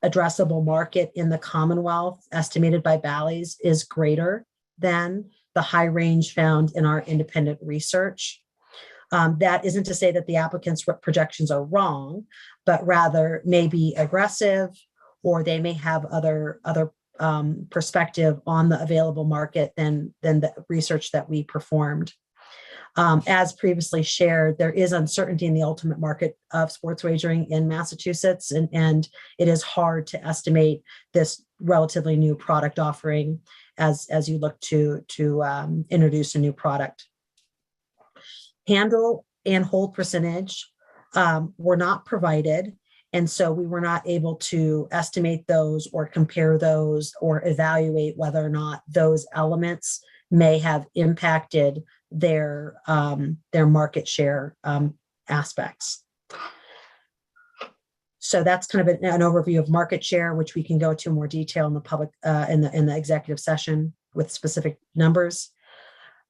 addressable market in the Commonwealth estimated by Bally's is greater than the high range found in our independent research. That isn't to say that the applicant's projections are wrong, but rather may be aggressive, or they may have other perspective on the available market than the research that we performed. As previously shared, there is uncertainty in the ultimate market of sports wagering in Massachusetts, and it is hard to estimate this relatively new product offering as you look to introduce a new product. Handle and hold percentage were not provided, and so we were not able to estimate those or compare those or evaluate whether or not those elements may have impacted their market share aspects. So that's kind of an overview of market share, which we can go to more detail in the public in the executive session with specific numbers.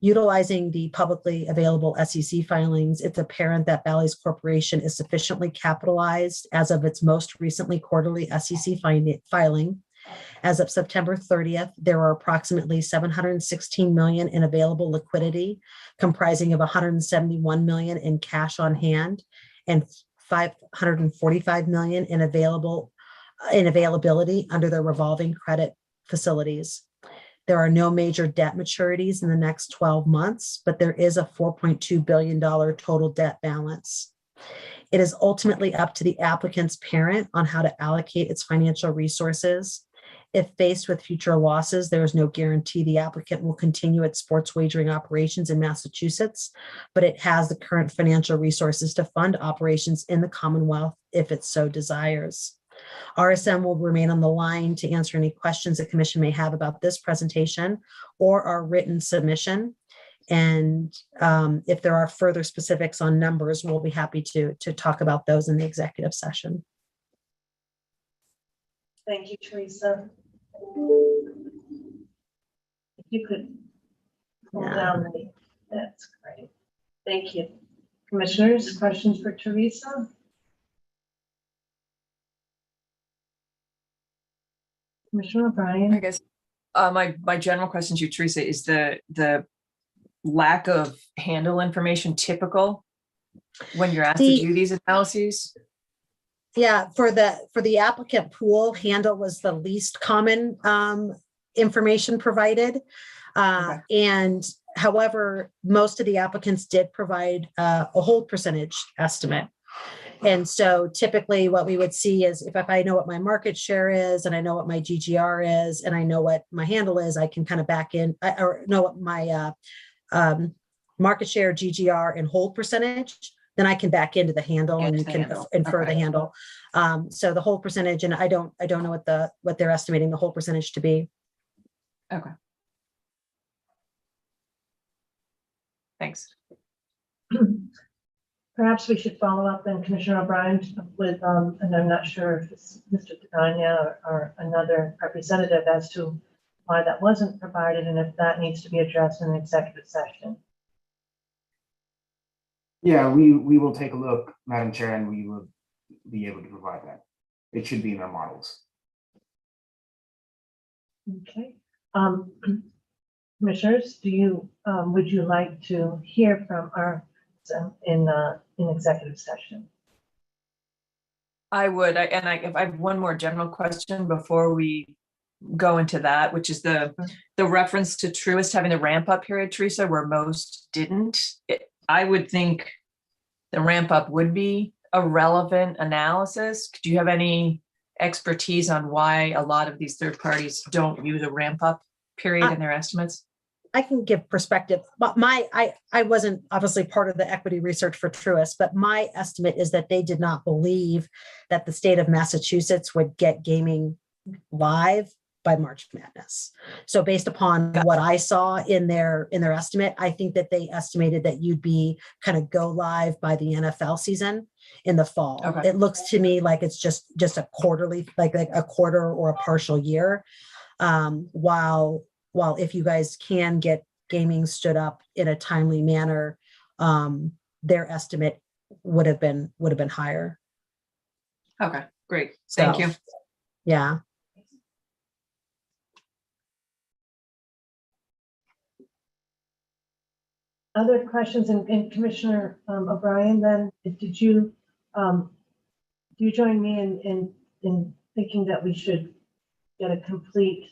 Utilizing the publicly available SEC filings, it's apparent that Bally's Corporation is sufficiently capitalized as of its most recently quarterly SEC filing. As of September 30th, there are approximately $716 million in available liquidity, comprising of $171 million in cash on hand and $545 million in availability under their revolving credit facilities. There are no major debt maturities in the next 12 months, but there is a $4.2 billion total debt balance. It is ultimately up to the applicant's parent on how to allocate its financial resources. If faced with future losses, there is no guarantee the applicant will continue its sports wagering operations in Massachusetts, but it has the current financial resources to fund operations in the Commonwealth if it so desires. RSM will remain on the line to answer any questions the Commission may have about this presentation or our written submission. And if there are further specifics on numbers, we'll be happy to talk about those in the executive session. Thank you, Teresa. If you could pull down that's great. Thank you. Commissioners, questions for Teresa? Commissioner O'Brien? I guess my general question to you, Teresa, is the lack of handle information typical when you're asked to do these analyses? Yeah, for the applicant pool, handle was the least common information provided. And however, most of the applicants did provide a hold percentage estimate. And so typically what we would see is if I know what my market share is and I know what my GGR is and I know what my handle is, I can kind of back in or know what my market share, GGR, and hold percentage, then I can back into the handle and you can infer the handle. So the hold percentage, and I don't know what they're estimating the hold percentage to be. Okay. Thanks. Perhaps we should follow up then, Commissioner O'Brien, with, and I'm not sure if it's Mr. Tadania or another representative as to why that wasn't provided and if that needs to be addressed in an executive session. Yeah, we will take a look, Madam Chair, and we will be able to provide that. It should be in our models. Okay. Commissioners, would you like to hear from our in in executive session. I would, if I have one more general question before we go into that, which is the reference to Truist having the ramp up period, Teresa, where most didn't. I would think the ramp up would be a relevant analysis. Do you have any expertise on why a lot of these third parties don't use a ramp up period in their estimates? I can give perspective, but I wasn't obviously part of the equity research for Truist, but my estimate is that they did not believe that the state of Massachusetts would get gaming live by March Madness. So based upon what I saw in their estimate, I think that they estimated that you'd be kind of go live by the NFL season in the fall. Okay. It looks to me like it's just a quarterly, like a quarter or a partial year. While if you guys can get gaming stood up in a timely manner, their estimate would have been higher. Okay, great. Thank you. Yeah. Other questions, and Commissioner O'Brien, then did you do you join me in thinking that we should get a complete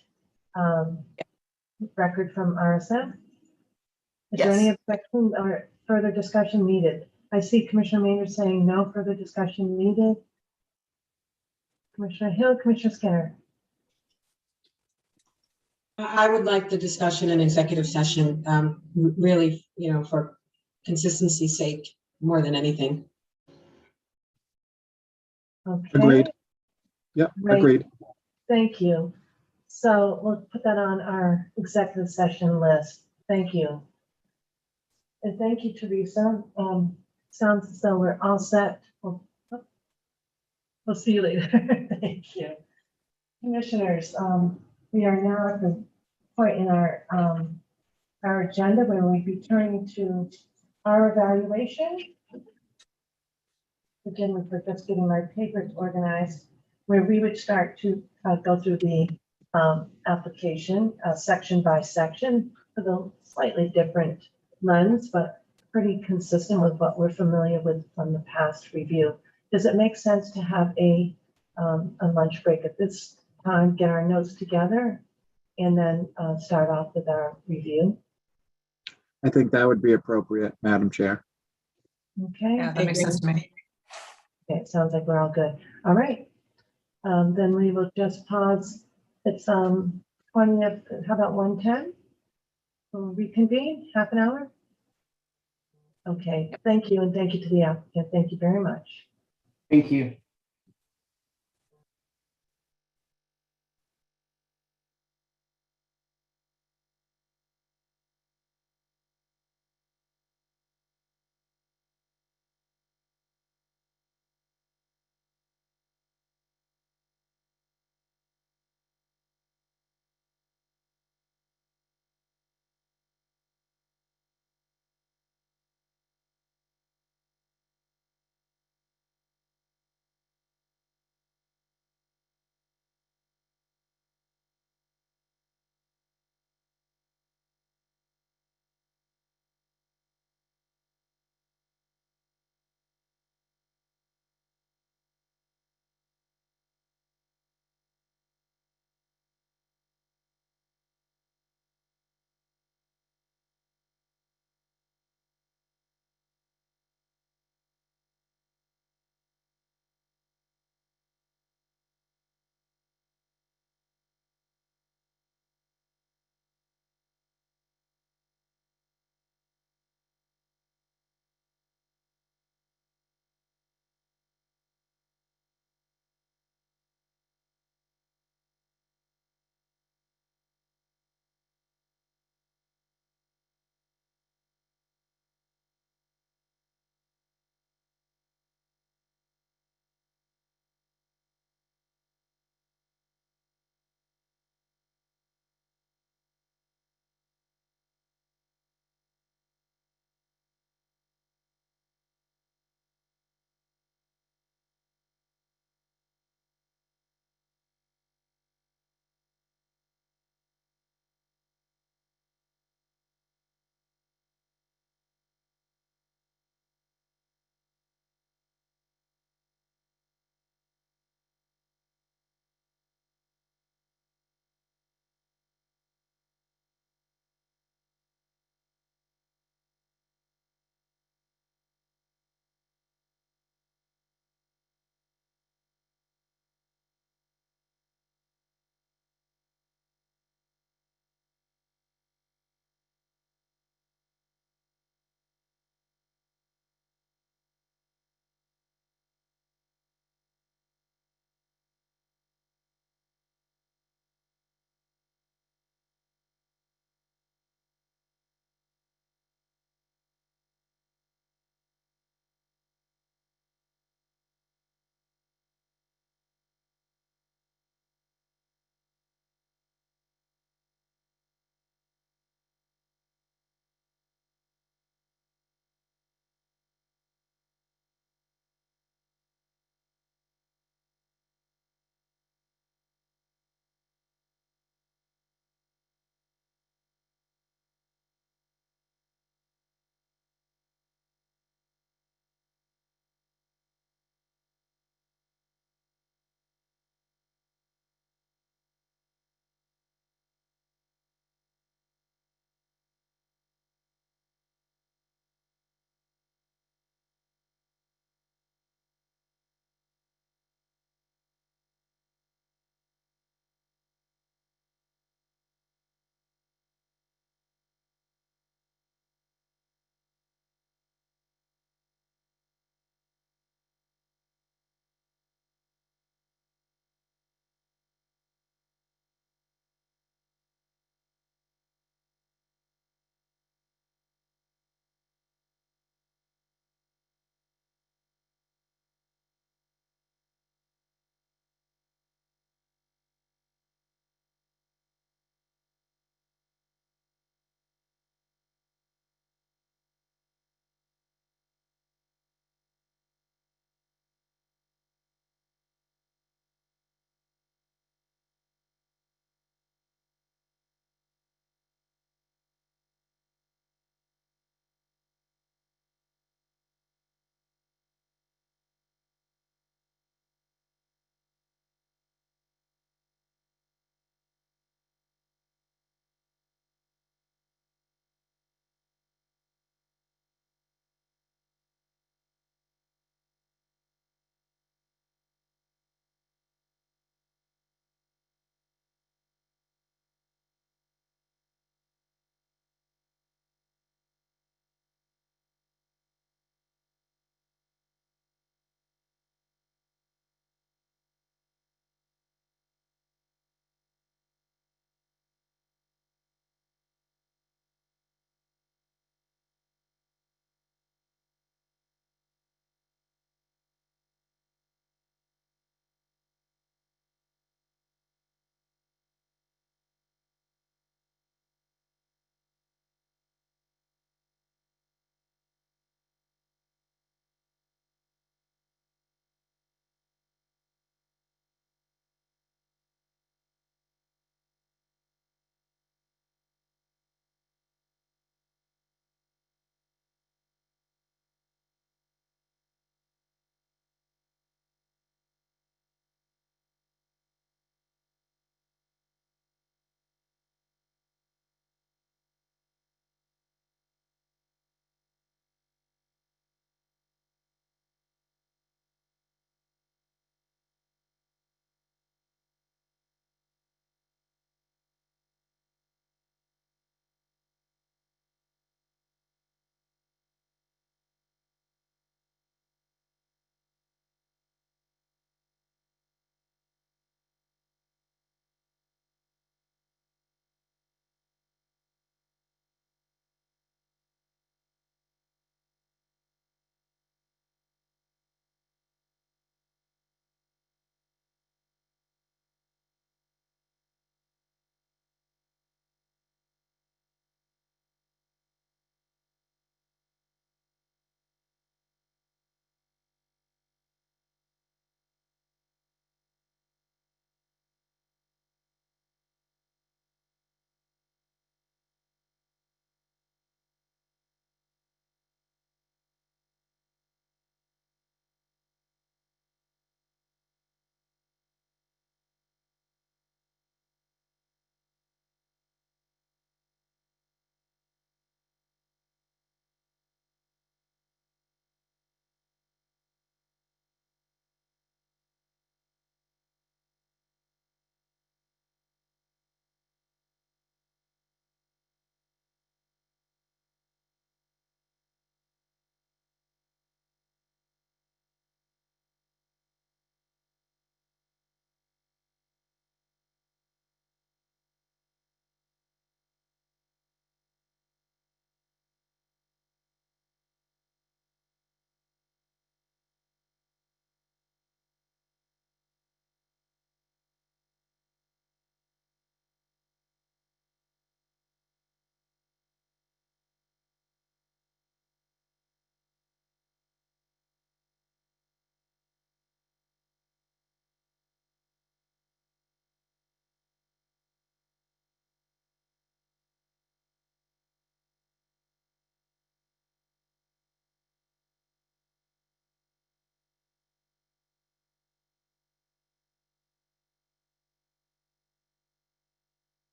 record from RSM? Is there any objection or further discussion needed? I see Commissioner Maynard saying no further discussion needed. Commissioner Hill, Commissioner Skinner. I would like the discussion in executive session, really, for consistency's sake, more than anything. Okay. Agreed. Yep, Great. agreed. Thank you. So we'll put that on our executive session list. Thank you. And thank you, Teresa. Sounds as though we're all set. We'll see you later. Thank you. Commissioners, we are now at the point in our agenda where we'll be turning to our evaluation. Again, we're just getting our papers organized, where we would start to go through the application section by section with a slightly different lens, but pretty consistent with what we're familiar with from the past review. Does it make sense to have a lunch break at this time, get our notes together, and then start off with our review? I think that would be appropriate, Madam Chair. Okay. Yeah, that makes sense to me. Okay, it sounds like we're all good. All right. Then we will just pause. It's 20, how about 1:10? We'll reconvene, half an hour? Okay, thank you, and thank you to the applicant. Thank you very much. Thank you.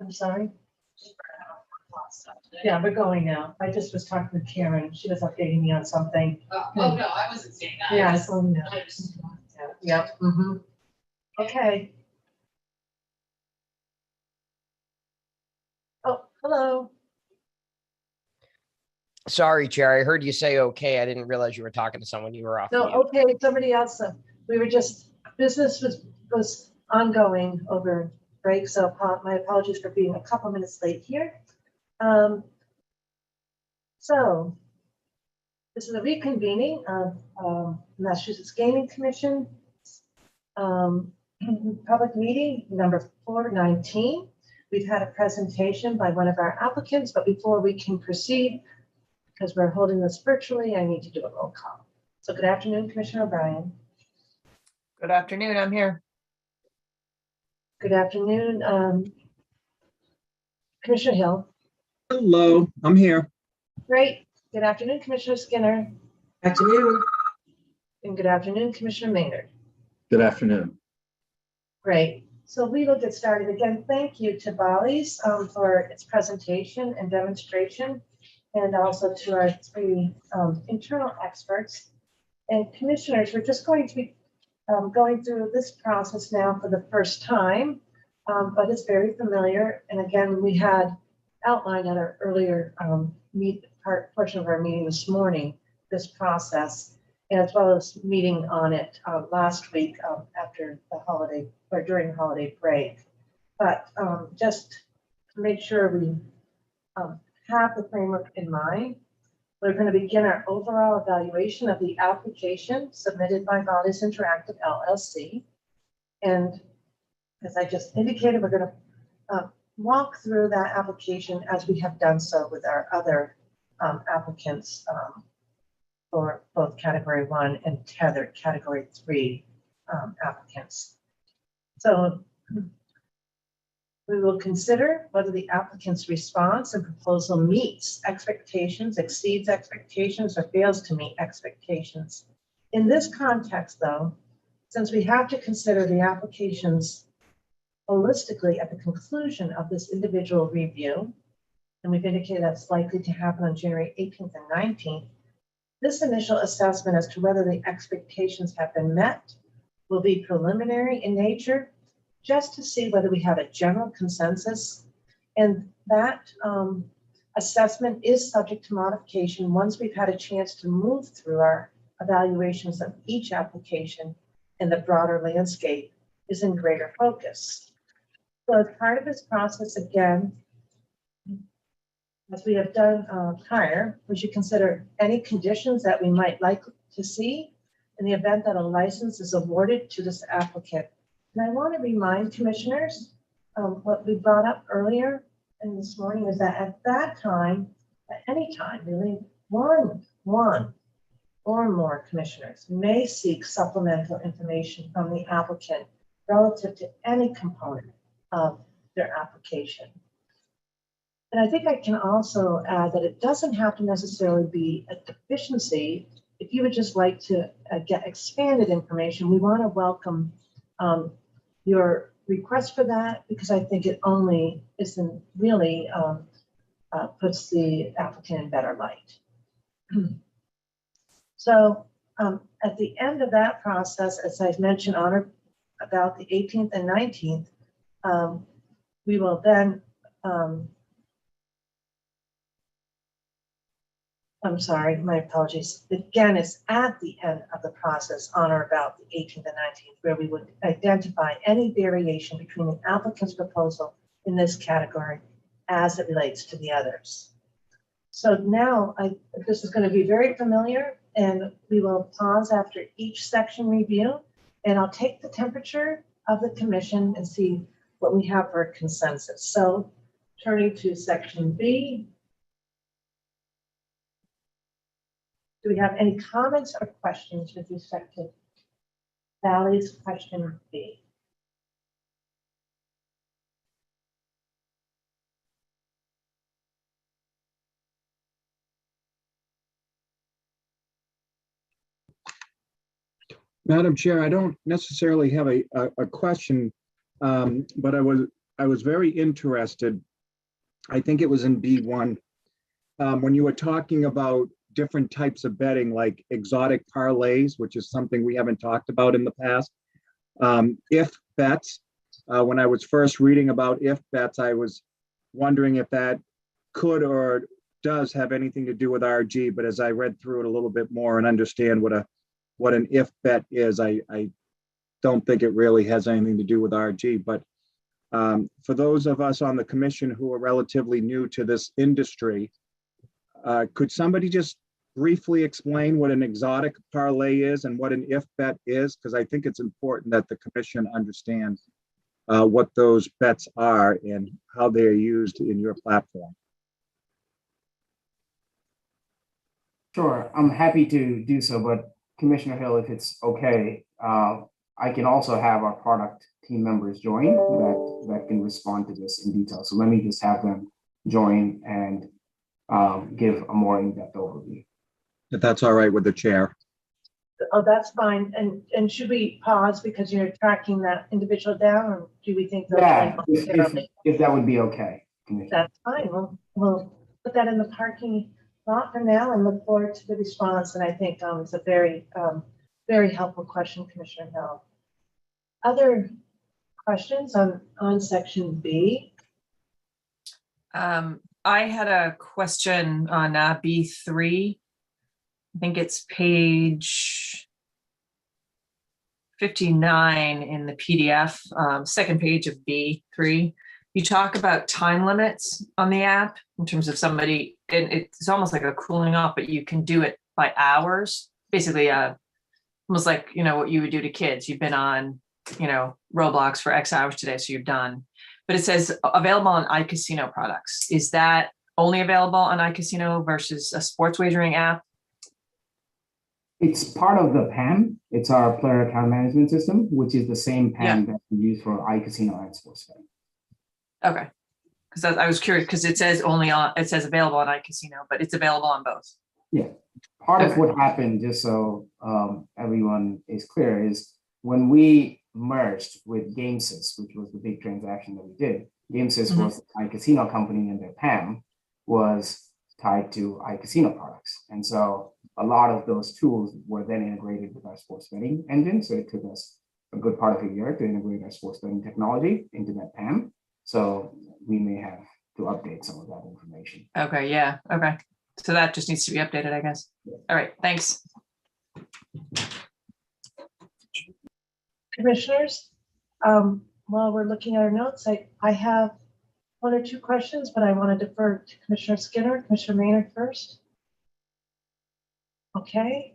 I'm sorry? Yeah, we're going now. I just was talking to Karen. She was updating me on something. Oh, no, I wasn't saying that. Yeah, I saw you. Yep. Okay. Oh, hello. Sorry, Chair. I heard you say okay. I didn't realize you were talking to someone. You were off No, mute. okay, somebody else. We were just, business was ongoing over break, so my apologies for being a couple minutes late here. So this is a reconvening of Massachusetts Gaming Commission public meeting number 419. We've had a presentation by one of our applicants, but before we can proceed, because we're holding this virtually, I need to do a roll call. So good afternoon, Commissioner O'Brien. Good afternoon, I'm here. Good afternoon, Commissioner Hill. Hello, I'm here. Great. Good afternoon, Commissioner Skinner. Afternoon. And good afternoon, Commissioner Maynard. Good afternoon. Great. So we will get started again. Thank you to Bally's for its presentation and demonstration, and also to our three internal experts. And commissioners, we're just going to be going through this process now for the first time, but it's very familiar. And again, we had outlined at our earlier portion of our meeting this morning, this process, as well as meeting on it last week after the holiday or during the holiday break. But just to make sure we have the framework in mind, we're going to begin our overall evaluation of the application submitted by Bally's Interactive LLC. And as I just indicated, we're going to walk through that application as we have done so with our other applicants for both Category 1 and tethered Category 3 applicants. So we will consider whether the applicant's response and proposal meets expectations, exceeds expectations, or fails to meet expectations. In this context, though, since we have to consider the applications holistically at the conclusion of this individual review, and we've indicated that's likely to happen on January 18th and 19th, this initial assessment as to whether the expectations have been met will be preliminary in nature, just to see whether we have a general consensus. And that assessment is subject to modification once we've had a chance to move through our evaluations of each application and the broader landscape is in greater focus. So as part of this process, again, as we have done prior, we should consider any conditions that we might like to see in the event that a license is awarded to this applicant. And I want to remind commissioners what we brought up earlier and this morning is that at that time, at any time, really, one or more commissioners may seek supplemental information from the applicant relative to any component of their application. And I think I can also add that it doesn't have to necessarily be a deficiency. If you would just like to get expanded information, we want to welcome your request for that, because I think it only really puts the applicant in better light. So at the end of that process, as I've mentioned on about the 18th and 19th, we will then I'm sorry, my apologies. Again, it's at the end of the process on or about the 18th and 19th, where we would identify any variation between the applicant's proposal in this category as it relates to the others. So now this is going to be very familiar, and we will pause after each section review, and I'll take the temperature of the commission and see what we have for a consensus. So turning to section B, do we have any comments or questions with respect to Bally's question B? Madam Chair, I don't necessarily have a question But I was very interested. I think it was in B1 when you were talking about different types of betting, like exotic parlays, which is something we haven't talked about in the past. If bets, when I was first reading about if bets, I was wondering if that could or does have anything to do with RG. But as I read through it a little bit more and understand what an if bet is, I don't think it really has anything to do with RG. But for those of us on the commission who are relatively new to this industry, could somebody just briefly explain what an exotic parlay is and what an if bet is? Because I think it's important that the commission understands what those bets are and how they are used in your platform. Sure, I'm happy to do so, but Commissioner Hill, if it's okay, I can also have our product team members join that can respond to this in detail. So let me just have them join and give a more in-depth overview. If that's all right with the chair. Oh, that's fine. And should we pause because you're tracking that individual down, or do we think? Yeah, if that would be okay. That's fine. We'll put that in the parking lot for now and look forward to the response. And I think it's a very, very helpful question, Commissioner Hill. Other questions on section B? I had a question on B3. I think it's page 59 in the PDF, second page of B3. You talk about time limits on the app in terms of somebody, and it's almost like a cooling off, but you can do it by hours. Basically, almost like, you know, what you would do to kids. You've been on, you know, Roblox for X hours today, so you're done. But it says available on iCasino products. Is that only available on iCasino versus a sports wagering app? It's part of the PAM. It's our player account management system, which is the same PAM that we use for iCasino and sports betting. Okay, because I was curious because it says available on iCasino, but it's available on both. Yeah, part of what happened, just so everyone is clear, is when we merged with GameSys, which was the big transaction that we did. GameSys was the iCasino company, and their PAM was tied to iCasino products, and so a lot of those tools were then integrated with our sports betting engine. So it took us a good part of a year to integrate our sports betting technology into that PAM. So we may have to update some of that information. Okay, yeah, okay. So that just needs to be updated, I guess. All right, thanks. Commissioners, while we're looking at our notes, I have one or two questions, but I want to defer to Commissioner Skinner, Commissioner Maynard first. Okay.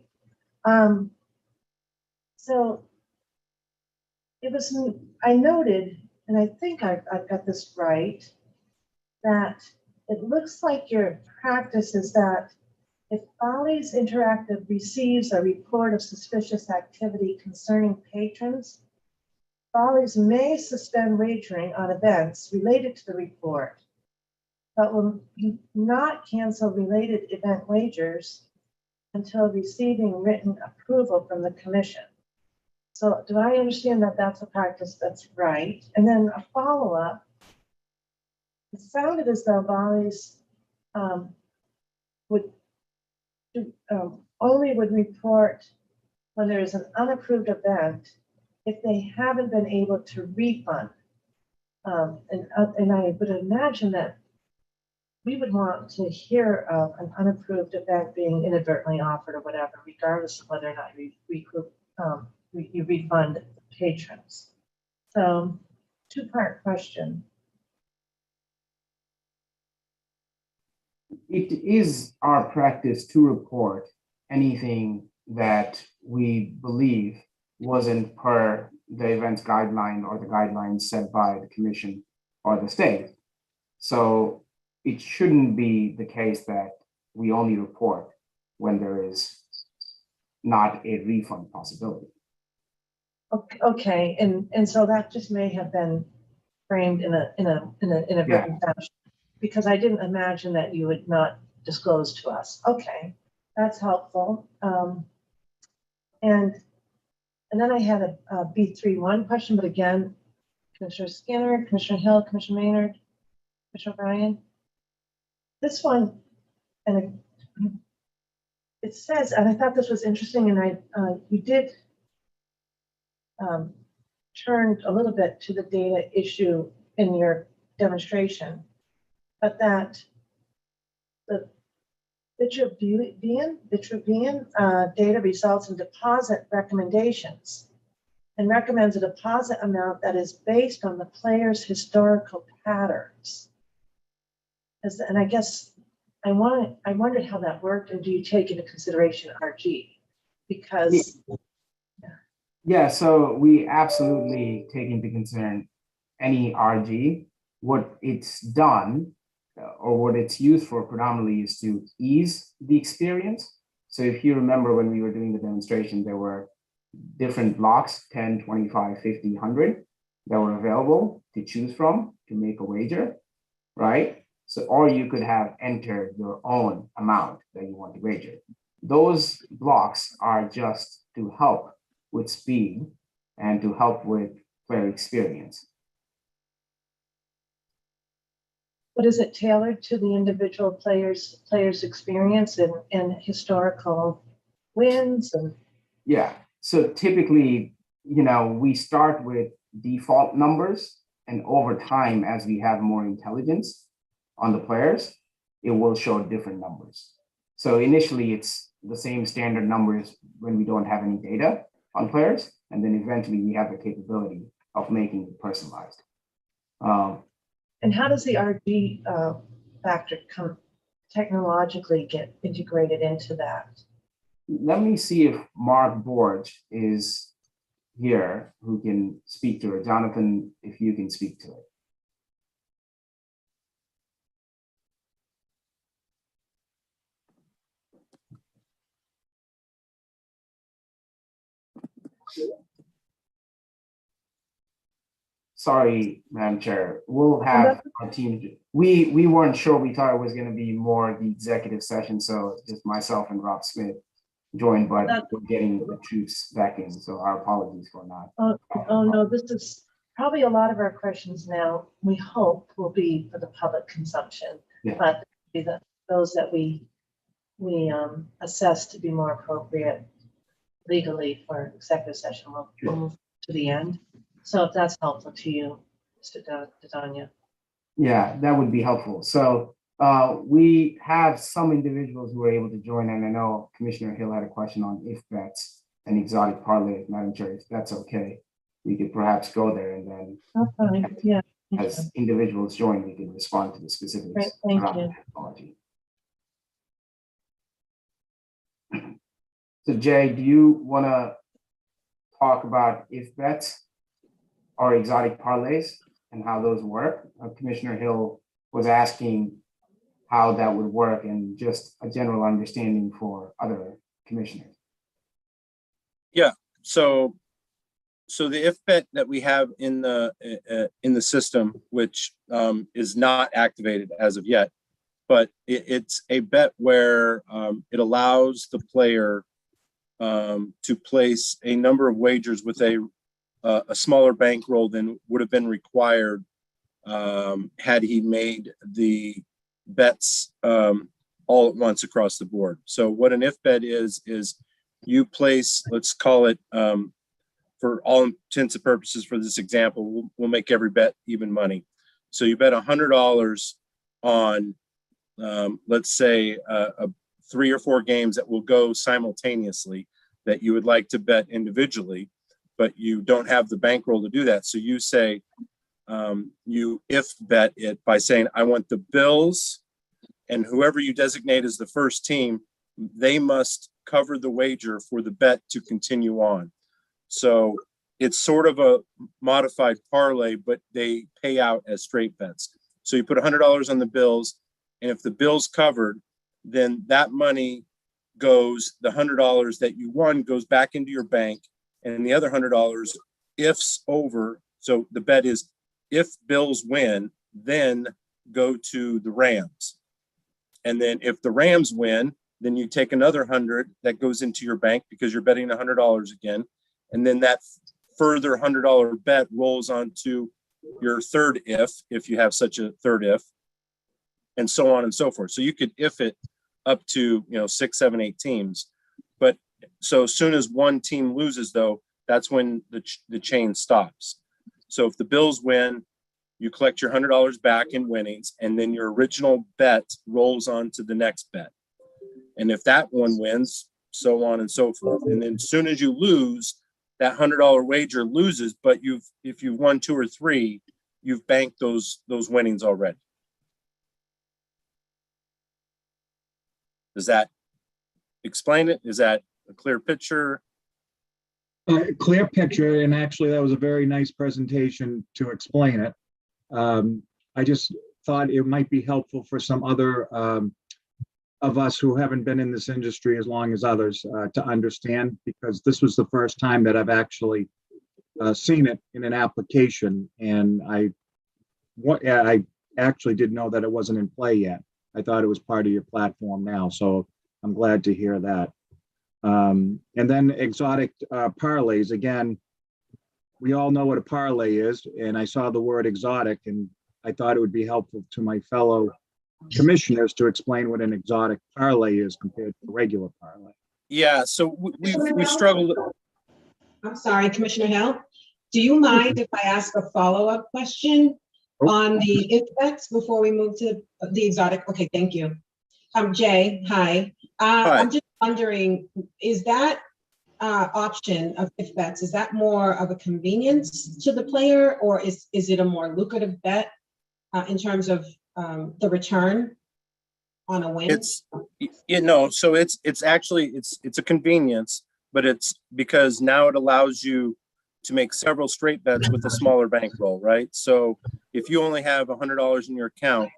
So it was, I noted, and I think I've got this right, that it looks like your practice is that if Bally's Interactive receives a report of suspicious activity concerning patrons, Bally's may suspend wagering on events related to the report, but will not cancel related event wagers until receiving written approval from the commission. So do I understand that that's a practice that's right? And then a follow-up, it sounded as though Bally's only would report when there is an unapproved event if they haven't been able to refund. And I would imagine that we would want to hear of an unapproved event being inadvertently offered or whatever, regardless of whether or not you refund patrons. So, two-part question. It is our practice to report anything that we believe wasn't per the event's guideline or the guidelines set by the commission or the state. So it shouldn't be the case that we only report when there is not a refund possibility. Okay, and so that just may have been framed in a written fashion, because I didn't imagine that you would not disclose to us. Okay, that's helpful. And then I had a B31 question, but again, Commissioner Skinner, Commissioner Hill, Commissioner Maynard, Commissioner O'Brien. This one, and it says, and I thought this was interesting, and you did turn a little bit to the data issue in your demonstration, but that the Vitruvian data results in deposit recommendations and recommends a deposit amount that is based on the player's historical patterns. And I guess I wondered how that worked, and do you take into consideration RG? Because yeah, so we absolutely take into concern any RG. What it's done or what it's used for predominantly is to ease the experience. So if you remember when we were doing the demonstration, there were different blocks, 10, 25, 50, 100, that were available to choose from to make a wager, right? So, or you could have entered your own amount that you want to wager. Those blocks are just to help with speed and to help with player experience. But is it tailored to the individual player's experience and historical wins? And yeah, so typically, we start with default numbers, and over time, as we have more intelligence on the players, it will show different numbers. So initially, it's the same standard numbers when we don't have any data on players, and then eventually we have the capability of making it personalized. And how does the RG factor technologically get integrated into that? Let me see if Mark Borge is here who can speak to it. Jonathan, if you can speak to it. Sorry, Madam Chair. We'll have our team. We weren't sure. We thought it was going to be more the executive session, so just myself and Rob Smith joined, but we're getting the troops back in. So our apologies for not. Oh no, this is probably a lot of our questions now, we hope, will be for the public consumption, but those that we assess to be more appropriate legally for executive session, we'll move to the end. So if that's helpful to you, Mr. Dadanya. Yeah, that would be helpful. So we have some individuals who are able to join, and I know Commissioner Hill had a question on if bets and exotic parlay, Madam Chair, if that's okay. We could perhaps go there, and then as individuals join, we can respond to the specifics. Great, thank you. Technology. So Jay, do you want to talk about if bets or exotic parlays and how those work? Commissioner Hill was asking how that would work and just a general understanding for other commissioners. Yeah, so the if bet that we have in the system, which is not activated as of yet, but it's a bet where it allows the player to place a number of wagers with a smaller bankroll than would have been required had he made the bets all at once across the board. So what an if bet is you place, let's call it, for all intents and purposes for this example, we'll make every bet even money. So you bet $100 on, let's say, 3 or 4 games that will go simultaneously that you would like to bet individually, but you don't have the bankroll to do that. So you say, you if bet it by saying, I want the Bills, and whoever you designate as the first team, they must cover the wager for the bet to continue on. So it's sort of a modified parlay, but they pay out as straight bets. So you put $100 on the Bills, and if the Bills covered, then that money goes, the $100 that you won goes back into your bank, and the other $100 ifs over. So the bet is if Bills win, then go to the Rams. And then if the Rams win, then you take another 100 that goes into your bank because you're betting $100 again. And then that further $100 bet rolls onto your third if you have such a third if, and so on and so forth. So you could if it up to, 6, 7, 8 teams. But so as soon as one team loses, though, that's when the chain stops. So if the Bills win, you collect your $100 back in winnings, and then your original bet rolls on to the next bet. And if that one wins, so on and so forth. And then as soon as you lose, that $100 wager loses, but if you've won 2 or 3, you've banked those winnings already. Does that explain it? Is that a clear picture? Clear picture, and actually that was a very nice presentation to explain it. I just thought it might be helpful for some other of us who haven't been in this industry as long as others to understand, because this was the first time that I've actually seen it in an application, and I actually didn't know that it wasn't in play yet. I thought it was part of your platform now, so I'm glad to hear that. And then exotic parlays, again, we all know what a parlay is, and I saw the word exotic, and I thought it would be helpful to my fellow commissioners to explain what an exotic parlay is compared to a regular parlay. Yeah, so we struggled. I'm sorry, Commissioner Hill. Do you mind if I ask a follow-up question on the if bets before we move to the exotic? Okay, thank you. Jay, hi. Hi. I'm just wondering, is that option of if bets, is that more of a convenience to the player, or is it a more lucrative bet in terms of the return on a win? So it's actually it's a convenience, but it's because now it allows you to make several straight bets with a smaller bankroll, right? So if you only have $100 in your account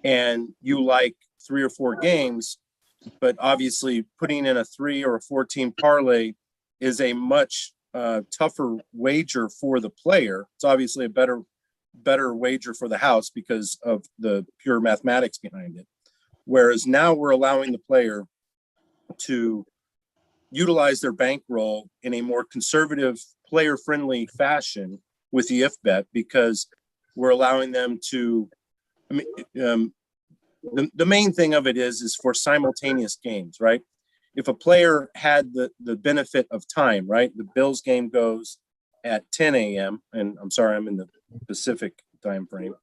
and you like 3 or 4 games, but obviously putting in a 3 or a 14 parlay is a much tougher wager for the player. It's obviously a better wager for the house because of the pure mathematics behind it. Whereas now we're allowing the player to utilize their bankroll in a more conservative, player-friendly fashion with the if bet, because we're allowing them to, the main thing of it is for simultaneous games, right? If a player had the benefit of time, right? The Bills game goes at 10 a.m. and I'm sorry, I'm in the Pacific time frame.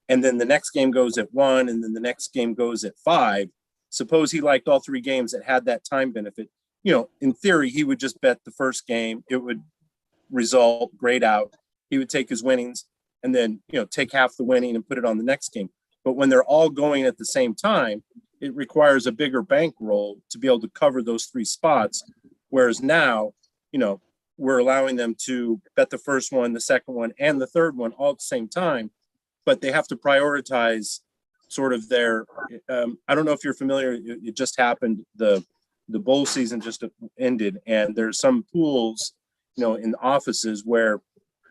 And then the next game goes at 1, and then the next game goes at 5. Suppose he liked all 3 games that had that time benefit. In theory, he would just bet the first game. It would result, grade out. He would take his winnings and then, take half the winning and put it on the next game. But when they're all going at the same time, it requires a bigger bankroll to be able to cover those 3 spots. Whereas now, we're allowing them to bet the first one, the second one, and the third one all at the same time, but they have to prioritize sort of their, I don't know if you're familiar, it just happened, the bowl season just ended, and there's some pools, in offices where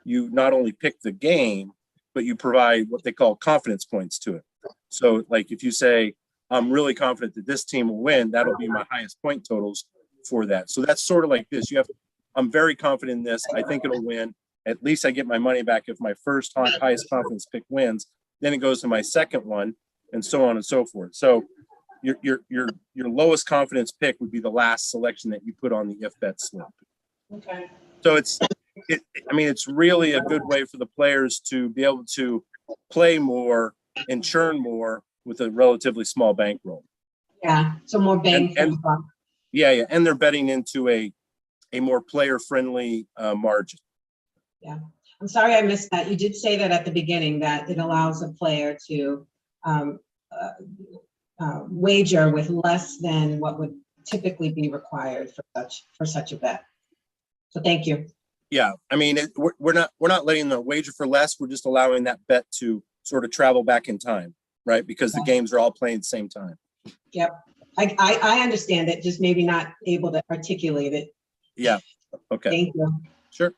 you not only pick the game, but you provide what they call confidence points to it. So like if you say, I'm really confident that this team will win, that'll be my highest point totals for that. So that's sort of like this. I'm very confident in this. I think it'll win. At least I get my money back if my first highest confidence pick wins. Then it goes to my second one, and so on and so forth. So your lowest confidence pick would be the last selection that you put on the if bet slip. Okay. So it's really a good way for the players to be able to play more and churn more with a relatively small bankroll. Yeah, so more bang for the buck. Yeah, and they're betting into a more player-friendly margin. Yeah, I'm sorry I missed that. You did say that at the beginning, that it allows a player to wager with less than what would typically be required for such a bet. So thank you. Yeah, we're not letting them wager for less. We're just allowing that bet to sort of travel back in time, right? Because the games are all playing at the same time. Yep, I understand it, just maybe not able to articulate it. Yeah. Okay. Thank you. Sure.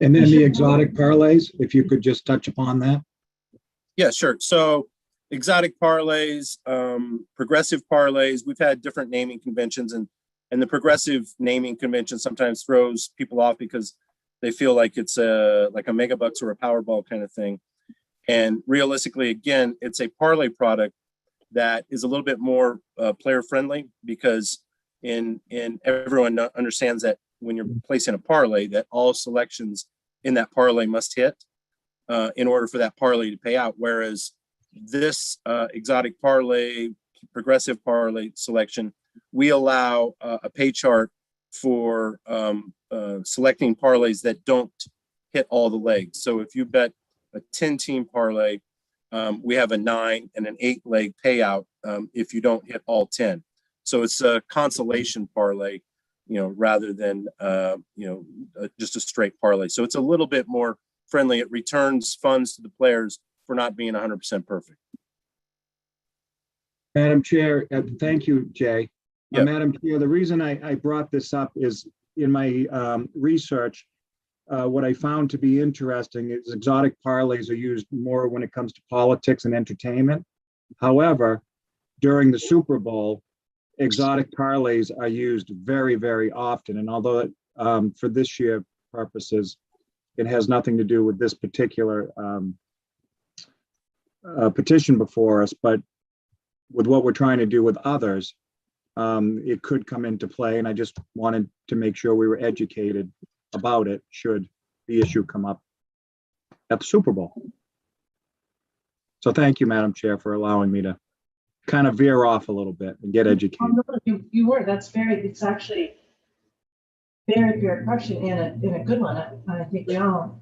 And then the exotic parlays, if you could just touch upon that. Yeah, sure. So exotic parlays, progressive parlays, we've had different naming conventions, and the progressive naming convention sometimes throws people off because They feel like it's a megabucks or a Powerball kind of thing. And realistically, again, it's a parlay product that is a little bit more player friendly, because in everyone understands that when you're placing a parlay, that all selections in that parlay must hit in order for that parlay to pay out. Whereas this exotic parlay, progressive parlay selection, we allow a pay chart for selecting parlays that don't hit all the legs. So if you bet a 10-team parlay, we have a 9 and an 8 leg payout if you don't hit all 10. So it's a consolation parlay, rather than just a straight parlay. So it's a little bit more friendly. It returns funds to the players for not being 100% perfect. Madam Chair, thank you, Jay. Yep. Madam Chair, the reason I brought this up is in my research, what I found to be interesting is exotic parlays are used more when it comes to politics and entertainment. However, during the Super Bowl, exotic parlays are used very, very often. And although for this year purposes, it has nothing to do with this particular petition before us, but with what we're trying to do with others, it could come into play. And I just wanted to make sure we were educated about it should the issue come up at the Super Bowl. So thank you, Madam Chair, for allowing me to kind of veer off a little bit and get educated. You were, it's actually very fair question and a good one. I think we all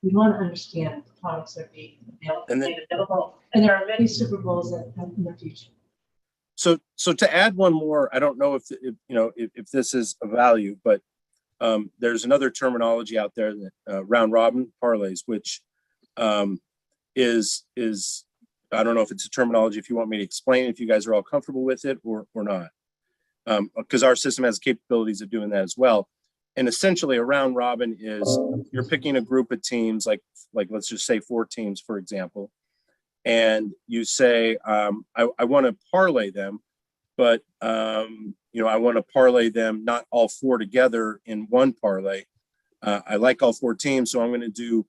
we want to understand the products that are being available, and there are many Super Bowls in the future. So to add one more, I don't know if this is a value, but there's another terminology out there that round robin parlays, which is I don't know if it's a terminology, if you want me to explain, if you guys are all comfortable with it or not, because our system has capabilities of doing that as well. And essentially a round robin is you're picking a group of teams, like let's just say 4 teams, for example, and you say, I want to parlay them, but I want to parlay them not all 4 together in one parlay. I like all 4 teams, so I'm going to do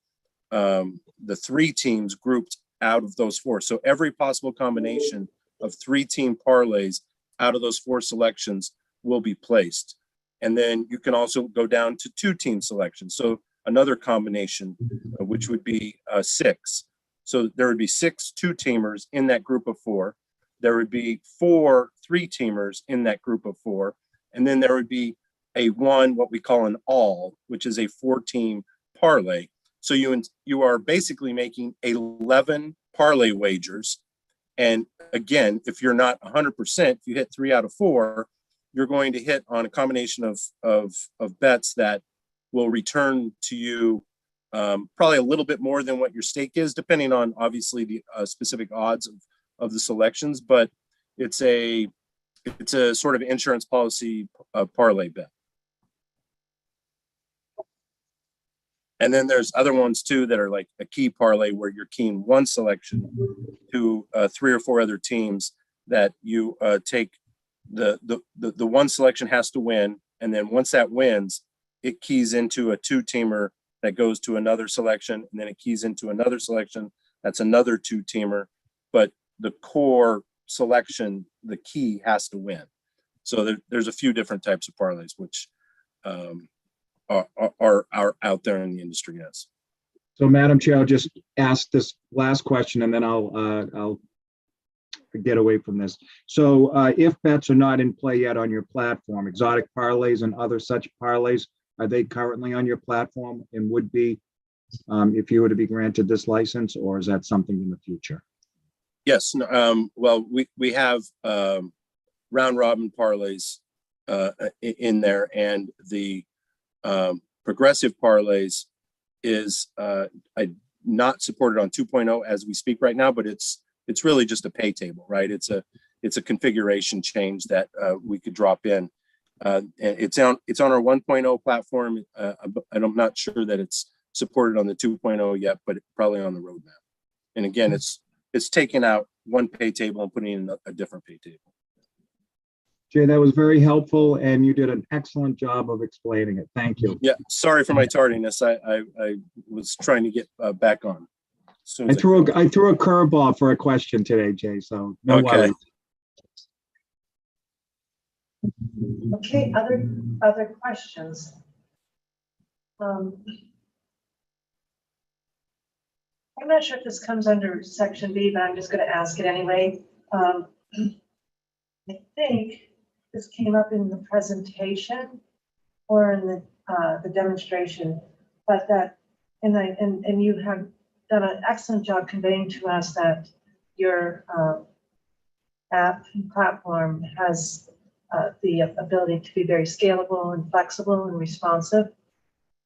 the 3 teams grouped out of those 4. So every possible combination of 3-team parlays out of those 4 selections will be placed. And then you can also go down to 2-team selections. So another combination, which would be 6. So there would be 6 2-teamers in that group of 4. There would be 4 3-teamers in that group of 4. And then there would be what we call an all, which is a 4-team parlay. So you are basically making 11 parlay wagers. And again, if you're not 100%, if you hit 3 out of 4, you're going to hit on a combination of bets that will return to you probably a little bit more than what your stake is, depending on obviously the specific odds of the selections. But it's a sort of insurance policy parlay bet. And then there's other ones too that are like a key parlay where you're keying one selection to 3 or 4 other teams that you take the one selection has to win. And then once that wins, it keys into a 2-teamer that goes to another selection. And then it keys into another selection. That's another 2-teamer. But the core selection, the key has to win. So there's a few different types of parlays, which are out there in the industry. Yes. So Madam Chair, I'll just ask this last question and then I'll get away from this. So if bets are not in play yet on your platform, exotic parlays and other such parlays, are they currently on your platform and would be if you were to be granted this license, or is that something in the future? Yes. Well, we have round robin parlays in there, and the progressive parlays is not supported on 2.0 as we speak right now, but it's really just a pay table, right? It's a configuration change that we could drop in. And it's on our 1.0 platform. I'm not sure that it's supported on the 2.0 yet, but it's probably on the roadmap. And again, it's taking out one pay table and putting in a different pay table. Jay, that was very helpful, and you did an excellent job of explaining it. Thank you. Yeah, sorry for my tardiness. I was trying to get back on. As soon I as threw a curveball for a question today, Jay, so no Okay. worries. Okay, other questions? I'm not sure if this comes under section B, but I'm just going to ask it anyway. I think this came up in the presentation or in the demonstration, but that, and you have done an excellent job conveying to us that your app and platform has the ability to be very scalable and flexible and responsive.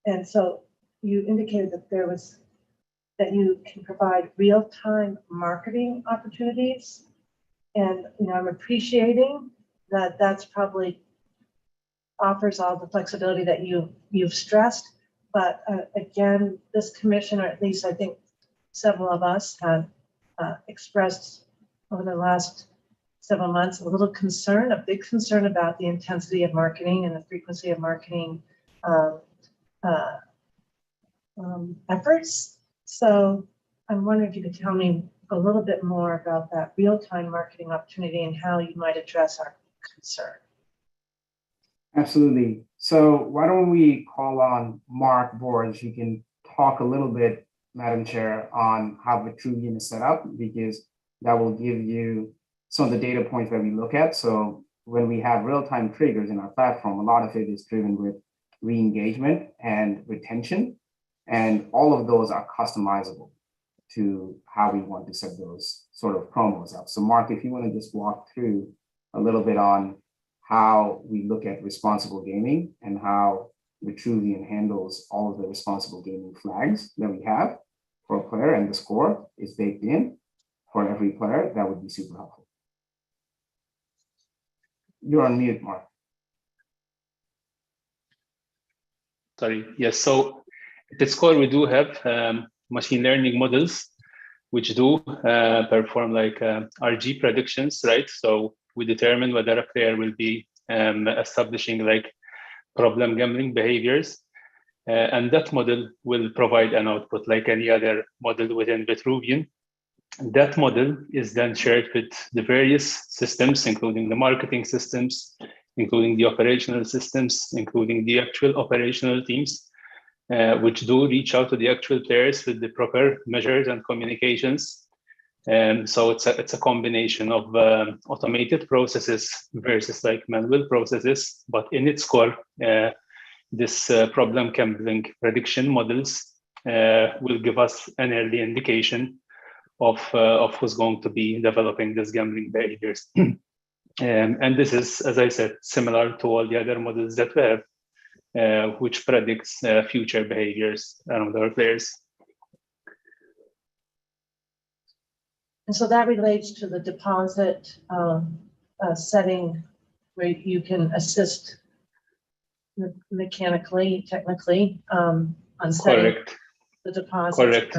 And so you indicated that you can provide real-time marketing opportunities. And I'm appreciating that that's probably offers all the flexibility that you've stressed. But again, this commission, or at least I think several of us have expressed over the last several months a big concern about the intensity of marketing and the frequency of marketing efforts. So I'm wondering if you could tell me a little bit more about that real-time marketing opportunity and how you might address our concern. Absolutely. So why don't we call on Mark Borge? He can talk a little bit, Madam Chair, on how Vitruvian is set up, because that will give you some of the data points that we look at. So when we have real-time triggers in our platform, a lot of it is driven with re-engagement and retention, and all of those are customizable to how we want to set those sort of promos up. So Mark, if you want to just walk through a little bit on how we look at responsible gaming and how Vitruvian handles all of the responsible gaming flags that we have for a player, and the score is baked in for every player, that would be super helpful. You're on mute, Mark. Sorry. Yes. So at the score, we do have machine learning models which do perform like RG predictions, right? So we determine whether a player will be establishing like problem gambling behaviors. And that model will provide an output like any other model within Vitruvian. That model is then shared with the various systems, including the marketing systems, including the operational systems, including the actual operational teams, which do reach out to the actual players with the proper measures and communications. So it's a combination of automated processes versus like manual processes, but in its core, this problem gambling prediction models will give us an early indication of who's going to be developing these gambling behaviors. And this is, as I said, similar to all the other models that we have, which predicts future behaviors around our players. And so that relates to the deposit setting where you can assist mechanically, technically on setting Correct. the deposit. Correct.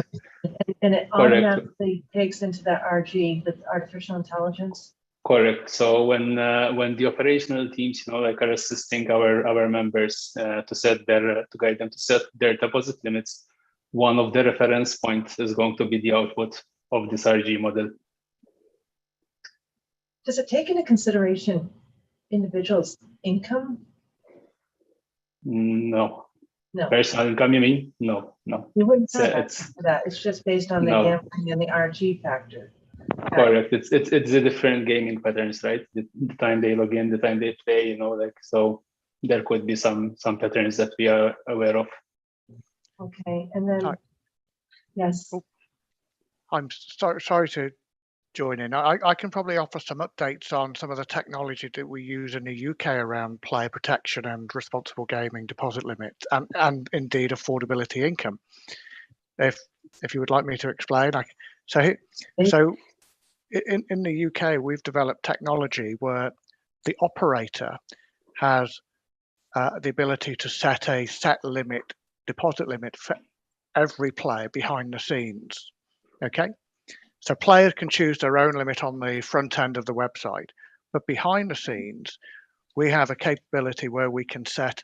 And it Correct. automatically takes into that RG, the artificial intelligence. Correct. So when the operational teams, like are assisting our members to guide them to set their deposit limits, one of the reference points is going to be the output of this RG model. Does it take into consideration individuals' income? No. No. Personal income, you mean? No. You wouldn't It's, say it's that. It's just based on the No. gambling and the RG factor. correct. It's the different gaming patterns, right? The time they log in, the time they play, so there could be some patterns that we are aware of. Okay, and then, Hi. yes. I'm sorry to join in. I can probably offer some updates on some of the technology that we use in the UK around player protection and responsible gaming deposit limits and indeed affordability income. If you would like me to explain, so in the UK we've developed technology where the operator has the ability to set a deposit limit for every player behind the scenes. Okay. So players can choose their own limit on the front end of the website, But behind the scenes, we have a capability where we can set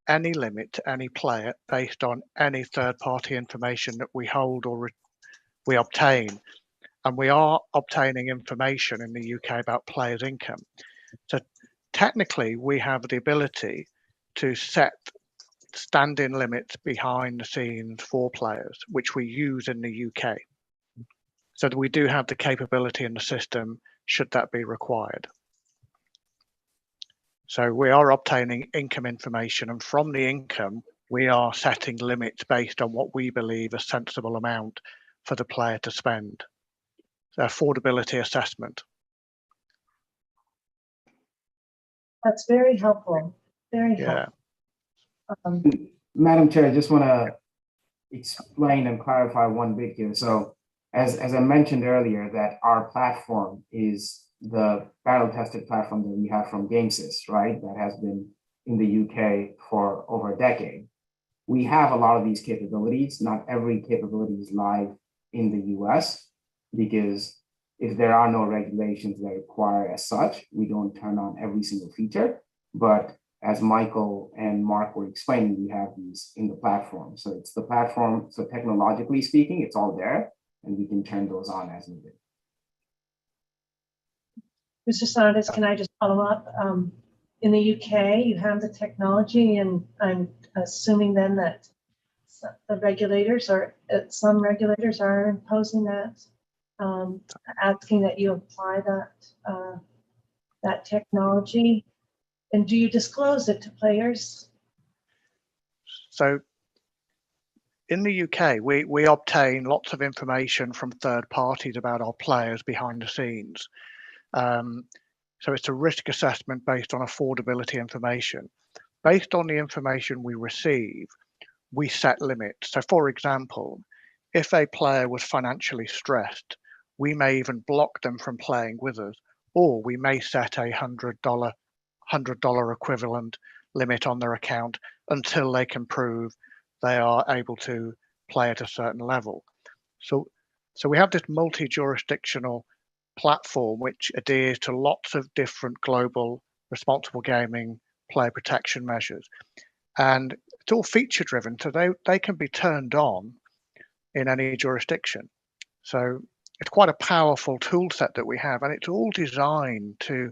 any limit to any player based on any third-party information that we hold or we obtain. And we are obtaining information in the UK about players' income. So technically, we have the ability to set standing limits behind the scenes for players, which we use in the UK. So that we do have the capability in the system should that be required. So we are obtaining income information, and from the income, we are setting limits based on what we believe a sensible amount for the player to spend. So affordability assessment. That's very helpful. Very helpful. Madam Chair, I just want to explain and clarify one bit here. So as I mentioned earlier, that our platform is the battle-tested platform that we have from GameSys, right? That has been in the UK for over a decade. We have a lot of these capabilities. Not every capability is live in the US, because if there are no regulations that require as such, we don't turn on every single feature. But as Michael and Mark were explaining, we have these in the platform. So it's the platform, so technologically speaking, it's all there, and we can turn those on as needed. Mr. Saunders, can I just follow up? In the UK, you have the technology, and I'm assuming then that the regulators or some regulators are imposing that, asking that you apply that technology. And do you disclose it to players? So in the UK, we obtain lots of information from third parties about our players behind the scenes. So it's a risk assessment based on affordability information. Based on the information we receive, we set limits. So for example, if a player was financially stressed, we may even block them from playing with us, or we may set a $100 equivalent limit on their account until they can prove they are able to play at a certain level. So we have this multi-jurisdictional platform which adheres to lots of different global responsible gaming player protection measures, and it's all feature driven, so they can be turned on in any jurisdiction. So it's quite a powerful tool set that we have, and it's all designed to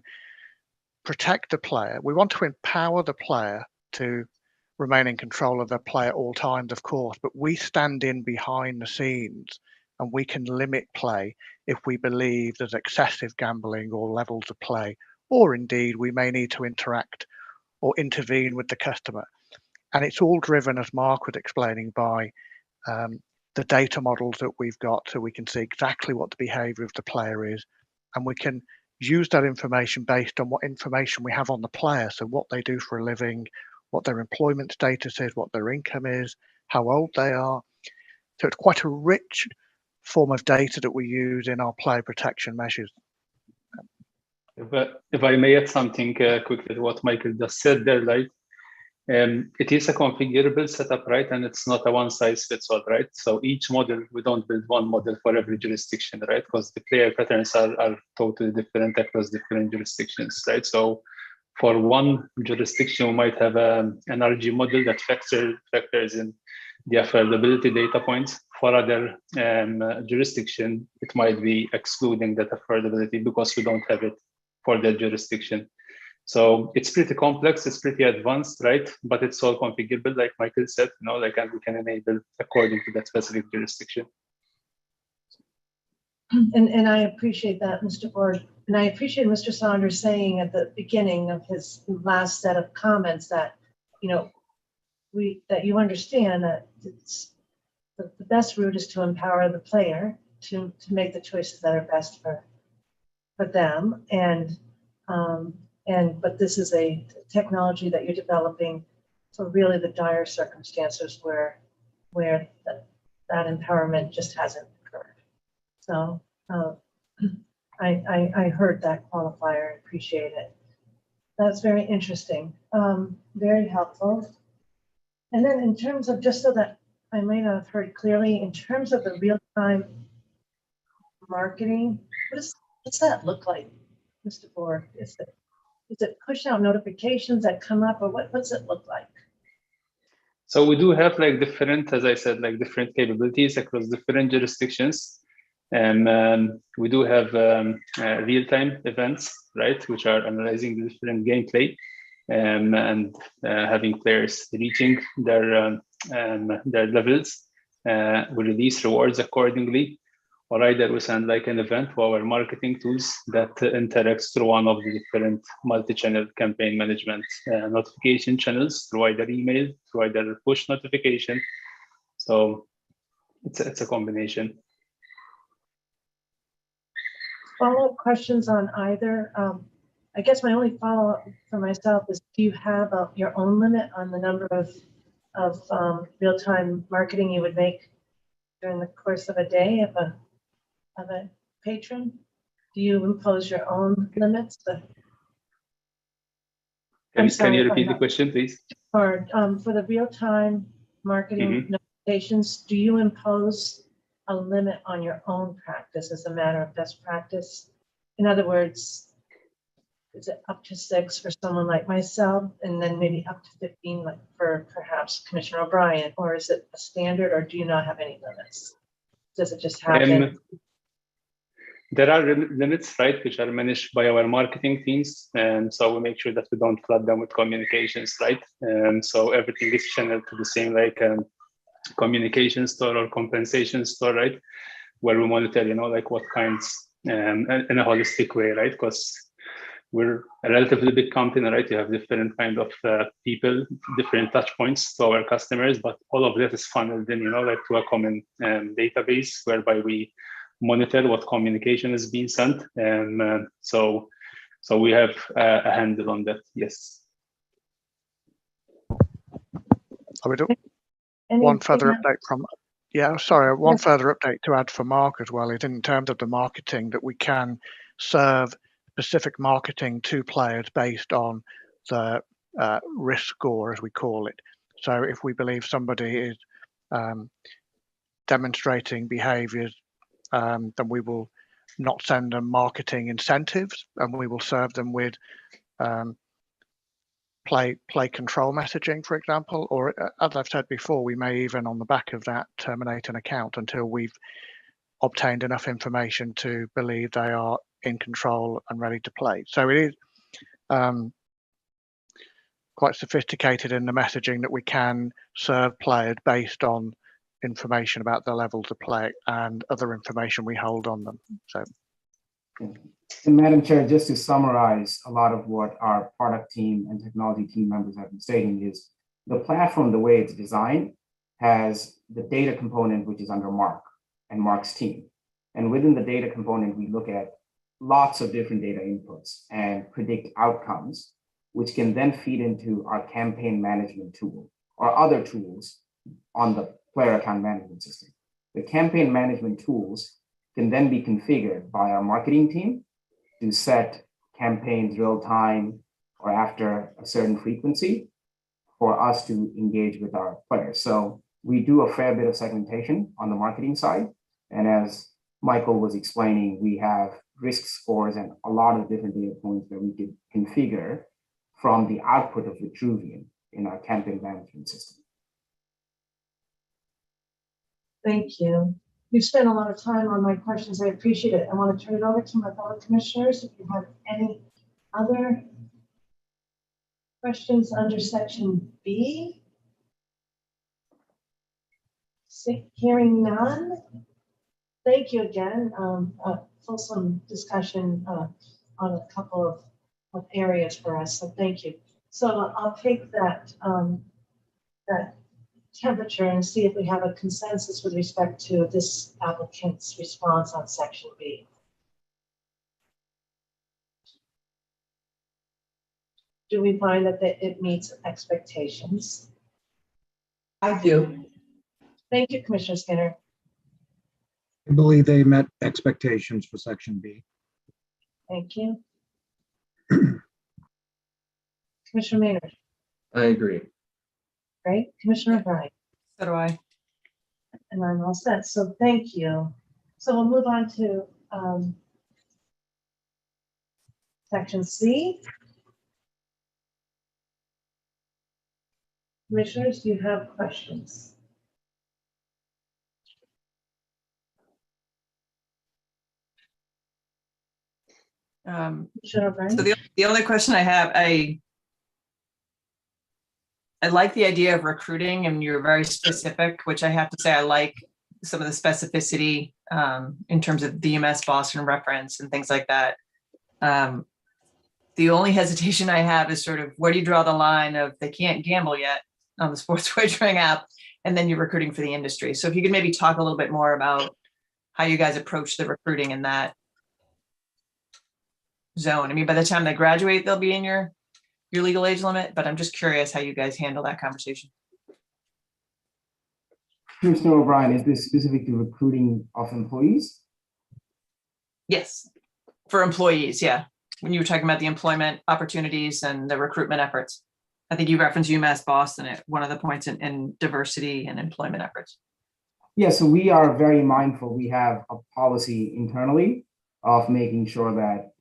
protect the player. We want to empower the player to remain in control of their play at all times, of course, but we stand in behind the scenes and we can limit play if we believe there's excessive gambling or levels of play, or indeed we may need to interact or intervene with the customer. And it's all driven, as Mark was explaining, by the data models that we've got, so we can see exactly what the behavior of the player is, and we can use that information based on what information we have on the player, so what they do for a living, what their employment status is, what their income is, how old they are. So it's quite a rich form of data that we use in our player protection measures. If I may add something quickly to what Michael just said there, right? It is a configurable setup, right? And it's not a one size fits all, right? So each model, we don't build one model for every jurisdiction, right? Because the player patterns are totally different across different jurisdictions, right? So for one jurisdiction, we might have an RG model that factors in the affordability data points. For other jurisdiction, it might be excluding that affordability because we don't have it for that jurisdiction. So it's pretty complex, it's pretty advanced, right? But it's all configurable, like Michael said, you know, like, and we can enable according to that specific jurisdiction. And I appreciate that, Mr. Board. And I appreciate Mr. Saunders saying at the beginning of his last set of comments that, you know, that you understand that it's the best route is to empower the player to make the choices that are best for them. But this is a technology that you're developing for really the dire circumstances where that empowerment just hasn't occurred. So I heard that qualifier and appreciate it. That's very interesting, very helpful. And then in terms of, just so that I might not have heard clearly, in terms of the real-time marketing, what's that look like? Mr. Borg? Is it push out notifications that come up, or what's it look like? So we do have like different, as I said, like different capabilities across different jurisdictions. And we do have real-time events, right, which are analyzing the different gameplay and having players reaching their levels. We release rewards accordingly, or either we send like an event to our marketing tools that interacts through one of the different multi-channel campaign management notification channels, through either email, through either push notification. So it's a combination. Follow-up questions on either. I guess my only follow-up for myself is, do you have your own limit on the number of real-time marketing you would make during the course of a day of a patron? Do you impose your own limits? Can you repeat the question, please? For the real-time marketing notifications, do you impose a limit on your own practice as a matter of best practice? In other words, is it up to 6 for someone like myself, and then maybe up to 15 like for perhaps Commissioner O'Brien, or is it a standard, or do you not have any limits? Does it just happen? There are limits, right, which are managed by our marketing teams, and so we make sure that we don't flood them with communications, right? And so everything is channeled to the same like communication store or compensation store, right, where we monitor, like what kinds in a holistic way, right? Because we're a relatively big company, right? You have different kind of people, different touch points to our customers, but all of that is funneled in, like to a common database whereby we monitor what communication is being sent, and so we have a handle on that. Yes. I would one further update from one further update to add for Mark as well is in terms of the marketing, that we can serve specific marketing to players based on the risk score, as we call it. So if we believe somebody is demonstrating behaviors, then we will not send them marketing incentives, and we will serve them with play control messaging, for example, or as I've said before, we may even on the back of that terminate an account until we've obtained enough information to believe they are in control and ready to play. So it is quite sophisticated in the messaging that we can serve players based on information about their levels of play and other information we hold on them. So, and Madam Chair, just to summarize a lot of what our product team and technology team members have been stating is the platform, the way it's designed, has the data component, which is under Mark and Mark's team. And within the data component, we look at lots of different data inputs and predict outcomes, which can then feed into our campaign management tool or other tools on the player account management system. The campaign management tools can then be configured by our marketing team to set campaigns real time or after a certain frequency for us to engage with our players. So we do a fair bit of segmentation on the marketing side. And as Michael was explaining, we have risk scores and a lot of different data points that we can configure from the output of Vitruvian in our campaign management system. Thank you. You've spent a lot of time on my questions. I appreciate it. I want to turn it over to my fellow commissioners. If you have any other questions under section B. Hearing none. Thank you again. Fulsome discussion on a couple of areas for us. So thank you. So I'll take that that temperature and see if we have a consensus with respect to this applicant's response on section B. Do we find that it meets expectations? I do. Thank you, Commissioner Skinner. I believe they met expectations for section B. Thank you. Commissioner Maynard. I agree. Great. Commissioner O'Brien. So do I. And I'm all set. So thank you. So we'll move on to Section C. Commissioners, do you have questions? So the only question I have, I like the idea of recruiting, and you're very specific, which I have to say I like some of the specificity in terms of the UMass Boston reference and things like that. The only hesitation I have is sort of where do you draw the line of they can't gamble yet on the sports wagering app, and then you're recruiting for the industry. So if you could maybe talk a little bit more about how you guys approach the recruiting in that zone. I mean, by the time they graduate, they'll be in your legal age limit, but I'm just curious how you guys handle that conversation. Commissioner O'Brien, is this specific to recruiting of employees? Yes, for employees, yeah. When you were talking about the employment opportunities and the recruitment efforts, I think you referenced UMass Boston at one of the points in diversity and employment efforts. Yeah, so we are very mindful. We have a policy internally of making sure that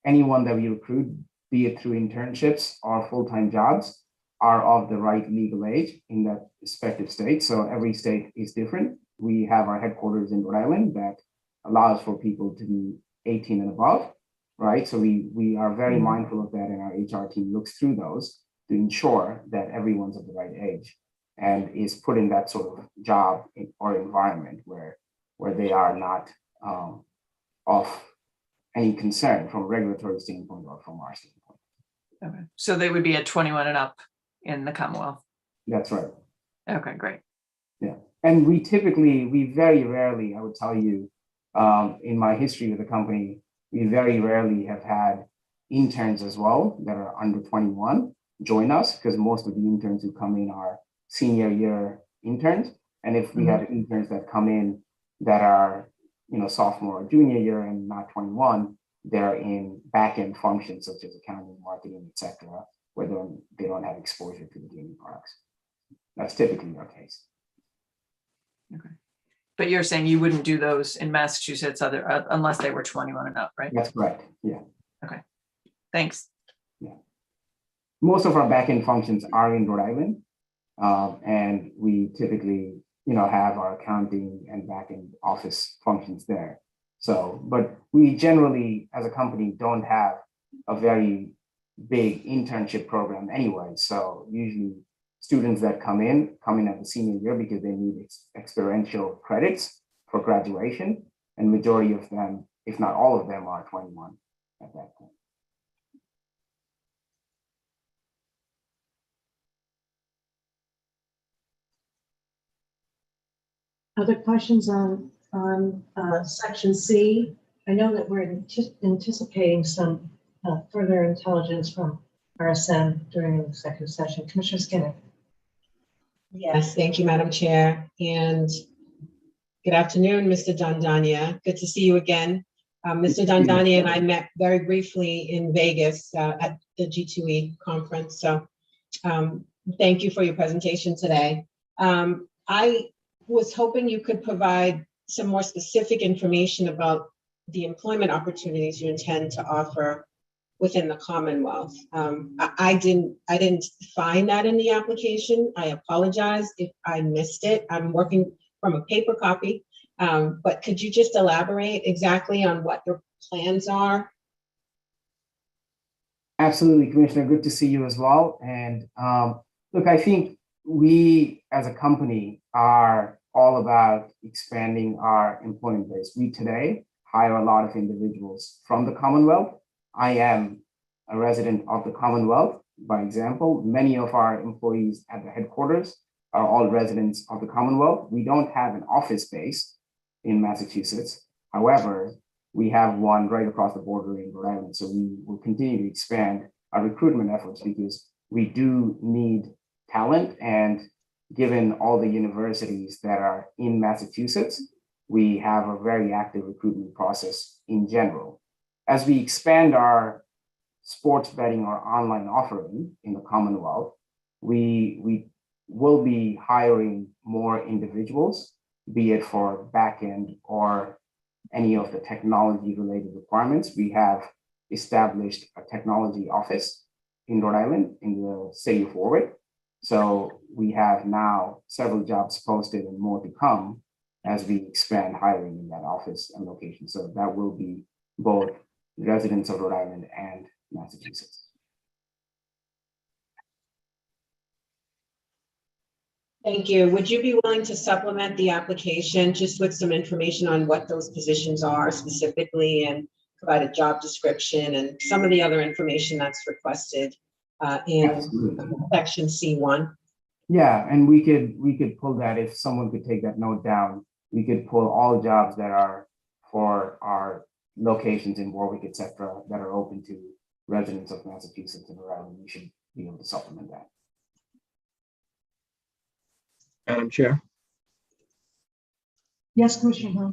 anyone that we recruit, be it through internships or full-time jobs, are of the right legal age in that respective state. So every state is different. We have our headquarters in Rhode Island that allows for people to be 18 and above, right? So we are very mindful of that, and our HR team looks through those to ensure that everyone's of the right age and is put in that sort of job or environment where they are not of any concern from a regulatory standpoint or from our standpoint. Okay, so they would be at 21 and up in the Commonwealth. That's right. Okay, great. Yeah, and we very rarely, I would tell you, in my history with the company, we very rarely have had interns as well that are under 21 join us, because most of the interns who come in are senior year interns. And if we have interns that come in that are, sophomore or junior year and not 21, they're in back-end functions such as accounting, marketing, etc., where they don't have exposure to the gaming products. That's typically our case. Okay. But you're saying you wouldn't do those in Massachusetts unless they were 21 and up, right? That's correct. Yeah. Okay. Thanks. Yeah. Most of our back-end functions are in Rhode Island, and we typically, have our accounting and back-end office functions there. So, but we generally, as a company, don't have a very big internship program anyway. So usually students that come in at the senior year because they need experiential credits for graduation, and majority of them, if not all of them, are 21 at that point. Other questions on section C? I know that we're anticipating some further intelligence from RSM during the second session. Commissioner Skinner. Yes, thank you, Madam Chair. And good afternoon, Mr. Dandania. Good to see you again. Mr. Dandania and I met very briefly in Vegas at the G2E conference. So thank you for your presentation today. I was hoping you could provide some more specific information about the employment opportunities you intend to offer within the Commonwealth. I didn't find that in the application. I apologize if I missed it. I'm working from a paper copy, but could you just elaborate exactly on what your plans are? Absolutely, Commissioner. Good to see you as well. And look, I think we as a company are all about expanding our employment base. We today hire a lot of individuals from the Commonwealth. I am a resident of the Commonwealth, by example. Many of our employees at the headquarters are all residents of the Commonwealth. We don't have an office base in Massachusetts. However, we have one right across the border in Rhode Island. So we will continue to expand our recruitment efforts because we do need talent, and given all the universities that are in Massachusetts, we have a very active recruitment process in general. As we expand our sports betting or online offering in the Commonwealth, we will be hiring more individuals, be it for back-end or any of the technology related requirements. We have established a technology office in Rhode Island in the city of Warwick. So we have now several jobs posted and more to come as we expand hiring in that office and location. So that will be both residents of Rhode Island and Massachusetts. Thank you. Would you be willing to supplement the application just with some information on what those positions are specifically and provide a job description and some of the other information that's requested in section C1? Yeah, and we could pull that if someone could take that note down. We could pull all jobs that are for our locations in Warwick, et cetera, that are open to residents of Massachusetts and Rhode Island. We should be able to supplement that. Madam Chair. Yes, Commissioner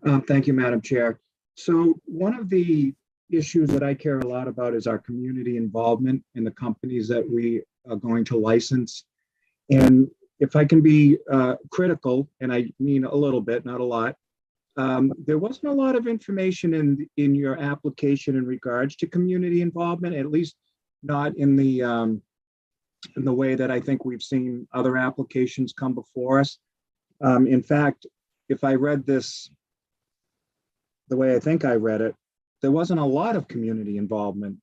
Hill. Thank you, Madam Chair. So one of the issues that I care a lot about is our community involvement in the companies that we are going to license. And if I can be critical, and I mean a little bit, not a lot, there wasn't a lot of information in your application in regards to community involvement, at least not in the way that I think we've seen other applications come before us. In fact, if I read this the way I think I read it, there wasn't a lot of community involvement.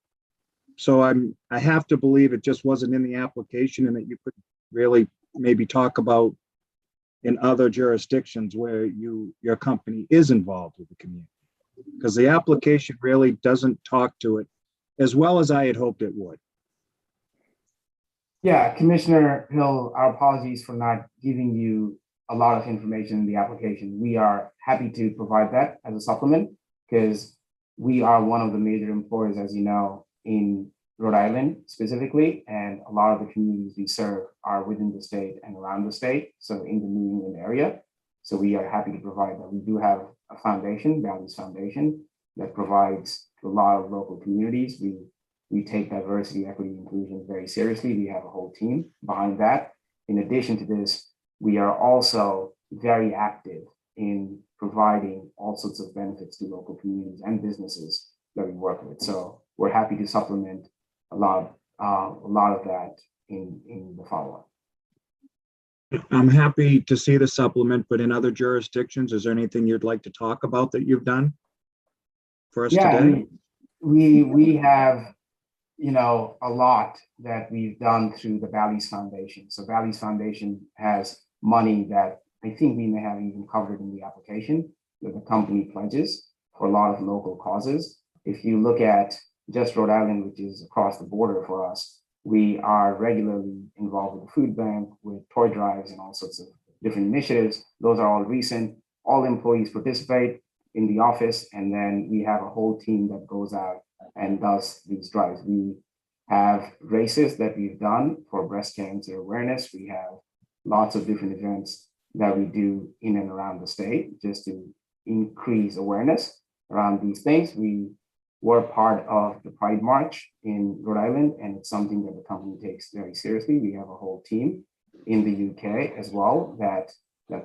So I have to believe it just wasn't in the application and that you could really maybe talk about in other jurisdictions where your company is involved with the community, because the application really doesn't talk to it as well as I had hoped it would. Yeah, Commissioner Hill, our apologies for not giving you a lot of information in the application. We are happy to provide that as a supplement because we are one of the major employers, as you know, in Rhode Island specifically, and a lot of the communities we serve are within the state and around the state, so in the New England area. So we are happy to provide that. We do have a foundation, Values Foundation, that provides to a lot of local communities. We take diversity, equity, inclusion very seriously. We have a whole team behind that. In addition to this, we are also very active in providing all sorts of benefits to local communities and businesses that we work with. So we're happy to supplement a lot of that in the follow-up. I'm happy to see the supplement, but in other jurisdictions, is there anything you'd like to talk about that you've done for us today? We have, a lot that we've done through the Values Foundation. So Values Foundation has money that I think we may have even covered in the application that the company pledges for a lot of local causes. If you look at just Rhode Island, which is across the border for us, we are regularly involved with the food bank, with toy drives and all sorts of different initiatives. Those are all recent. All employees participate in the office, and then we have a whole team that goes out and does these drives. We have races that we've done for breast cancer awareness. We have lots of different events that we do in and around the state just to increase awareness around these things. We were part of the Pride March in Rhode Island, and it's something that the company takes very seriously. We have a whole team in the UK as well that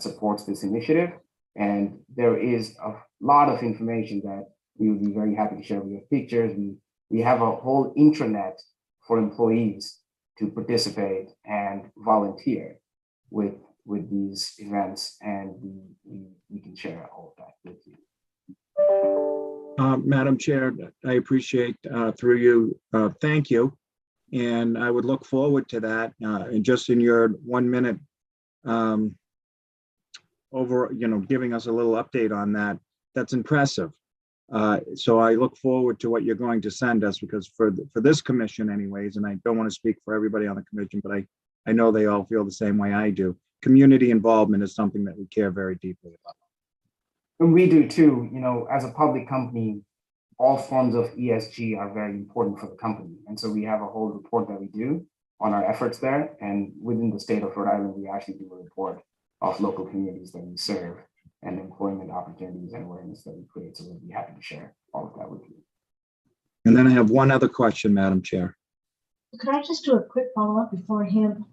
supports this initiative. And there is a lot of information that we would be very happy to share. We have pictures. We have a whole intranet for employees to participate and volunteer with these events, and we can share all of that with you. Madam Chair, I appreciate through you, thank you. And I would look forward to that. And just in your 1 minute giving us a little update on that, that's impressive. So I look forward to what you're going to send us, because for this commission anyways, and I don't want to speak for everybody on the commission, but I know they all feel the same way I do. Community involvement is something that we care very deeply about. And we do too. As a public company, all forms of ESG are very important for the company. And so we have a whole report that we do on our efforts there. And within the state of Rhode Island, we actually do a report of local communities that we serve and employment opportunities and awareness that we create. So we'll be happy to share all of that with you. And then I have one other question, Madam Chair. Could I just do a quick follow-up beforehand?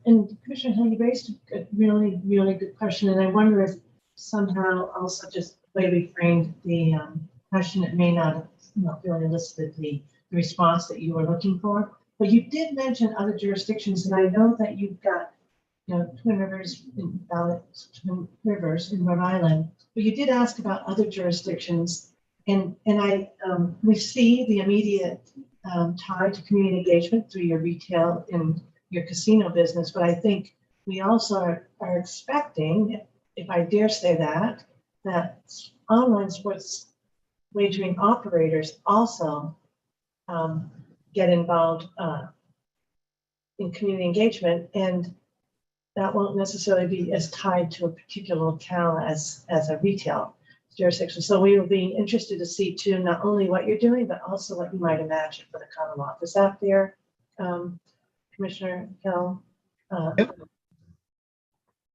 And Commissioner Hill, you raised a really, really good question. And I wonder if somehow also just the way we framed the question, it may not have not really elicited the response that you were looking for. But you did mention other jurisdictions, and I know that you've got, Twin Rivers Twin Rivers in Rhode Island, but you did ask about other jurisdictions, and we see the immediate tie to community engagement through your retail and your casino business, but I think we also are expecting, if I dare say that online sports wagering operators also get involved in community engagement, and that won't necessarily be as tied to a particular locale as a retail jurisdiction. So we will be interested to see too, not only what you're doing, but also what you might imagine for the Commonwealth. Is that fair, Commissioner Hill?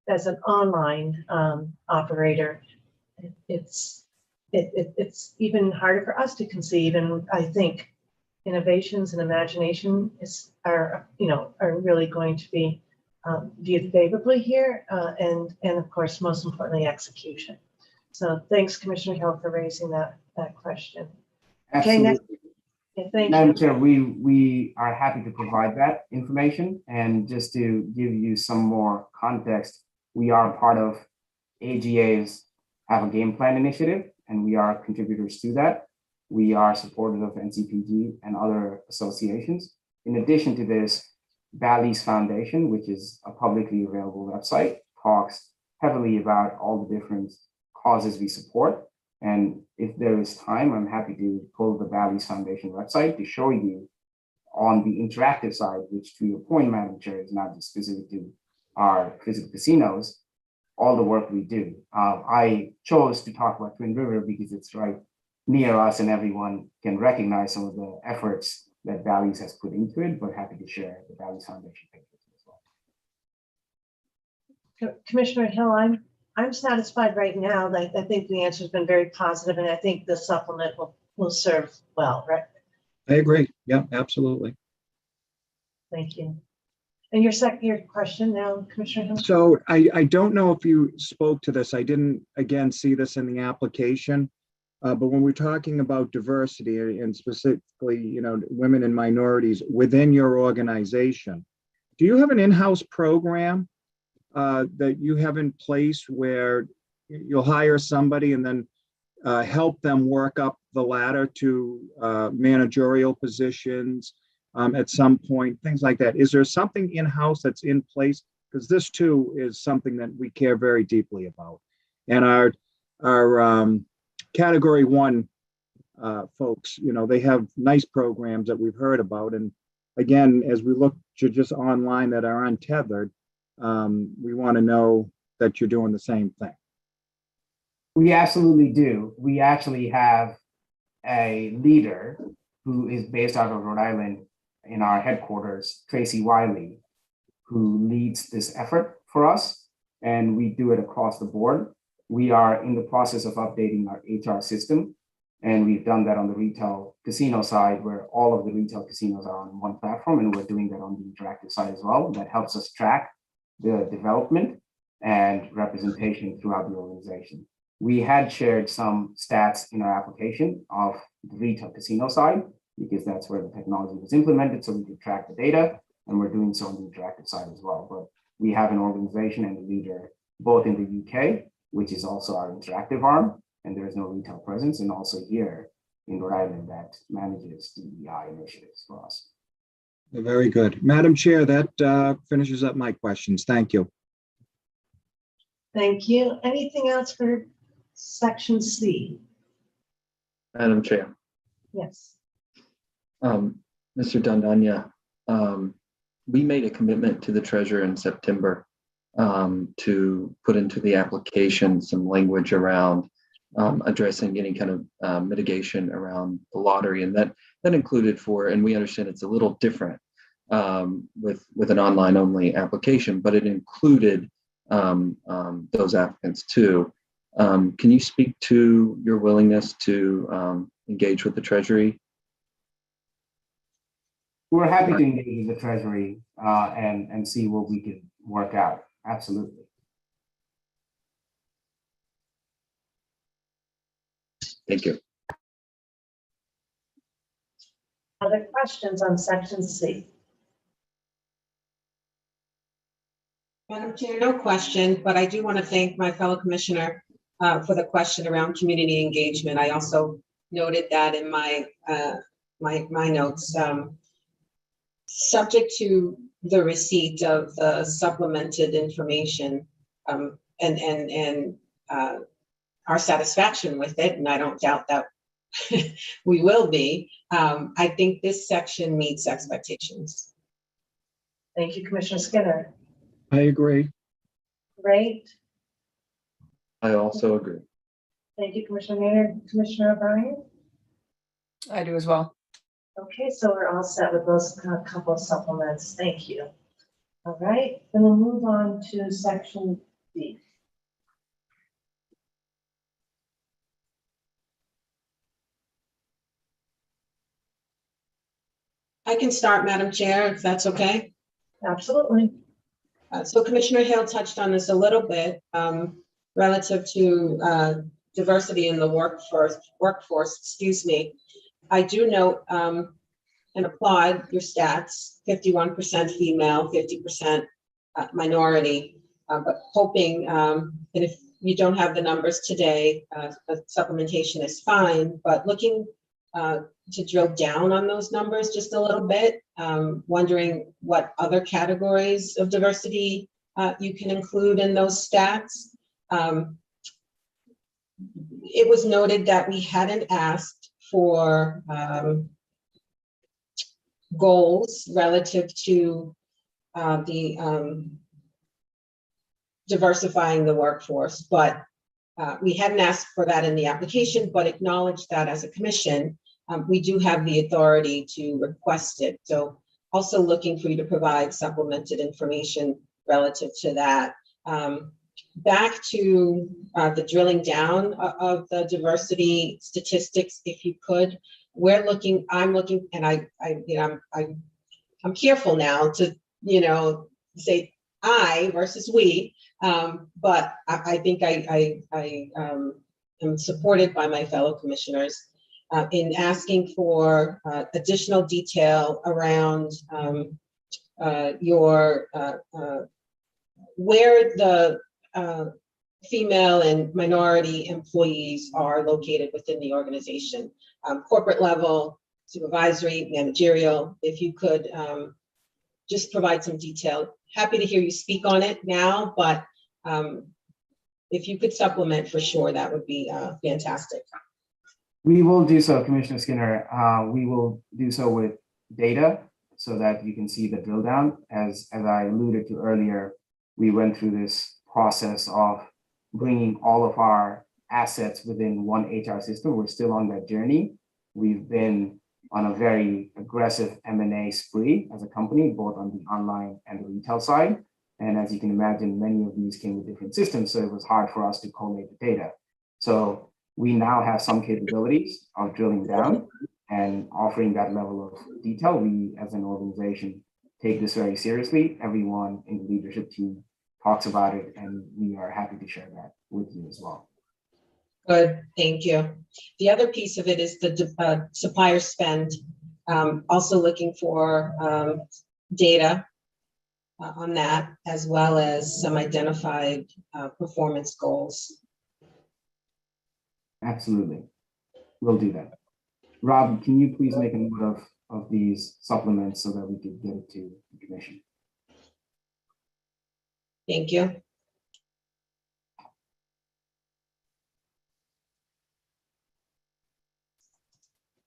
As an online operator, it's even harder for us to conceive, and I think innovations and imagination are really going to be viewed favorably here, and of course, most importantly, execution. So thanks, Commissioner Hill, for raising that question. Okay, next. Yeah, thank Madam you. Chair, we are happy to provide that information. And just to give you some more context, we are part of AGA's Have a Game Plan initiative, and we are contributors to that. We are supporters of NCPG and other associations. In addition to this, Bally's Foundation, which is a publicly available website, talks heavily about all the different causes we support. And if there is time, I'm happy to pull the Bally's Foundation website to show you on the interactive side, which to your point, Madam Chair, is not just specific to our physical casinos, all the work we do. I chose to talk about Twin River because it's right near us and everyone can recognize some of the efforts that Bally's has put into it, but happy to share the Bally's Foundation papers as well. Commissioner Hill, I'm satisfied right now. I think the answer has been very positive, and I think the supplement will serve well, right? I agree. Yeah, absolutely. Thank you. And your question now, Commissioner Hill? So I don't know if you spoke to this. I didn't, again, see this in the application. But when we're talking about diversity and specifically, women and minorities within your organization, do you have an in-house program that you have in place where you'll hire somebody and then help them work up the ladder to managerial positions at some point, things like that? Is there something in-house that's in place? Because this too is something that we care very deeply about. And our Category 1 folks, they have nice programs that we've heard about. And again, as we look to just online that are untethered, we want to know that you're doing the same thing. We absolutely do. We actually have a leader who is based out of Rhode Island in our headquarters, Tracy Wiley, who leads this effort for us, and we do it across the board. We are in the process of updating our HR system, and we've done that on the retail casino side, where all of the retail casinos are on one platform, and we're doing that on the interactive side as well. That helps us track the development and representation throughout the organization. We had shared some stats in our application of the retail casino side, because that's where the technology was implemented, so we could track the data, and we're doing so on the interactive side as well. But we have an organization and a leader both in the UK, which is also our interactive arm, and there is no retail presence, and also here in Rhode Island that manages DEI initiatives for us. Very good. Madam Chair, that finishes up my questions. Thank you. Thank you. Anything else for Section C? Madam Chair. Yes. Mr. Dandanya, we made a commitment to the Treasurer in September to put into the application some language around addressing any kind of mitigation around the lottery, and that included and we understand it's a little different with an online only application, but it included those applicants too. Can you speak to your willingness to engage with the Treasury? We're happy to engage with the Treasury and see what we can work out. Absolutely. Thank you. Other questions on section C? Madam Chair, no question, but I do want to thank my fellow commissioner for the question around community engagement. I also noted that in my my notes. Subject to the receipt of the supplemented information and our satisfaction with it, and I don't doubt that we will be, I think this section meets expectations. Thank you, Commissioner Skinner. I agree. Great. I also agree. Thank you, Commissioner Maynard. Commissioner O'Brien? I do as well. Okay, so we're all set with those couple of supplements. Thank you. All right, then we'll move on to section D. I can start, Madam Chair, if that's okay. Absolutely. So Commissioner Hill touched on this a little bit relative to diversity in the workforce, excuse me. I do note and applaud your stats, 51% female, 50% minority, but hoping that if you don't have the numbers today, supplementation is fine, but looking to drill down on those numbers just a little bit, wondering what other categories of diversity you can include in those stats. It was noted that we hadn't asked for goals relative to the diversifying the workforce, but we hadn't asked for that in the application, but acknowledged that as a commission, we do have the authority to request it. So also looking for you to provide supplemented information relative to that. Back to the drilling down of the diversity statistics, if you could. I'm looking, and I'm careful now to, say I versus we, but I think I am supported by my fellow commissioners in asking for additional detail around your where the female and minority employees are located within the organization, corporate level, supervisory, managerial. If you could just provide some detail. Happy to hear you speak on it now, but if you could supplement for sure, that would be fantastic. We will do so, Commissioner Skinner. We will do so with data so that you can see the drill down. As I alluded to earlier, we went through this process of bringing all of our assets within one HR system. We're still on that journey. We've been on a very aggressive M&A spree as a company, both on the online and the retail side. And as you can imagine, many of these came with different systems, so it was hard for us to collate the data. So we now have some capabilities of drilling down and offering that level of detail. We, as an organization, take this very seriously. Everyone in the leadership team talks about it, and we are happy to share that with you as well. Good, thank you. The other piece of it is the supplier spend. Also looking for data on that, as well as some identified performance goals. Absolutely, we'll do that. Rob, can you please make a note of these supplements so that we can get it to the commission? Thank you.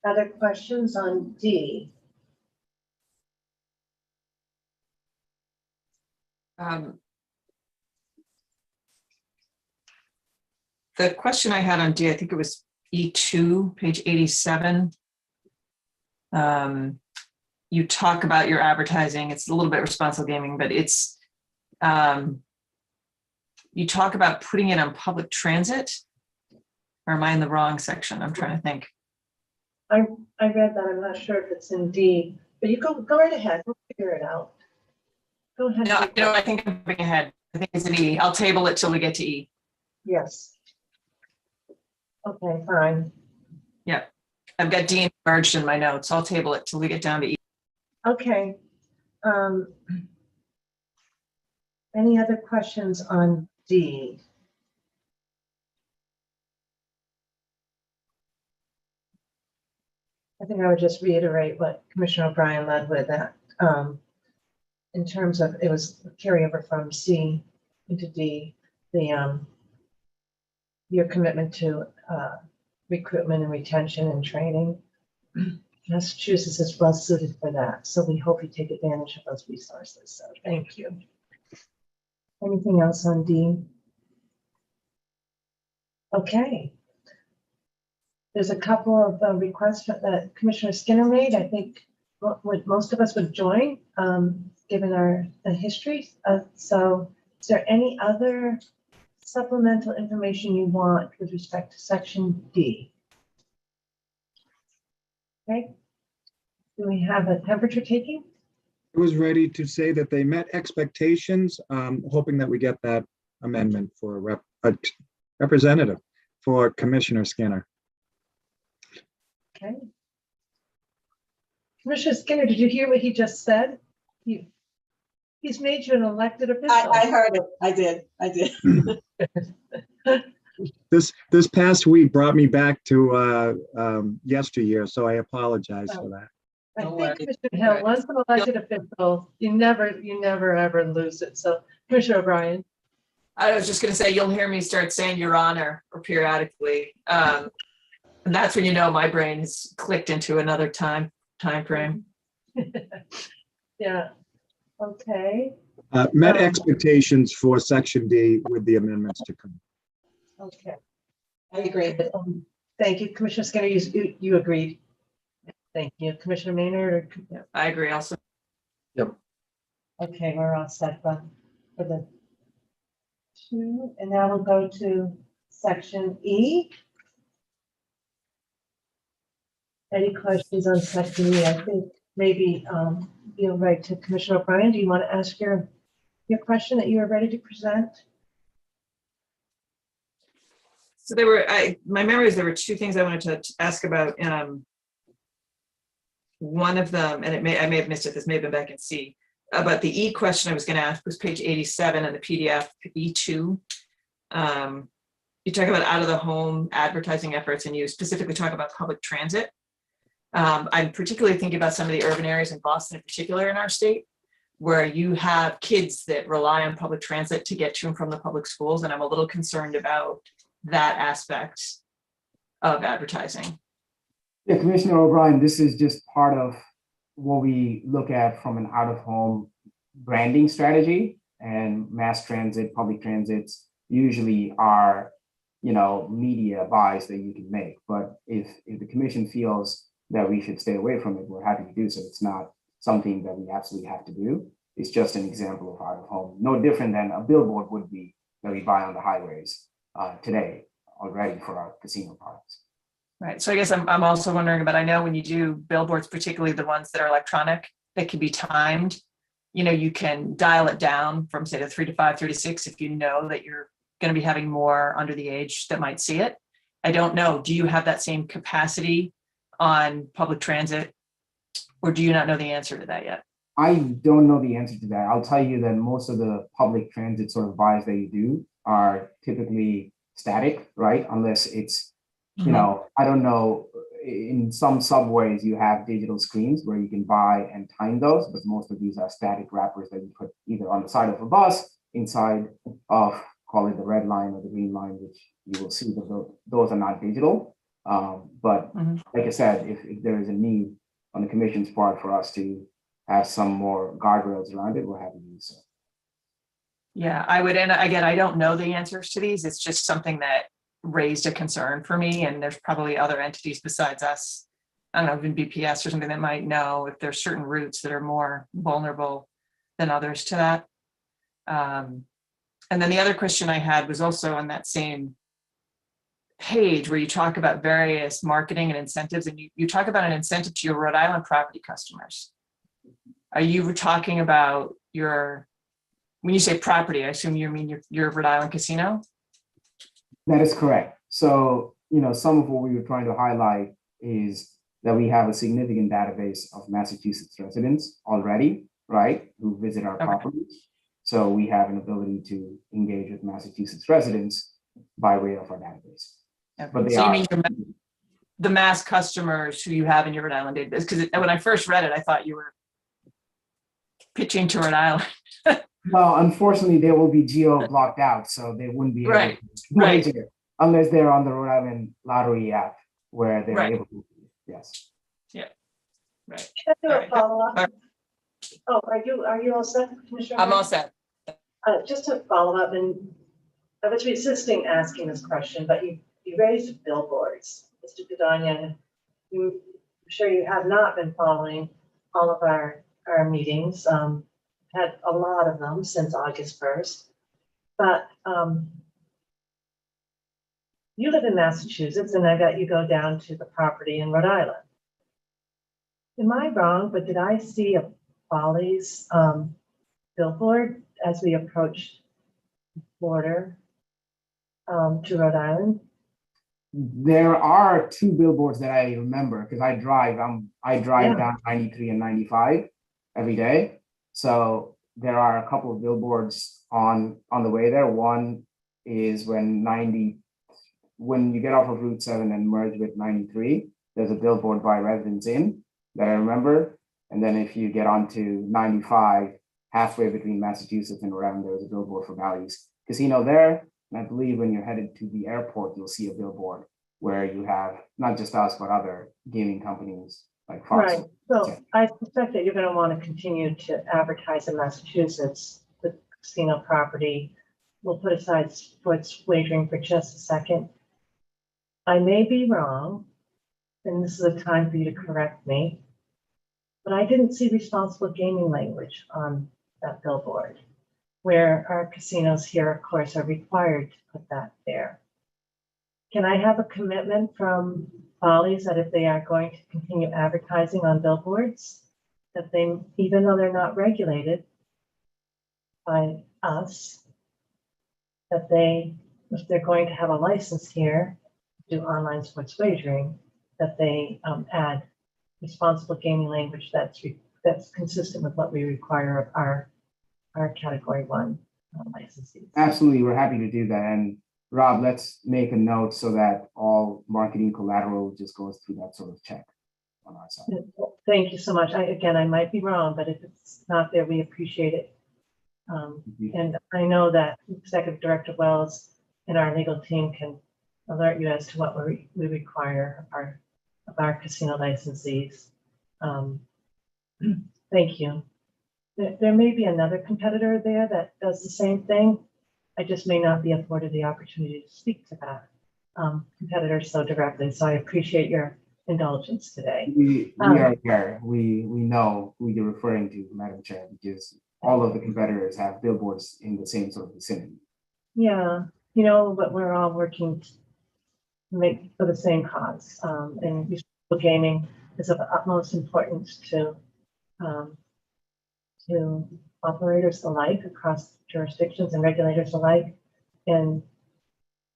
Other questions on D? The question I had on D, I think it was E2, page 87. You talk about your advertising. It's a little bit responsible gaming, but it's, you talk about putting it on public transit. Or am I in the wrong section? I'm trying to think. I read that. I'm not sure if it's in D, but you go right ahead. We'll figure it out. Go ahead. No, I think I'm moving ahead. I think it's an E. I'll table it till we get to E. Yes. Okay, fine. Yeah. I've got Dean merged in my notes. I'll table it till we get down to E. Okay. Any other questions on D? I think I would just reiterate what Commissioner O'Brien led with, that in terms of, it was carryover from C into D, your commitment to recruitment and retention and training. Massachusetts is well suited for that, so we hope you take advantage of those resources. So thank you. Anything else on D? Okay. There's a couple of requests that Commissioner Skinner made. I think most of us would join, given our history. So is there any other supplemental information you want with respect to section D? Okay. Do we have a temperature taking? I was ready to say that they met expectations, hoping that we get that amendment for a representative for Commissioner Skinner. Okay. Commissioner Skinner, did you hear what he just said? He's made you an elected official. I heard it. I did. This past week brought me back to yesteryear, so I apologize for that. I think, Commissioner Hill, once an elected official, you never ever lose it. So, Commissioner O'Brien. I was just going to say, you'll hear me start saying Your Honor or periodically. And that's when you know my brain has clicked into another time frame. Yeah. Okay. Met expectations for section D with the amendments to come. Okay. I agree. Thank you, Commissioner Skinner. You agreed. Thank you, Commissioner Maynard. Yeah. I agree also. Yep. Okay, we're all set for the two, and now we'll go to section E. Any questions on section E? I think maybe you'll write to Commissioner O'Brien. Do you want to ask your question that you were ready to present? So my memory is there were two things I wanted to ask about. One of them, and I may have missed it, this may have been back in C, but the E question I was going to ask was page 87 in the PDF, E2. You talk about out of the home advertising efforts, and you specifically talk about public transit. I'm particularly thinking about some of the urban areas in Boston in particular in our state, where you have kids that rely on public transit to get to and from the public schools. And I'm a little concerned about that aspect of advertising. Yeah, Commissioner O'Brien, this is just part of what we look at from an out-of-home branding strategy, and mass transit, public transits usually are, media buys that you can make. But if the commission feels that we should stay away from it, we're happy to do so. It's not something that we absolutely have to do. It's just an example of out-of-home, no different than a billboard would be that we buy on the highways today already for our casino products. Right. So I guess I'm also wondering about, I know when you do billboards, particularly the ones that are electronic, that can be timed, you can dial it down from say the 3 to 5, 3 to 6, if you know that you're going to be having more under the age that might see it. I don't know. Do you have that same capacity on public transit, or do you not know the answer to that yet? I don't know the answer to that. I'll tell you that most of the public transit sort of buys that you do are typically static, right? Unless it's, I don't know, in some subways you have digital screens where you can buy and time those, but most of these are static wrappers that you put either on the side of a bus, inside of, call it the red line or the green line, which you will see that those are not digital. But like I said, if there is a need on the commission's part for us to have some more guardrails around it, we're happy to do so. Yeah, I would. And again, I don't know the answers to these. It's just something that raised a concern for me. And there's probably other entities besides us, I don't know, even BPS or something that might know if there's certain routes that are more vulnerable than others to that. And then the other question I had was also on that same page where you talk about various marketing and incentives, and you talk about an incentive to your Rhode Island property customers. Are you talking about when you say property, I assume you mean your Rhode Island casino? That is correct. So, some of what we were trying to highlight is that we have a significant database of Massachusetts residents already, right, who visit our properties. So we have an ability to engage with Massachusetts residents by way of our database. But they So you are, mean the mass customers who you have in your Rhode Island database? Because when I first read it, I thought you were pitching to Rhode Island. well, unfortunately, they will be geo blocked out, so they wouldn't be able Right, to right. manage it unless they're on the Rhode Island lottery app where they're Right. able to. Yes. Yeah. Right. Can I do All a right. follow-up? Oh, are you all set, Commissioner? I'm all set. Just to follow up, and I was resisting asking this question, but you raised billboards. Mr. Gadania, I'm sure you have not been following all of our meetings. Had a lot of them since August 1st, but you live in Massachusetts, and I got you go down to the property in Rhode Island. Am I wrong, but did I see a Follies billboard as we approached the border to Rhode Island? There are 2 billboards that I remember because I drive. I drive Yeah. down 93 and 95 every day. So there are a couple of billboards on the way there. One is when you get off of Route 7 and merge with 93, there's a billboard by Residence Inn that I remember. And then if you get onto 95, halfway between Massachusetts and Rhode Island, there's a billboard for Bally's Casino there. And I believe when you're headed to the airport, you'll see a billboard where you have not just us, but other gaming companies like Fox. Right. So I suspect that you're going to want to continue to advertise in Massachusetts the casino property. We'll put aside sports wagering for just a second. I may be wrong, and this is a time for you to correct me, but I didn't see responsible gaming language on that billboard, where our casinos here, of course, are required to put that there. Can I have a commitment from Follies that if they are going to continue advertising on billboards, that they, even though they're not regulated by us, that they, if they're going to have a license here, do online sports wagering, that they add responsible gaming language that's consistent with what we require of our category 1 licensees. Absolutely, we're happy to do that. And Rob, let's make a note so that all marketing collateral just goes through that sort of check on our side. Thank you so much. I might be wrong, but if it's not there, we appreciate it. And I know that Executive Director Wells and our legal team can alert you as to what we require of our casino licensees. Thank you. There may be another competitor there that does the same thing. I just may not be afforded the opportunity to speak to that competitor so directly. So I appreciate your indulgence today. We are aware. We know who you're referring to, Madam Chair, because all of the competitors have billboards in the same sort of vicinity. Yeah, but we're all working to make for the same cause. And responsible gaming is of utmost importance to operators alike across jurisdictions and regulators alike. And,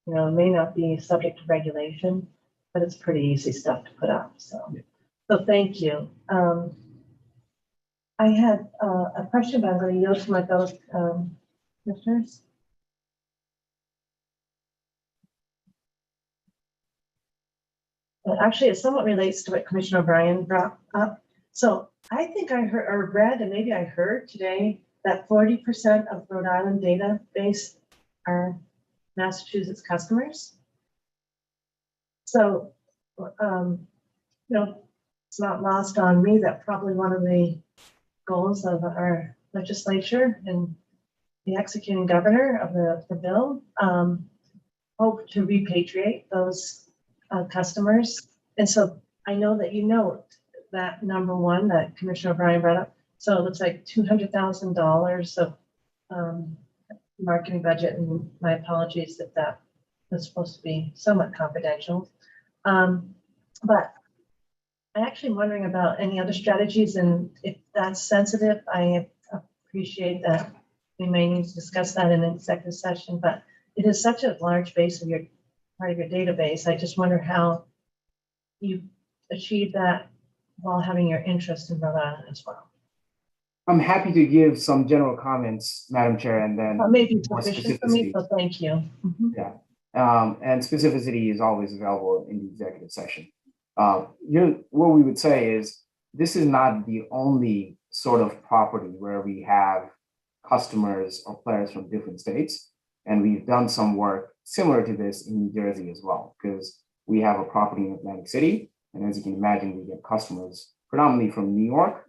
it may not be subject to regulation, but it's pretty easy stuff to put up. So thank you. I had a question, but I'm going to yield to my fellow commissioners. Actually, it somewhat relates to what Commissioner O'Brien brought up. So I think I heard or read, and maybe I heard today, that 40% of Rhode Island database are Massachusetts customers. So, it's not lost on me that probably one of the goals of our legislature and the executing governor of the bill hope to repatriate those customers. And so I know that that number 1 that Commissioner O'Brien brought up. So it looks like $200,000 of marketing budget, and my apologies that was supposed to be somewhat confidential. But I'm actually wondering about any other strategies, and if that's sensitive, I appreciate that we may need to discuss that in an executive session, but it is such a large base of part of your database. I just wonder how you achieve that while having your interest in Rhode Island as well? I'm happy to give some general comments, Madam Chair, and then Maybe more sufficient for me, specificity. but thank you. Mhm. Yeah, and specificity is always available in the executive session. What we would say is, this is not the only sort of property where we have customers or players from different states. And we've done some work similar to this in New Jersey as well, because we have a property in Atlantic City. And as you can imagine, we get customers predominantly from New York,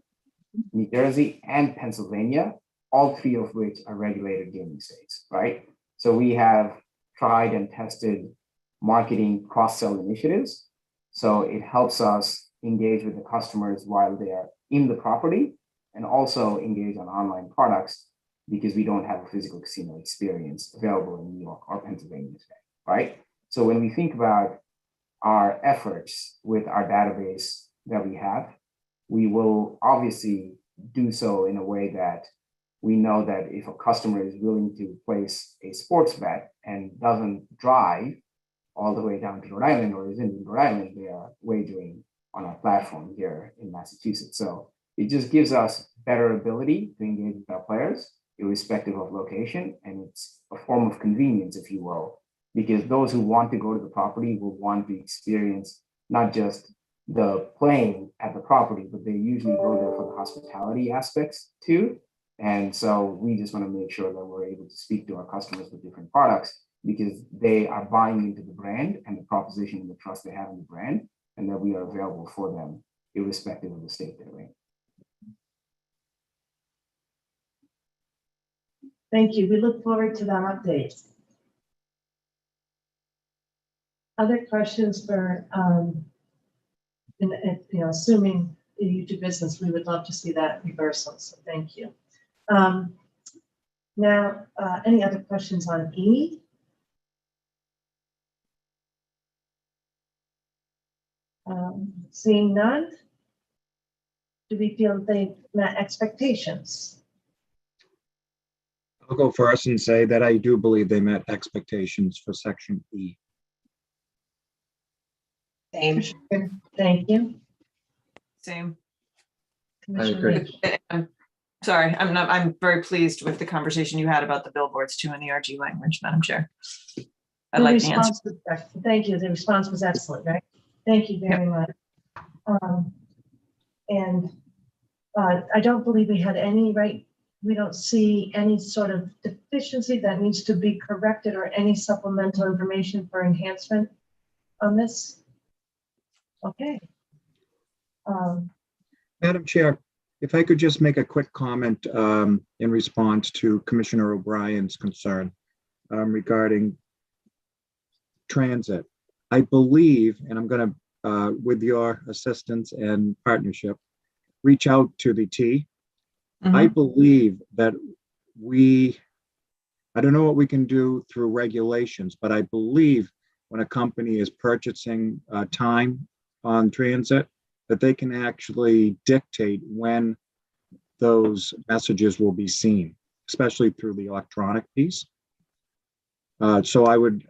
New Jersey, and Pennsylvania, all three of which are regulated gaming states, right? So we have tried and tested marketing cross-sell initiatives. So it helps us engage with the customers while they are in the property, and also engage on online products because we don't have a physical casino experience available in New York or Pennsylvania today, right? So when we think about our efforts with our database that we have, we will obviously do so in a way that we know that if a customer is willing to place a sports bet and doesn't drive all the way down to Rhode Island or is in Rhode Island, they are wagering on our platform here in Massachusetts. So it just gives us better ability to engage with our players, irrespective of location. And it's a form of convenience, if you will, because those who want to go to the property will want to experience not just the playing at the property, but they usually go there for the hospitality aspects too. And so we just want to make sure that we're able to speak to our customers with different products, because they are buying into the brand and the proposition and the trust they have in the brand, and that we are available for them irrespective of the state they're in. Thank you. We look forward to that update. Other questions for, assuming you do business, we would love to see that reversal. So thank you. Now, any other questions on E? Seeing none, do we feel they met expectations? I'll go first and say that I do believe they met expectations for section E. Same. Thank you. Same. I agree. Sorry, I'm very pleased with the conversation you had about the billboards too in the RG language, Madam Chair. I like the answer. Thank you. The response was excellent, right? Thank you very much. I don't believe we had any, right? We don't see any sort of deficiency that needs to be corrected or any supplemental information for enhancement on this. Okay. Madam Chair, if I could just make a quick comment in response to Commissioner O'Brien's concern regarding transit. I believe, and I'm going to, with your assistance and partnership, reach out to the T. I believe that I don't know what we can do through regulations, but I believe when a company is purchasing time on transit, that they can actually dictate when those messages will be seen, especially through the electronic piece. So I would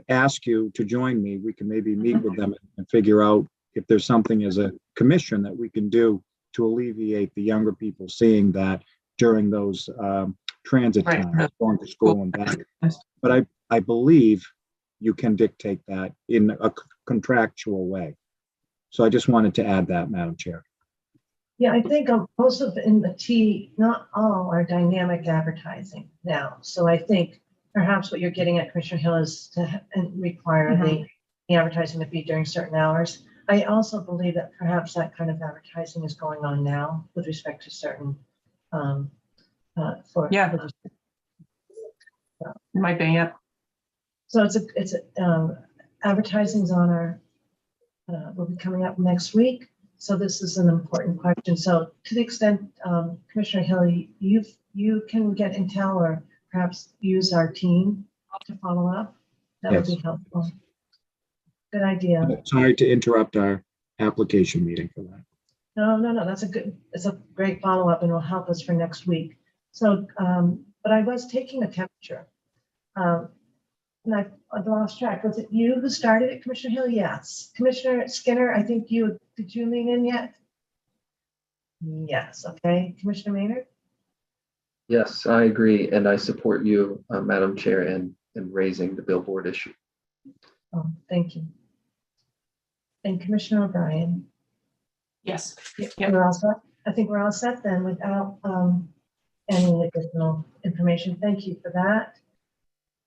ask you to join me. We can maybe meet with them and figure out if there's something as a commission that we can do to alleviate the younger people seeing that during those transit times, going to school and back. But I believe you can dictate that in a contractual way. So I just wanted to add that, Madam Chair. Yeah, I think most of in the T, not all are dynamic advertising now. So I think perhaps what you're getting at, Commissioner Hill, is to require the advertising to be during certain hours. I also believe that perhaps that kind of advertising is going on now with respect to certain might be, yeah. So it's advertising's on our will be coming up next week. So this is an important question. So to the extent, Commissioner Hill, you can get intel or perhaps use our team to follow up. That would be helpful. Good idea. Sorry to interrupt our application meeting for that. No, it's a great follow-up and will help us for next week. So, but I was taking a temperature. And I lost track. Was it you who started it, Commissioner Hill? Yes. Commissioner Skinner, I think did you lean in yet? Yes, okay. Commissioner Maynard? Yes, I agree, and I support you, Madam Chair, in raising the billboard issue. Oh, thank you. And Commissioner O'Brien? Yes. We're all set. I think we're all set then without any additional information. Thank you for that.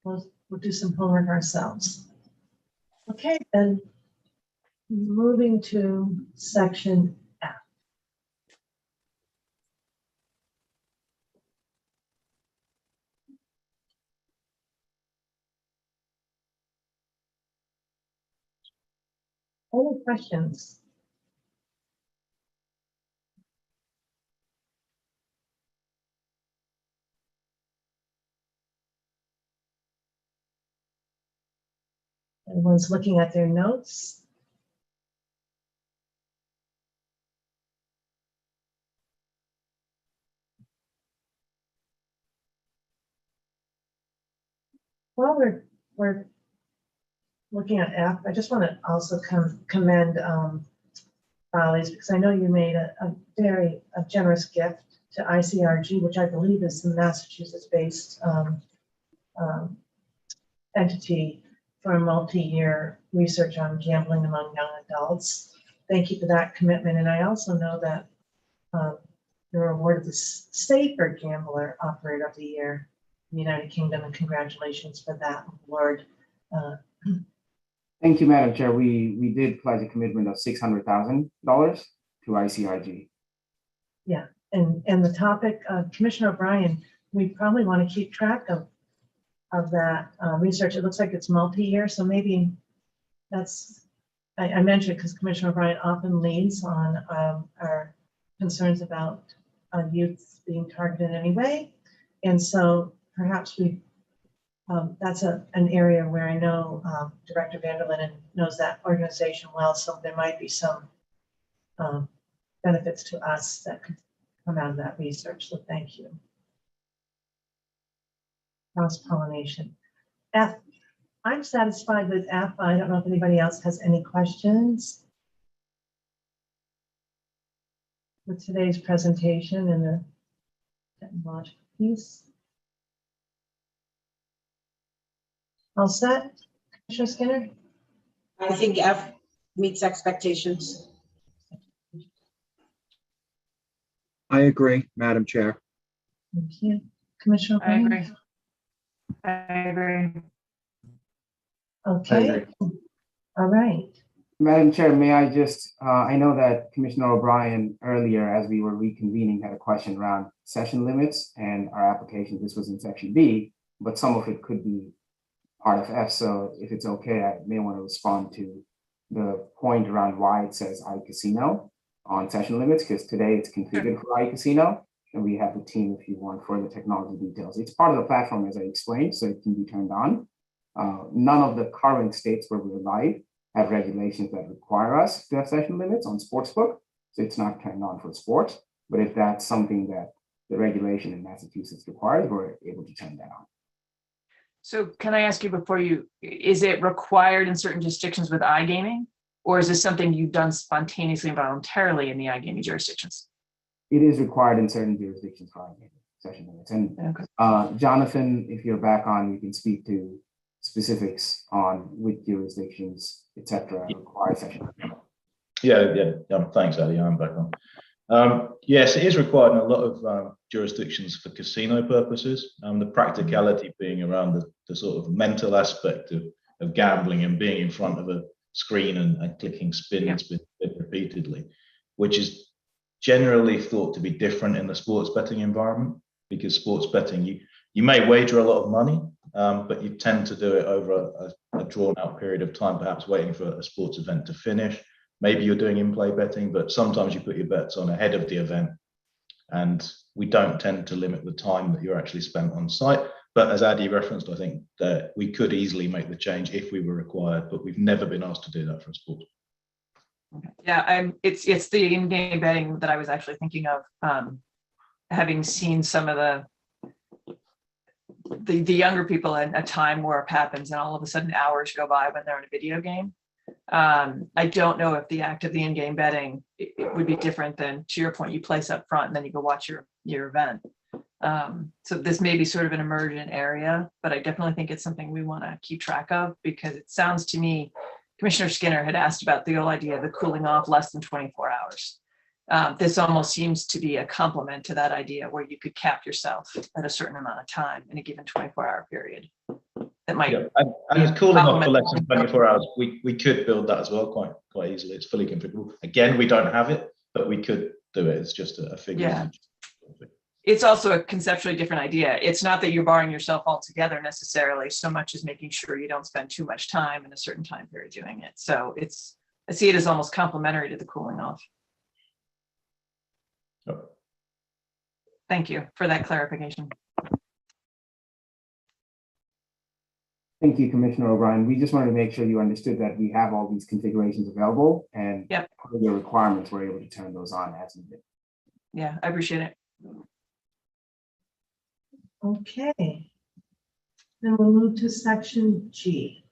We'll do some homework ourselves. Okay, then moving to section F. Any questions? Everyone's looking at their notes. While we're looking at F, I just want to also commend Bally's, because I know you made a very generous gift to ICRG, which I believe is the Massachusetts-based entity for a multi-year research on gambling among young adults. Thank you for that commitment. And I also know that you were awarded the Safer Gambler Operator of the Year in the United Kingdom, and congratulations for that award. Thank you, Madam Chair. We did pledge a commitment of $600,000 to ICRG. Yeah, and the topic, Commissioner O'Brien, we probably want to keep track of that research. It looks like it's multi-year, so maybe that's, I mentioned because Commissioner O'Brien often leads on our concerns about youth being targeted anyway. And so perhaps that's an area where I know Director Vanderlinden knows that organization well, so there might be some benefits to us that could come out of that research, so thank you. Cross-pollination. F, I'm satisfied with F. I don't know if anybody else has any questions with today's presentation and the technological piece. All set, Commissioner Skinner? I think F meets expectations. I agree, Madam Chair. Thank you. Commissioner O'Brien? I agree. Okay. All right. Madam Chair, may I just, I know that Commissioner O'Brien earlier, as we were reconvening, had a question around session limits and our application. This was in section B, but some of it could be part of F. So if it's okay, I may want to respond to the point around why it says iCasino on session limits, because today it's configured for iCasino, and we have the team if you want further technology details. It's part of the platform, as I explained, so it can be turned on. None of the current states where we're live have regulations that require us to have session limits on sportsbook, so it's not turned on for sports. But if that's something that the regulation in Massachusetts requires, we're able to turn that on. So can I ask you before is it required in certain jurisdictions with iGaming? Or is this something you've done spontaneously and voluntarily in the iGaming jurisdictions? It is required in certain jurisdictions for iGaming session limits. And Jonathan, if you're back on, you can speak to specifics on which jurisdictions, et cetera, require session limits. Yeah. Thanks, Ali. I'm back on. Yes, it is required in a lot of jurisdictions for casino purposes. The practicality being around the sort of mental aspect of gambling and being in front of a screen and clicking spin repeatedly, which is generally thought to be different in the sports betting environment, because sports betting, you may wager a lot of money, but you tend to do it over a drawn out period of time, perhaps waiting for a sports event to finish. Maybe you're doing in-play betting, but sometimes you put your bets on ahead of the event, and we don't tend to limit the time that you're actually spent on site. But as Adi referenced, I think that we could easily make the change if we were required, but we've never been asked to do that for a sport. Yeah, it's the in-game betting that I was actually thinking of, having seen some of the younger people in a time warp happens and all of a sudden hours go by when they're in a video game. I don't know if the act of the in-game betting it would be different than, to your point, you place up front and then you go watch your event. So this may be sort of an emergent area, but I definitely think it's something we want to keep track of, because it sounds to me, Commissioner Skinner had asked about the whole idea of the cooling off less than 24 hours. This almost seems to be a complement to that idea where you could cap yourself at a certain amount of time in a given 24-hour period. That might and it's cooling off for less than 24 hours. We could build that as well quite easily. It's fully configurable. Again, we don't have it, but we could do it. It's just a figure. Yeah. It's also a conceptually different idea. It's not that you're barring yourself altogether necessarily, so much as making sure you don't spend too much time in a certain time period doing it. So I see it as almost complementary to the cooling off. Thank you for that clarification. Thank you, Commissioner O'Brien. We just wanted to make sure you understood that we have all these configurations available, and for your requirements, we're able to turn those on as needed. Yeah, I appreciate it. Okay. Then we'll move to section G.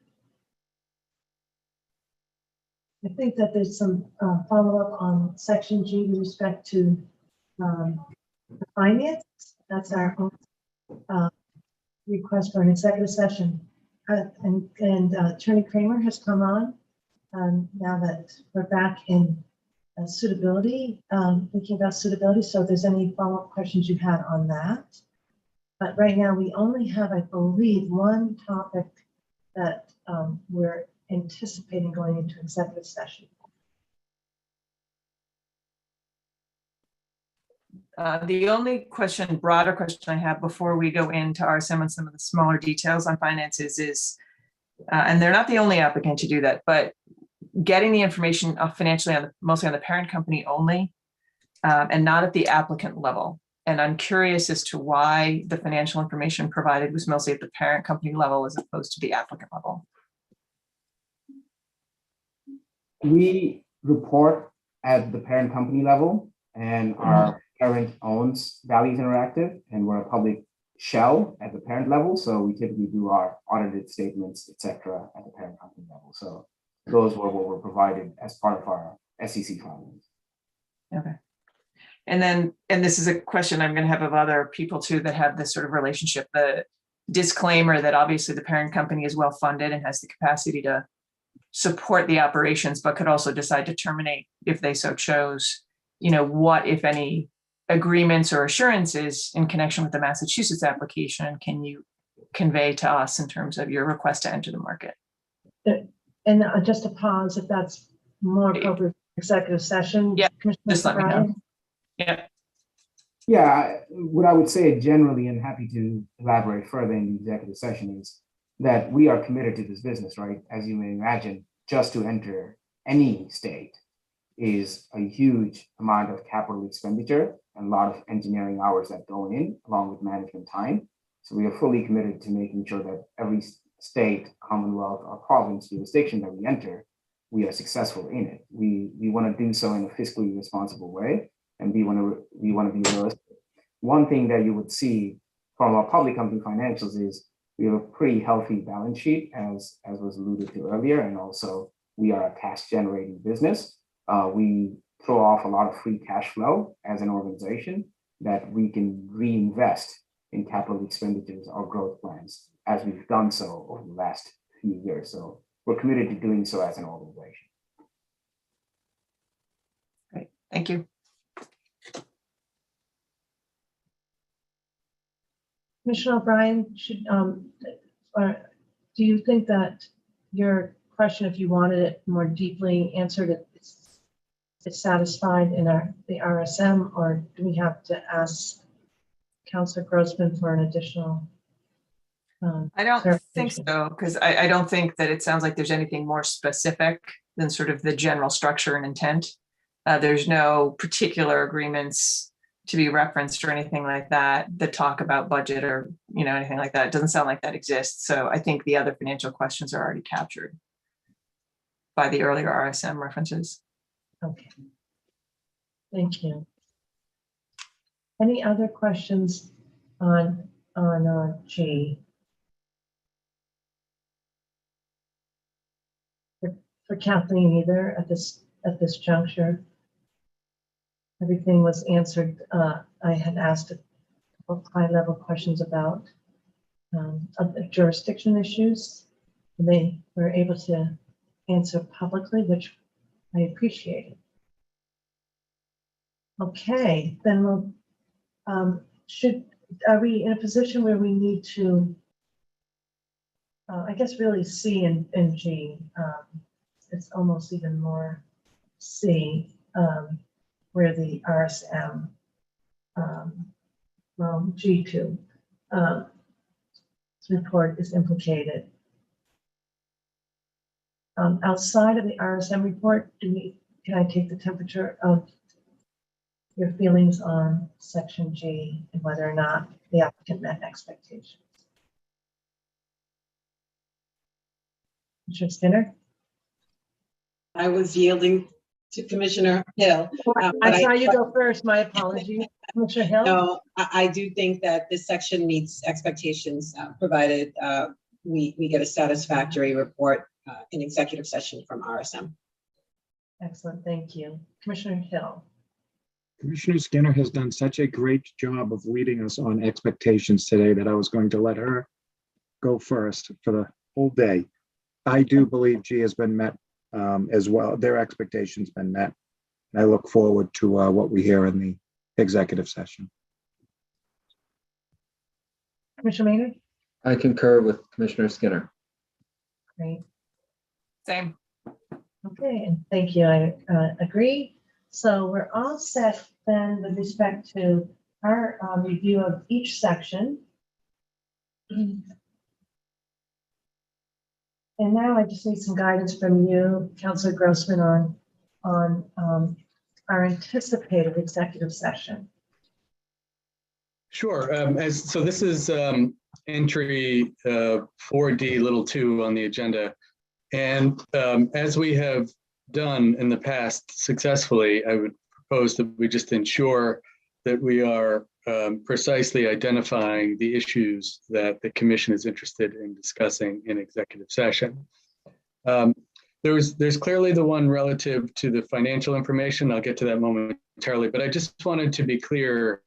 I think that there's some follow-up on section G with respect to the finance. That's our own request for an executive session. And Attorney Kramer has come on now that we're back in suitability, thinking about suitability. So if there's any follow-up questions you had on that. But right now we only have, I believe, one topic that we're anticipating going into executive session. The only broader question I have before we go into RSM and some of the smaller details on finances is, and they're not the only applicant to do that, but getting the information financially mostly on the parent company only, and not at the applicant level. And I'm curious as to why the financial information provided was mostly at the parent company level as opposed to the applicant level. We report at the parent company level, and our parent owns Bally's Interactive, and we're a public shell at the parent level. So we typically do our audited statements, etc., at the parent company level. So those were what were provided as part of our SEC filings. Okay. And this is a question I'm going to have of other people too that have this sort of relationship, the disclaimer that obviously the parent company is well funded and has the capacity to support the operations, but could also decide to terminate if they so chose. You know, what, if any, agreements or assurances in connection with the Massachusetts application can you convey to us in terms of your request to enter the market? And just a pause, if that's more appropriate executive session. Yeah, just let me know. Yeah. Yeah, what I would say generally, and happy to elaborate further in the executive session, is that we are committed to this business, right? As you may imagine, just to enter any state is a huge amount of capital expenditure and a lot of engineering hours that go in, along with management time. So we are fully committed to making sure that every state, commonwealth, or province jurisdiction that we enter, we are successful in it. We want to do so in a fiscally responsible way, and we want to be realistic. One thing that you would see from our public company financials is we have a pretty healthy balance sheet, as was alluded to earlier, and also we are a cash generating business. We throw off a lot of free cash flow as an organization that we can reinvest in capital expenditures or growth plans, as we've done so over the last few years. So we're committed to doing so as an organization. Great, thank you. Commissioner O'Brien, do you think that your question, if you wanted it more deeply answered, it's satisfied in the RSM, or do we have to ask Councilor Grossman for an additional? I don't think so, because I don't think that it sounds like there's anything more specific than sort of the general structure and intent. There's no particular agreements to be referenced or anything like that that talk about budget or anything like that. It doesn't sound like that exists. So I think the other financial questions are already captured by the earlier RSM references. Okay. Thank you. Any other questions on on G. For Kathleen either at this juncture. Everything was answered. I had asked a couple high-level questions about other jurisdiction issues. And they were able to answer publicly, which I appreciated. Okay, then we'll, are we in a position where we need to, I guess really C and G, it's almost even more C, where the RSM, well, G2 report is implicated. Outside of the RSM report, can I take the temperature of your feelings on section G and whether or not the applicant met expectations? Commissioner Skinner? I was yielding to Commissioner Hill. I saw you go first, my apologies. Commissioner Hill? No, I do think that this section meets expectations, provided we get a satisfactory report in executive session from RSM. Excellent, thank you. Commissioner Hill? Commissioner Skinner has done such a great job of leading us on expectations today that I was going to let her go first for the whole day. I do believe G has been met as well. Their expectations been met. I look forward to what we hear in the executive session. Commissioner Maynard? I concur with Commissioner Skinner. Great. Same. Okay, and thank you. I agree. So we're all set then with respect to our review of each section. And now I just need some guidance from you, Councilor Grossman, on our anticipated executive session. Sure. So this is entry 4D(2) on the agenda. And as we have done in the past successfully, I would propose that we just ensure that we are precisely identifying the issues that the commission is interested in discussing in executive session. There's clearly the one relative to the financial information. I'll get to that momentarily, but I just wanted to be clear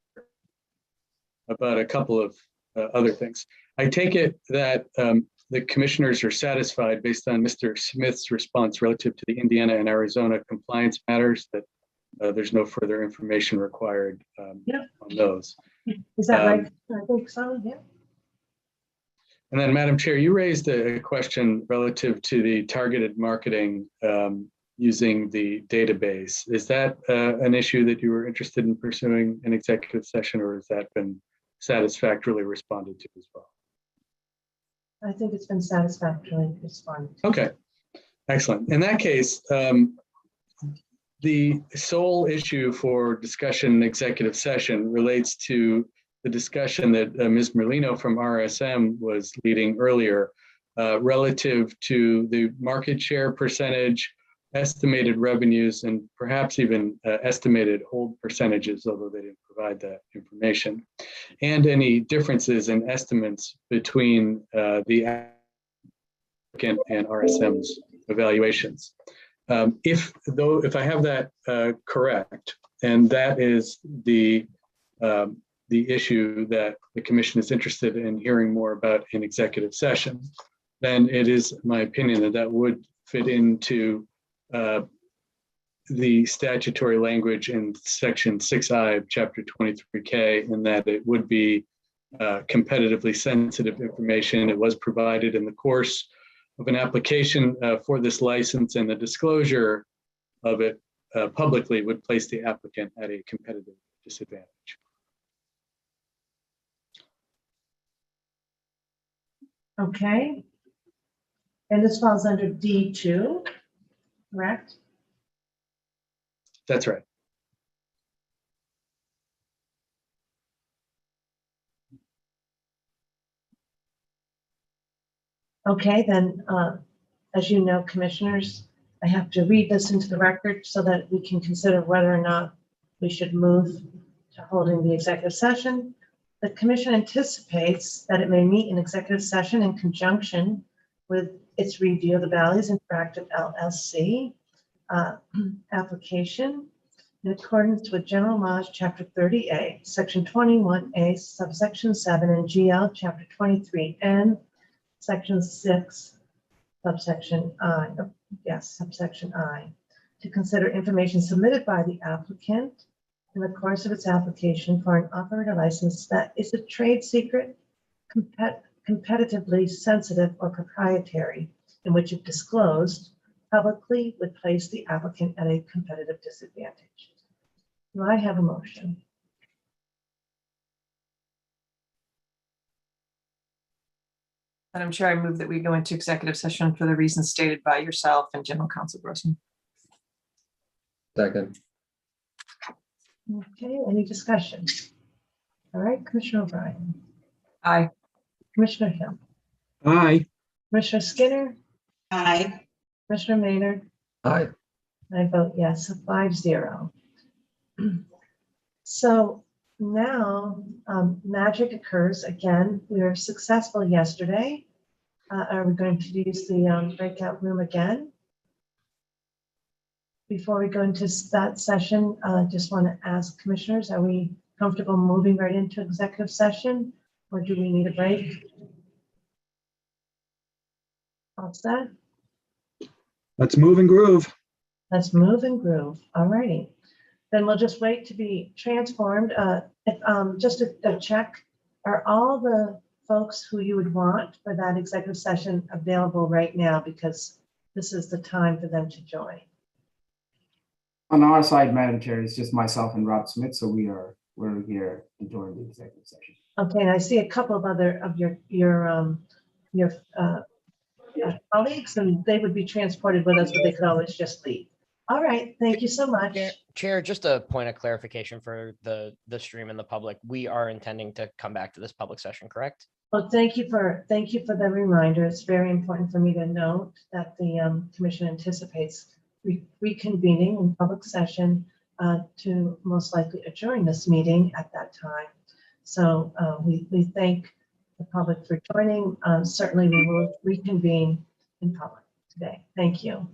about a couple of other things. I take it that the commissioners are satisfied based on Mr. Smith's response relative to the Indiana and Arizona compliance matters that there's no further information required on those. Is that right? I think so, yeah. And then, Madam Chair, you raised a question relative to the targeted marketing using the database. Is that an issue that you were interested in pursuing in executive session, or has that been satisfactorily responded to as well? I think it's been satisfactorily responded to. Okay, excellent. In that case, the sole issue for discussion in executive session relates to the discussion that Ms. Merlino from RSM was leading earlier relative to the market share percentage, estimated revenues, and perhaps even estimated hold percentages, although they didn't provide that information, and any differences in estimates between the applicant and RSM's evaluations. If I have that correct, and that is the issue that the commission is interested in hearing more about in executive session, then it is my opinion that that would fit into the statutory language in section 6I of chapter 23K, in that it would be competitively sensitive information. It was provided in the course of an application for this license, and the disclosure of it publicly would place the applicant at a competitive disadvantage. Okay. And this falls under D2, correct? That's right. Okay, then, as you know, commissioners, I have to read this into the record so that we can consider whether or not we should move to holding the executive session. The commission anticipates that it may meet in executive session in conjunction with its review of the Values Interactive LLC application in accordance with General Laws, Chapter 30A, Section 21A, Subsection 7, and GL, Chapter 23N, Section 6, Subsection I, Subsection I, to consider information submitted by the applicant in the course of its application for an operator license that is a trade secret, competitively sensitive, or proprietary, in which if disclosed publicly would place the applicant at a competitive disadvantage. Do I have a motion? Madam Chair, I move that we go into executive session for the reasons stated by yourself and General Counsel Grossman. Second. Okay, any discussion? All right, Commissioner O'Brien. Aye. Commissioner Hill. Aye. Commissioner Skinner. Aye. Commissioner Maynard. Aye. I vote yes, 5-0. So now magic occurs again. We were successful yesterday. Are we going to use the breakout room again? Before we go into that session, just want to ask commissioners, are we comfortable moving right into executive session, or do we need a break? All set? Let's move and groove. Let's move and groove. All righty. Then we'll just wait to be transformed. Just a check, are all the folks who you would want for that executive session available right now? Because this is the time for them to join. On our side, Madam Chair, it's just myself and Rob Smith, so we're here during the executive session. Okay, and I see a couple of other of your colleagues, and they would be transported with us, but they could always just leave. All right, thank you so much. Chair, just a point of clarification for the stream and the public. We are intending to come back to this public session, correct? Well, thank you for the reminder. It's very important for me to note that the commission anticipates reconvening in public session to most likely adjourn this meeting at that time. So we thank the public for joining. Certainly we will reconvene in public today. Thank you.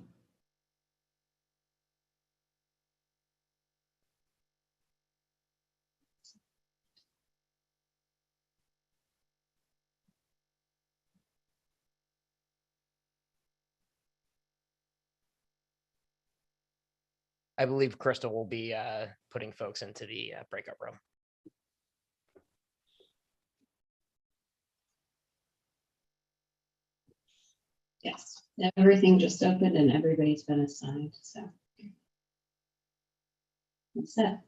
I believe Crystal will be putting folks into the breakout room. Yes, everything just opened and everybody's been assigned, so. That's it.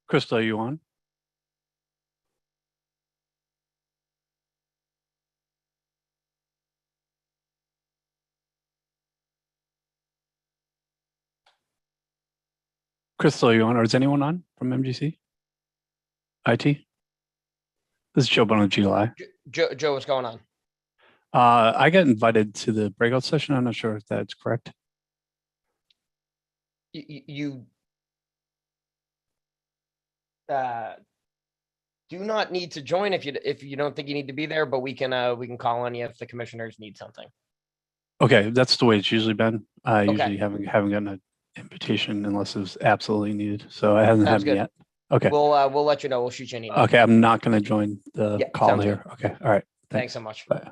Crystal, are you on? Crystal, are you on, or is anyone on from MGC? IT? This is Joe Bonagili. Joe, what's going on? I got invited to the breakout session. I'm not sure if that's correct. You do not need to join if you don't think you need to be there, but we can call on you if the commissioners need something. Okay, that's the way it's usually been. I Okay. usually haven't gotten an invitation unless it was absolutely needed. So it hasn't Sounds happened good. yet. Okay. We'll let you know. We'll shoot you an email. Okay, I'm not going to join the Yeah, call sounds here. Okay, all right. Thanks so much. Bye.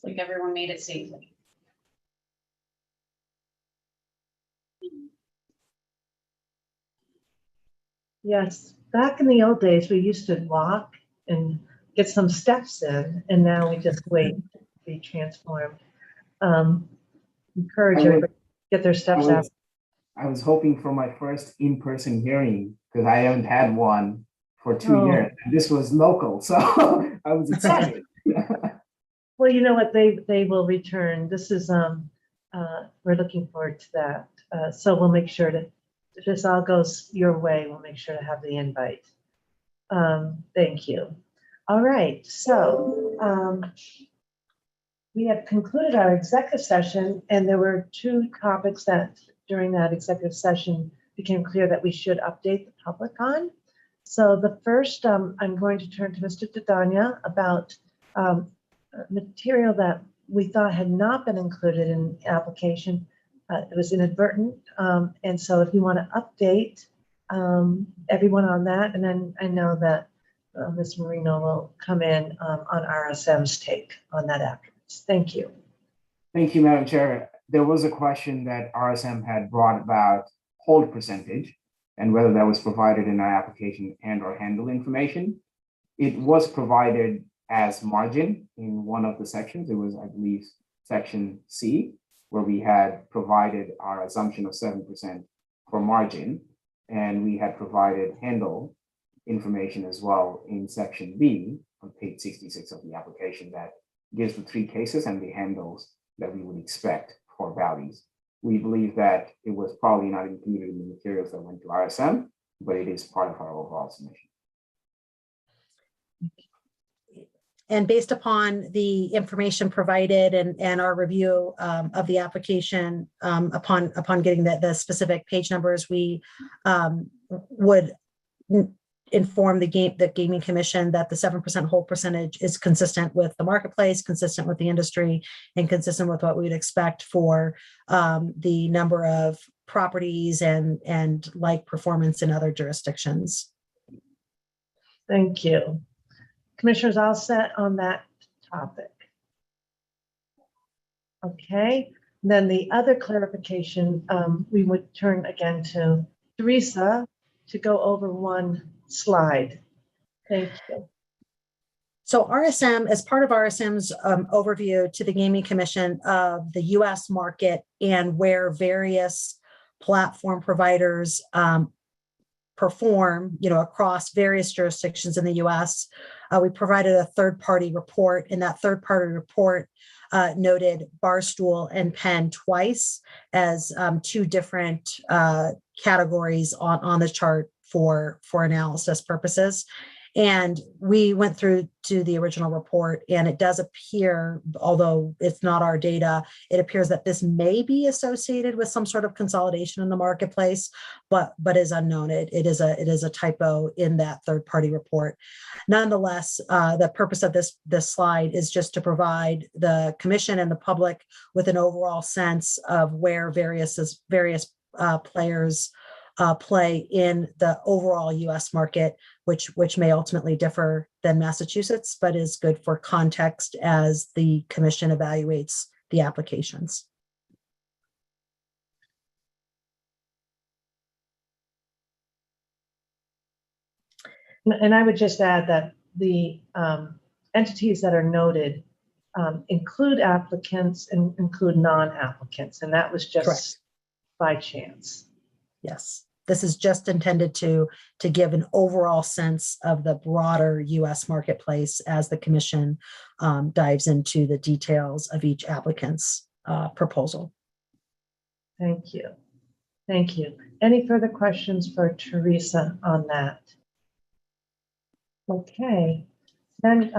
like everyone made it safely. Yes, back in the old days, we used to walk and get some steps in, and now we just wait to be transformed. Encourage everybody to get their steps out. I was hoping for my first in-person hearing because I haven't had one for 2 Oh. years. And this was local, so I was excited. Well, you know what, they will return. This is, we're looking forward to that. So we'll make sure to, if this all goes your way, we'll make sure to have the invite. Thank you. All right, so we have concluded our executive session, and there were two topics that during that executive session became clear that we should update the public on. So the first, I'm going to turn to Mr. Dadanya about material that we thought had not been included in the application. It was inadvertent. And so if you want to update everyone on that, and then I know that Ms. Marino will come in on RSM's take on that afterwards. Thank you. Thank you, Madam Chair. There was a question that RSM had brought about hold percentage and whether that was provided in our application and or handle information. It was provided as margin in one of the sections. It was, I believe, section C, where we had provided our assumption of 7% for margin, and we had provided handle information as well in section B on page 66 of the application that gives the 3 cases and the handles that we would expect for values. We believe that it was probably not included in the materials that went to RSM, but it is part of our overall submission. And based upon the information provided and our review of the application, upon getting the specific page numbers, we would inform the Gaming Commission that the 7% hold percentage is consistent with the marketplace, consistent with the industry, and consistent with what we would expect for the number of properties and like performance in other jurisdictions. Thank you. Commissioners, all set on that topic? Okay, then the other clarification, we would turn again to Teresa to go over one slide. Thank you. So RSM, as part of RSM's overview to the Gaming Commission of the US market and where various platform providers perform, across various jurisdictions in the US, we provided a third-party report, and that third-party report noted Barstool and Penn twice as 2 different categories on the chart for analysis purposes. And we went through to the original report, and it does appear, although it's not our data, it appears that this may be associated with some sort of consolidation in the marketplace, but is unknown. It is a typo in that third-party report. Nonetheless, the purpose of this slide is just to provide the commission and the public with an overall sense of where various players play in the overall US market, which may ultimately differ than Massachusetts, but is good for context as the commission evaluates the applications. And I would just add that the entities that are noted include applicants and include non-applicants, and that was just Correct. By chance. Yes. This is just intended to give an overall sense of the broader US marketplace as the commission dives into the details of each applicant's proposal. Thank you. Thank you. Any further questions for Teresa on that? Okay, then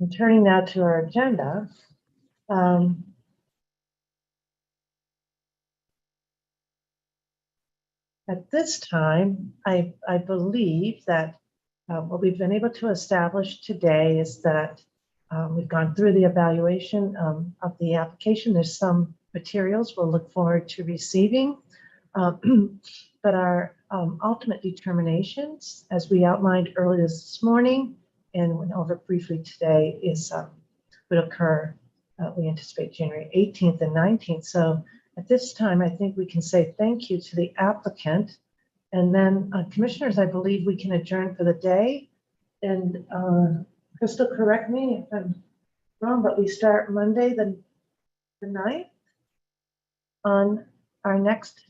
I'm turning now to our agenda. At this time, I believe that what we've been able to establish today is that we've gone through the evaluation of the application. There's some materials we'll look forward to receiving, but our ultimate determinations, as we outlined earlier this morning, and went over briefly today, would occur, we anticipate January 18th and 19th. So at this time, I think we can say thank you to the applicant. And then commissioners, I believe we can adjourn for the day. And Crystal, correct me if I'm wrong, but we start Monday, the 9th on our next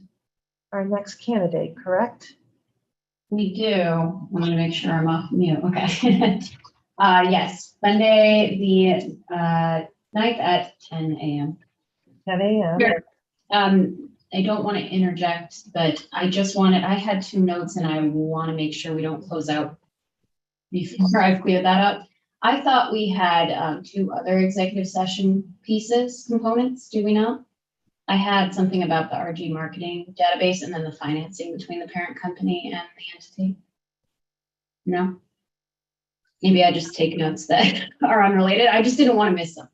candidate, correct? We do. I want to make sure I'm off mute. Okay. Yes, Monday, the 9th at 10 a.m. 10 a.m. I don't want to interject, but I had 2 notes and I want to make sure we don't close out before I've cleared that up. I thought we had 2 other executive session components. Do we not? I had something about the RG marketing database and then the financing between the parent company and the entity. No? Maybe I just take notes that are unrelated. I just didn't want to miss something.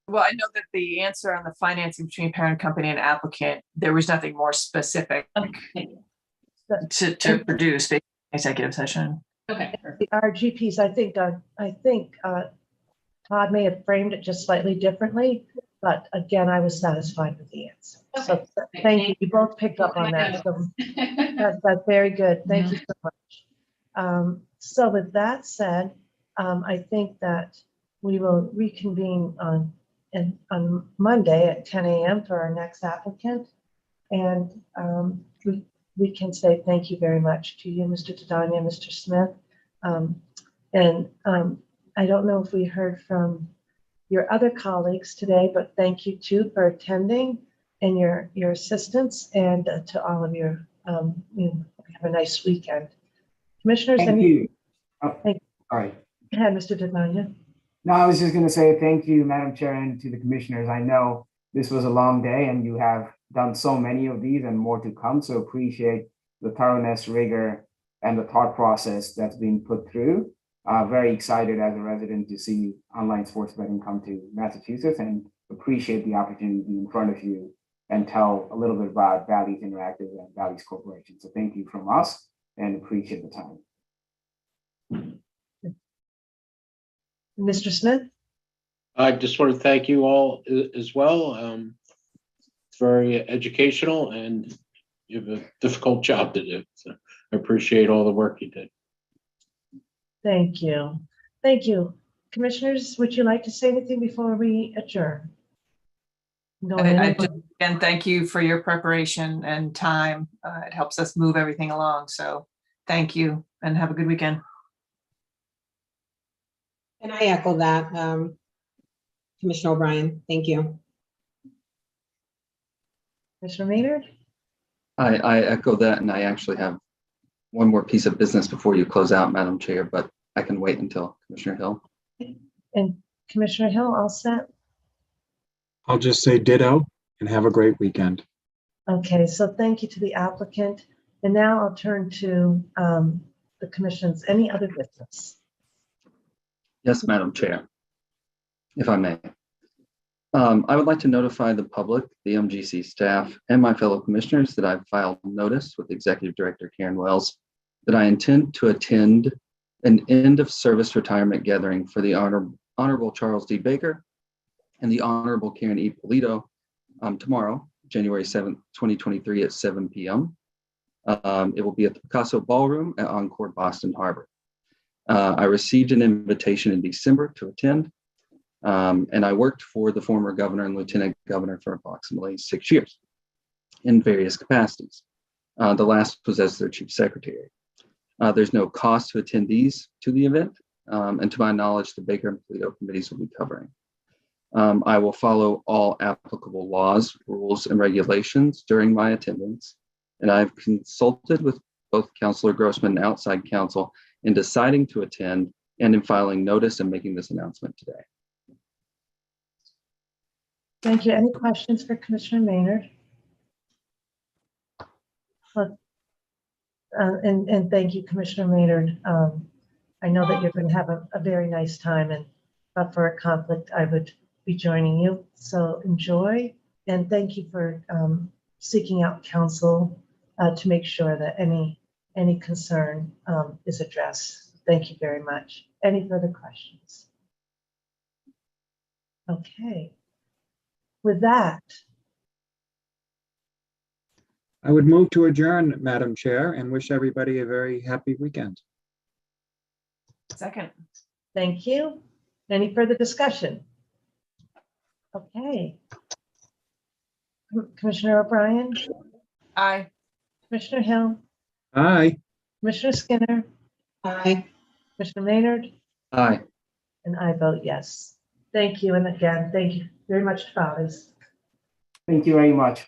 Well, I know that the answer on the financing between parent company and applicant, there was nothing more specific to produce based on executive session. Okay. The RGPs, I think Todd may have framed it just slightly differently, but again, I was satisfied with the answer. Okay. So thank you. You both picked up on that. So that's very good. Thank you so much. So with that said, I think that we will reconvene on Monday at 10 a.m. for our next applicant. And we can say thank you very much to you, Mr. Tadanya, Mr. Smith. I don't know if we heard from your other colleagues today, but thank you too for attending and your assistance, and to all of your, have a nice weekend. Commissioners, Thank you. Thank you. All right. Go ahead, Mr. Tadanya. No, I was just going to say thank you, Madam Chair, and to the commissioners. I know this was a long day and you have done so many of these and more to come. So appreciate the thoroughness, rigor, and the thought process that's being put through. Very excited as a resident to see online sports betting come to Massachusetts, and appreciate the opportunity to be in front of you and tell a little bit about Bally's Interactive and Bally's Corporation. So thank you from us and appreciate the time. Mr. Smith? I just want to thank you all as well. It's very educational and you have a difficult job to do. So I appreciate all the work you did. Thank you. Thank you. Commissioners, would you like to say anything before we adjourn? No, And thank you for your preparation and time. It helps us move everything along. So thank you and have a good weekend. And I echo that, Commissioner O'Brien. Thank you. Commissioner Maynard? I echo that, and I actually have one more piece of business before you close out, Madam Chair, but I can wait until Commissioner Hill. And Commissioner Hill, all set? I'll just say ditto and have a great weekend. Okay, so thank you to the applicant. And now I'll turn to the commission's any other business. Yes, Madam Chair, if I may. I would like to notify the public, the MGC staff, and my fellow commissioners that I've filed notice with Executive Director Karen Wells that I intend to attend an end of service retirement gathering for the Honorable Charles D. Baker and the Honorable Karen E. Polito tomorrow, January 7th, 2023 at 7 p.m. It will be at the Picasso Ballroom at Encore Boston Harbor. I received an invitation in December to attend, and I worked for the former governor and lieutenant governor for approximately 6 years in various capacities. The last was as their chief secretary. There's no cost to attendees to the event, and to my knowledge, the Baker and Polito committees will be covering. I will follow all applicable laws, rules, and regulations during my attendance, and I've consulted with both Councilor Grossman and outside counsel in deciding to attend and in filing notice and making this announcement today. Thank you. Any questions for Commissioner Maynard? And thank you, Commissioner Maynard. I know that you're going to have a very nice time, and but for a conflict, I would be joining you. So enjoy, and thank you for seeking out counsel to make sure that any concern is addressed. Thank you very much. Any further questions? Okay. With that, I would move to adjourn, Madam Chair, and wish everybody a very happy weekend. Second. thank you. Any further discussion? Okay. Commissioner O'Brien, Aye. Commissioner Hill, Aye. Commissioner Skinner, Aye. Commissioner Maynard, Aye. and I vote yes. Thank you. And again, thank you very much, Fathers. Thank you very much.